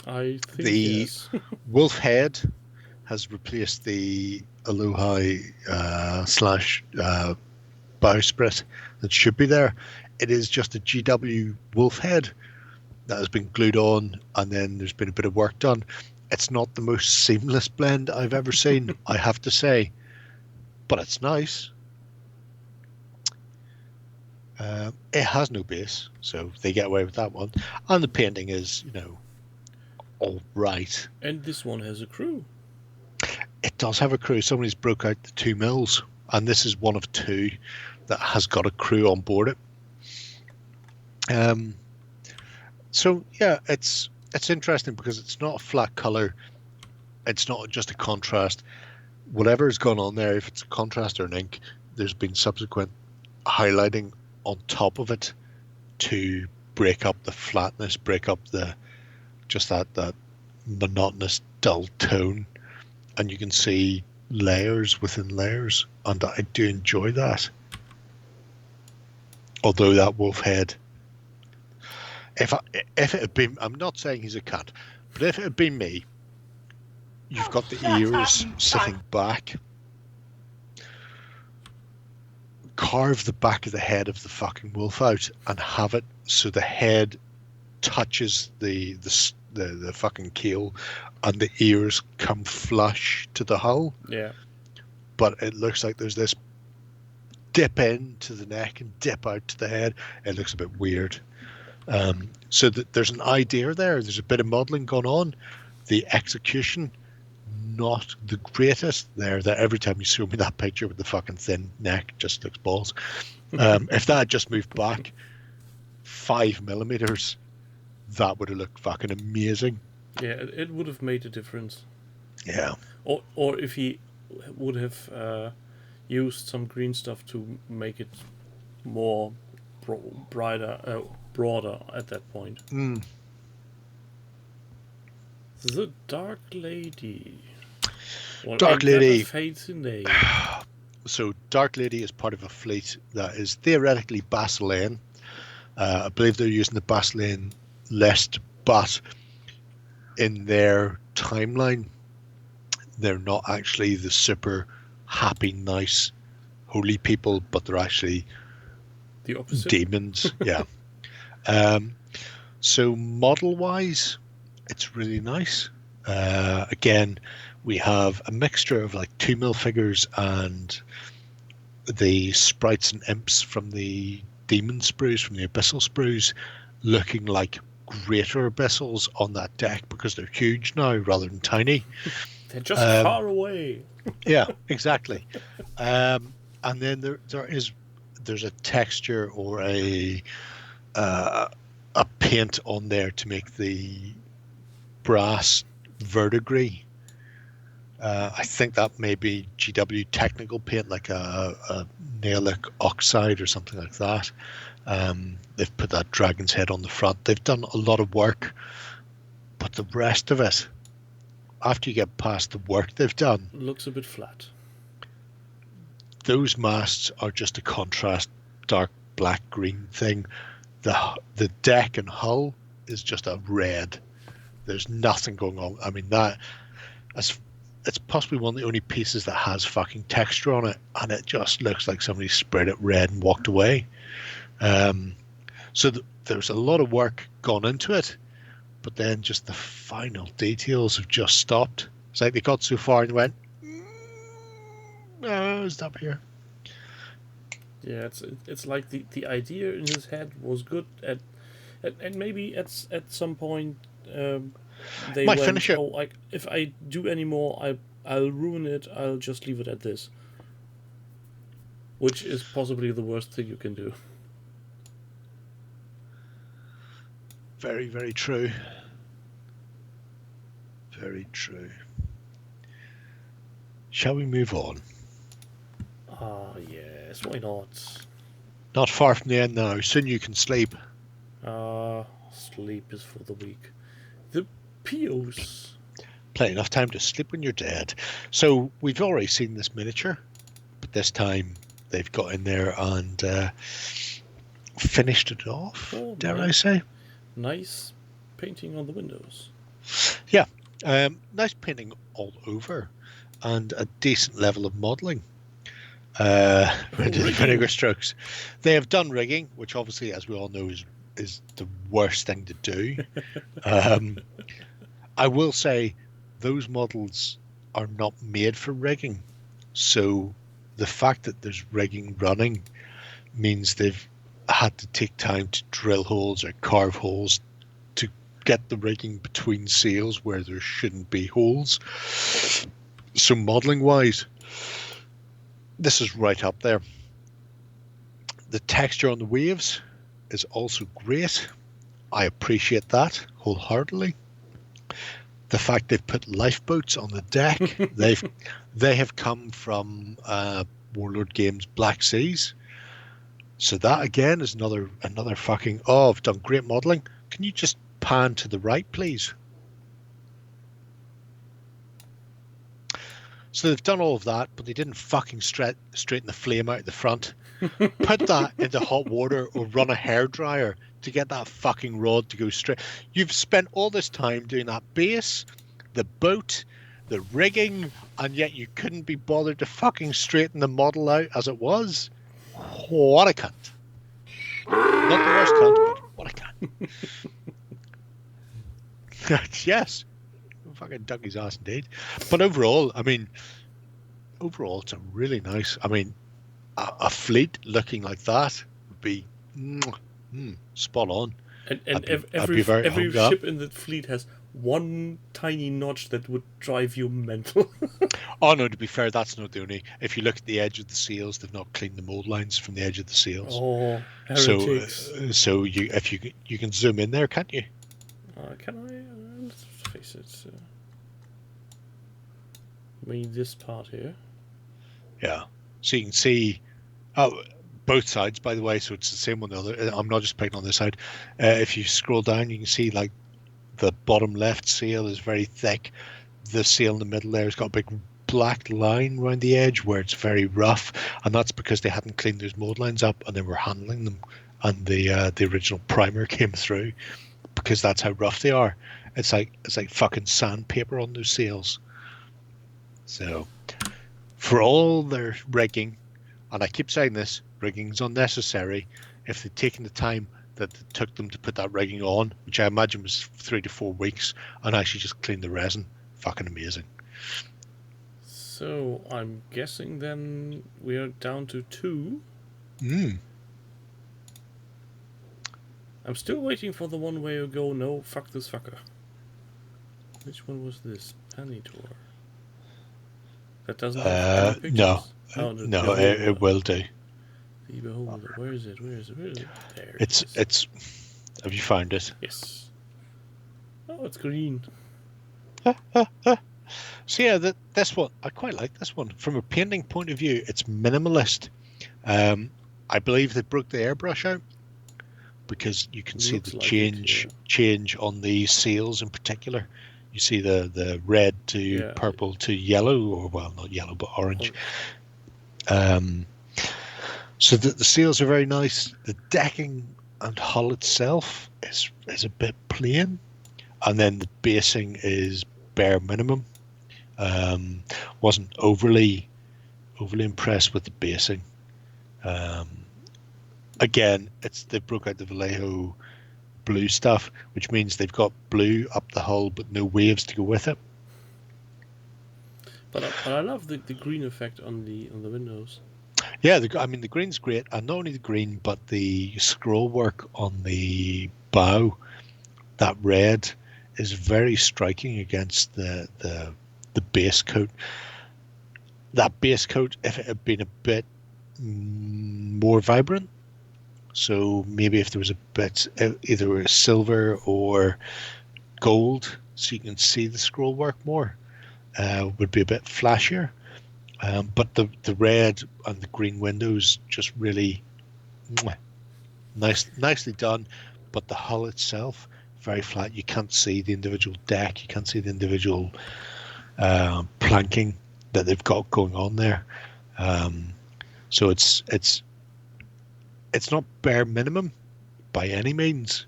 I think yes. Wolf head has replaced the Aloha / bowsprit that should be there. It is just a GW wolf head that has been glued on, and then there's been a bit of work done. It's not the most seamless blend I've ever seen, I have to say, but it's nice. It has no base, so they get away with that one. And the painting is, all right. And this one has a crew. It does have a crew. Somebody's broke out the 2 mils, and this is one of 2 that has got a crew on board it. So yeah, it's interesting because it's not a flat color. It's not just a contrast. Whatever's gone on there, if it's a contrast or an ink, there's been subsequent highlighting on top of it to break up the flatness, break up that monotonous dull tone, and you can see layers within layers, and I do enjoy that. Although that wolf head, if it had been, I'm not saying he's a cat, but if it had been me, you've got the ears sitting back. Carve the back of the head of the fucking wolf out and have it so the head touches the fucking keel and the ears come flush to the hull. Yeah. But it looks like there's this dip in to the neck and dip out to the head. It looks a bit weird. So that there's an idea there. There's a bit of modelling going on. The execution, not the greatest there. That every time you show me that picture with the fucking thin neck, just looks balls. If that had just moved back 5 millimeters, that would have looked fucking amazing. Yeah, it would have made a difference. Yeah. Or if he would have used some green stuff to make it more broader at that point. The Dark Lady. Well, Dark ain't that Lady. a fancy name? So Dark Lady is part of a fleet that is theoretically Basilian. I believe they're using the Basilian list, but in their timeline, they're not actually the super happy, nice, holy people, but they're actually The opposite? demons. Yeah. So model-wise, it's really nice. Again, we have a mixture of like 2mm figures and the sprites and imps from the demon sprues, from the abyssal sprues, looking like greater abyssals on that deck because they're huge now rather than tiny. They're just far away. Yeah, exactly. And then there's a texture or a paint on there to make the brass verdigris. I think that may be GW technical paint, like a Nailic oxide or something like that. They've put that dragon's head on the front. They've done a lot of work, but the rest of it, after you get past the work they've done, Looks a bit flat. those masts are just a contrast, dark black green thing. The deck and hull is just a red. There's nothing going on. I mean, it's possibly one of the only pieces that has fucking texture on it, and it just looks like somebody sprayed it red and walked away. So there's a lot of work gone into it, but then just the final details have just stopped. It's like they got so far and went, no, stop here. Yeah, it's like the idea in his head was good and maybe at some point they Might went, finish it. oh, like if I do any more, I'll ruin it. I'll just leave it at this, which is possibly the worst thing you can do. Very, very true. Very true. Shall we move on? Ah, yes, why not? Not far from the end now. Soon you can sleep. Sleep is for the weak. The Pios. Plenty enough time to sleep when you're dead. So we've already seen this miniature, but this time they've got in there and finished it off, Oh, dare nice. I say. Nice painting on the windows. Yeah, nice painting all over and a decent level of modelling. Vinegar strokes. They have done rigging, which obviously, as we all know, is the worst thing to do. I will say those models are not made for rigging. So the fact that there's rigging running means they've had to take time to drill holes or carve holes to get the rigging between sails where there shouldn't be holes. So modelling wise, this is right up there. The texture on the waves is also great. I appreciate that wholeheartedly. The fact they've put lifeboats on the deck, they have come from Warlord Games Black Seas. So that again is another fucking, oh, I've done great modelling. Can you just pan to the right, please? So they've done all of that, but they didn't fucking straighten the flame out the front. Put that into hot water or run a hairdryer to get that fucking rod to go straight. You've spent all this time doing that base, the boat, the rigging, and yet you couldn't be bothered to fucking straighten the model out as it was. What a cunt. Not the worst cunt, but what a cunt. Yes. Fucking dug his ass indeed. But overall, I mean, it's a really nice, I mean, a fleet looking like that would be spot on. And I'd be very every hummed up. ship in the fleet has one tiny notch that would drive you mental. Oh no, to be fair, that's not the only. If you look at the edge of the sails, they've not cleaned the mold lines from the edge of the sails. Oh, so heretics. so you can zoom in there, can't you? Can I? Let's face it. I mean, this part here. Yeah. So you can see, oh, both sides, by the way, so it's the same on the other. I'm not just picking on this side. If you scroll down, you can see like the bottom left sail is very thick. The sail in the middle there has got a big black line around the edge where it's very rough, and that's because they hadn't cleaned those mold lines up and they were handling them, and the original primer came through, because that's how rough they are. It's like fucking sandpaper on those sails. So for all their rigging, and I keep saying this, rigging's unnecessary. If they'd taken the time that it took them to put that rigging on, which I imagine was 3 to 4 weeks, and actually just clean the resin, fucking amazing. So I'm guessing then we are down to 2. I'm still waiting for the one where you go, no, fuck this fucker. Which one was this? Penny Tour. That doesn't have any pictures? No. Oh, No, it will do. The Beholder. Where is it? Where is it? Where is it? There. It's. Have you found it? Yes. Oh, it's green. So yeah, this one, I quite like this one. From a painting point of view, it's minimalist. I believe they broke the airbrush out, because you can see the change on the sails in particular. You see the red to purple to yellow, or well, not yellow but orange. So the sails are very nice. The decking and hull itself is a bit plain, and then the basing is bare minimum. Wasn't overly impressed with the basing. Again, they broke out the Vallejo blue stuff, which means they've got blue up the hull but no waves to go with it. But I love the green effect on the windows. Yeah, the green's great, and not only the green but the scroll work on the bow. That red is very striking against the base coat. That base coat, if it had been a bit more vibrant, so maybe if there was a bit either a silver or gold, so you can see the scroll work more, would be a bit flashier. But the red and the green windows just really nicely done. But the hull itself, very flat. You can't see the individual deck. You can't see the individual planking that they've got going on there. So it's not bare minimum by any means,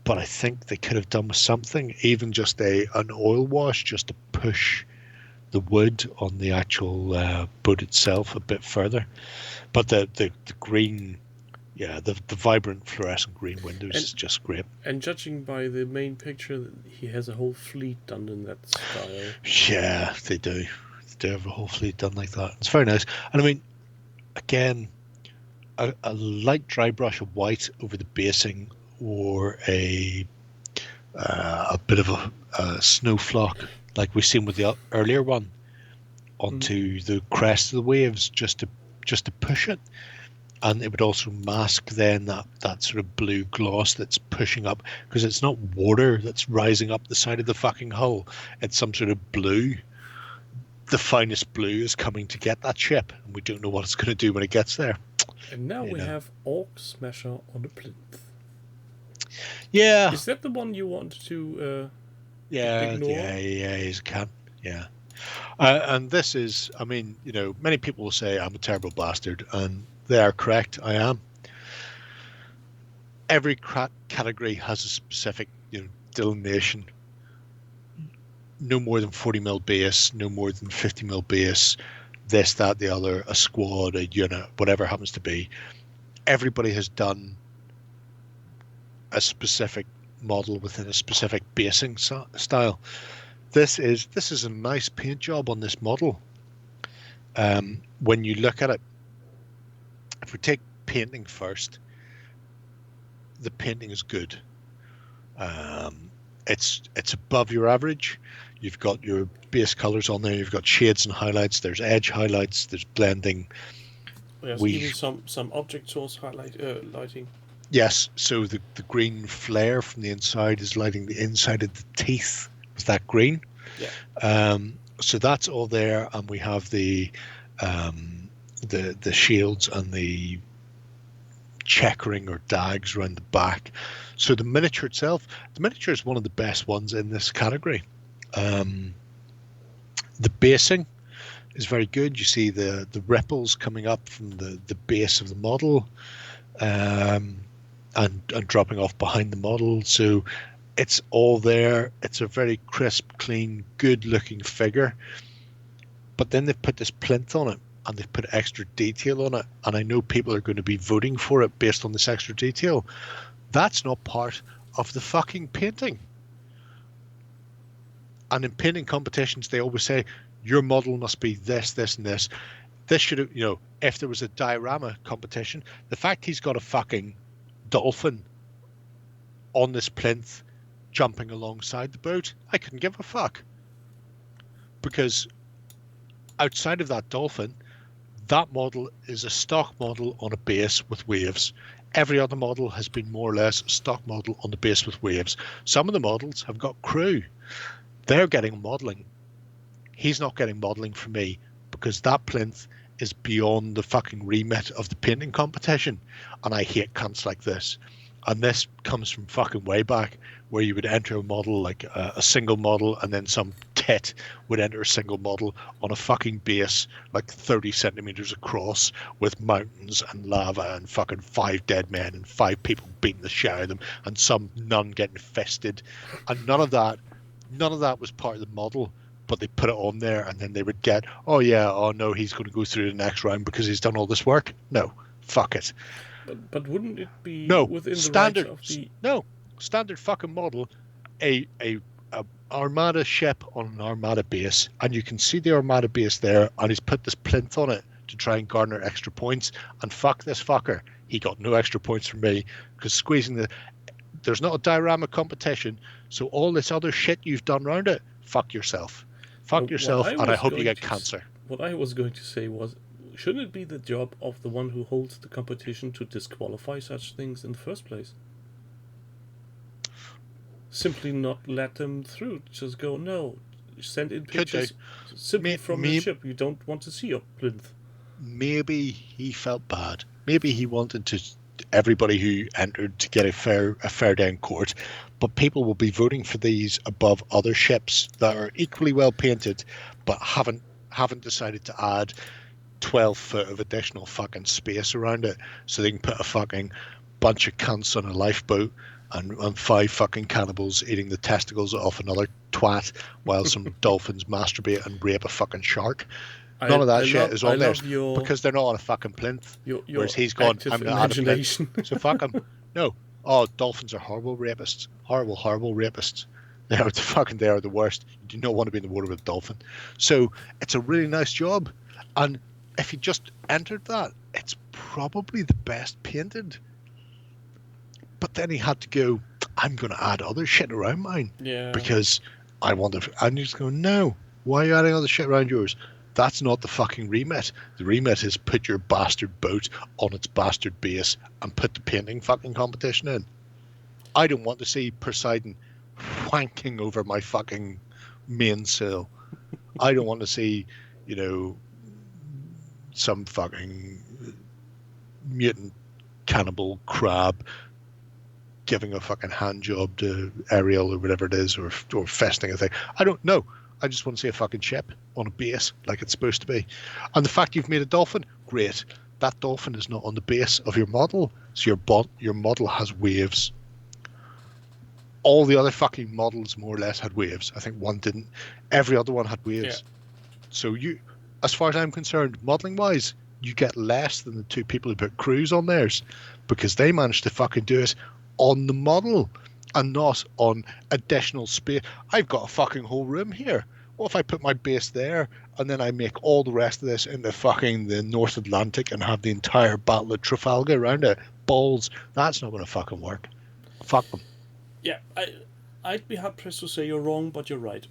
but I think they could have done with something, even just an oil wash, just to push the wood on the actual boat itself a bit further. But the green, the vibrant fluorescent green windows is just great. And judging by the main picture, he has a whole fleet done in that style. Yeah, they do. They do have a whole fleet done like that. It's very nice. And I mean, again, a light dry brush of white over the basing, or a bit of a snow flock like we've seen with the earlier one onto the crest of the waves, just to push it, and it would also mask then that sort of blue gloss that's pushing up, because it's not water that's rising up the side of the fucking hull, it's some sort of blue. The finest blue is coming to get that ship, and we don't know what it's going to do when it gets there. And now we have Orc Smasher on the plinth. Yeah. Is that the one you want to ignore? Yeah, he's a cat. Yeah. And this is, I mean, many people will say I'm a terrible bastard, and they are correct. I am. Every category has a specific, delineation. No more than 40mm base, no more than 50mm base, this, that, the other, a squad, a unit, whatever it happens to be. Everybody has done a specific model within a specific basing style. This is a nice paint job on this model. When you look at it, if we take painting first, the painting is good. It's above your average. You've got your base colors on there. You've got shades and highlights. There's edge highlights. There's blending. There's even some object source lighting. Yes. So the green flare from the inside is lighting the inside of the teeth with that green. Yeah. So that's all there, and we have the the shields and the checkering or dags around the back. So the miniature itself, the miniature is one of the best ones in this category. The basing is very good. You see the ripples coming up from the base of the model, and dropping off behind the model. So it's all there. It's a very crisp, clean, good-looking figure. But then they've put this plinth on it, and they've put extra detail on it. And I know people are going to be voting for it based on this extra detail. That's not part of the fucking painting. And in painting competitions, they always say, your model must be this, this, and this. This should have, if there was a diorama competition, the fact he's got a fucking dolphin on this plinth jumping alongside the boat, I couldn't give a fuck. Because outside of that dolphin, that model is a stock model on a base with waves. Every other model has been more or less a stock model on the base with waves. Some of the models have got crew. They're getting modeling. He's not getting modeling from me because that plinth is beyond the fucking remit of the painting competition. And I hate cunts like this. And this comes from fucking way back where you would enter a model like a single model, and then some tit would enter a single model on a fucking base like 30 centimeters across with mountains and lava and fucking 5 dead men and 5 people beating the shit out of them and some nun getting fisted. And none of that was part of the model, but they put it on there, and then they would get, oh no, he's going to go through the next round because he's done all this work. No, fuck it. But wouldn't it be within standard, the range of the... No, standard fucking model, a Armada ship on an Armada base, and you can see the Armada base there, and he's put this plinth on it to try and garner extra points, and fuck this fucker. He got no extra points from me, because squeezing there's not a diorama competition, so all this other shit you've done around it, fuck yourself. Fuck yourself, and I hope you get cancer. What I was going to say was, shouldn't it be the job of the one who holds the competition to disqualify such things in the first place? Simply not let them through. Just go, no. Send in pictures simply from the ship. You don't want to see your plinth. Maybe he felt bad. Maybe he wanted everybody who entered to get a fair day in court. But people will be voting for these above other ships that are equally well painted, but haven't decided to add 12 foot of additional fucking space around it so they can put a fucking bunch of cunts on a lifeboat and 5 fucking cannibals eating the testicles off another twat while some dolphins masturbate and rape a fucking shark. None of that shit is on there because they're not on a fucking plinth. Whereas he's gone, I'm going to add a plinth. So fuck him. No. Oh, dolphins are horrible rapists. Horrible, horrible rapists. They are the worst. You do not want to be in the water with a dolphin. So it's a really nice job. And if you just entered that, it's probably the best painted. But then he had to go, I'm going to add other shit around mine. Yeah. Because I want to. And you just go, no. Why are you adding other shit around yours? That's not the fucking remit. The remit is put your bastard boat on its bastard base and put the painting fucking competition in. I don't want to see Poseidon wanking over my fucking mainsail. I don't want to see, some fucking mutant cannibal crab giving a fucking hand job to Ariel or whatever it is, or festing a thing. I don't know. I just want to see a fucking ship on a base like it's supposed to be. And the fact you've made a dolphin, great. That dolphin is not on the base of your model, so your model has waves. All the other fucking models more or less had waves. I think one didn't. Every other one had waves. Yeah. So you, as far as I'm concerned, modeling-wise, you get less than the 2 people who put crews on theirs because they managed to fucking do it on the model and not on additional space. I've got a fucking whole room here. What if I put my base there and then I make all the rest of this in the North Atlantic and have the entire Battle of Trafalgar around it? Balls. That's not going to fucking work. Fuck them. Yeah, I'd be hard pressed to say you're wrong, but you're right.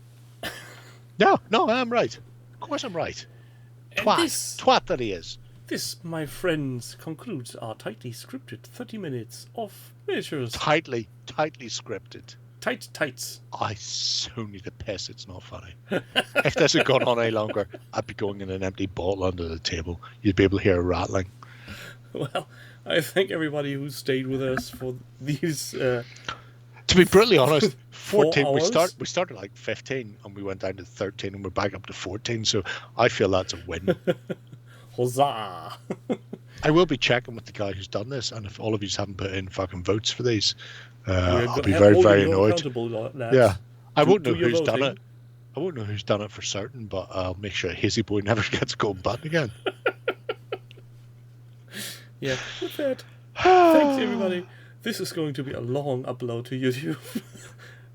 No, I'm right. Of course I'm right. Twat that he is. This, my friends, concludes our tightly scripted 30 minutes of miniatures. Tightly scripted. Tights. I so need to piss. It's not funny. If this had gone on any longer, I'd be going in an empty bottle under the table. You'd be able to hear a rattling. Well, I thank everybody who stayed with us for these. To be brutally honest, 14. 4 We hours? started like 15, and we went down to 13, and we're back up to 14. So I feel that's a win. Huzza! I will be checking with the guy who's done this, and if all of you haven't put in fucking votes for these, I'll be very, very annoyed. Yeah, I won't know who's done it. I won't know who's done it for certain, but I'll make sure Hazy Boy never gets a gold button again. Yeah, with that, thanks everybody. This is going to be a long upload to YouTube.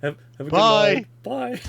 have a good Bye. night. Bye.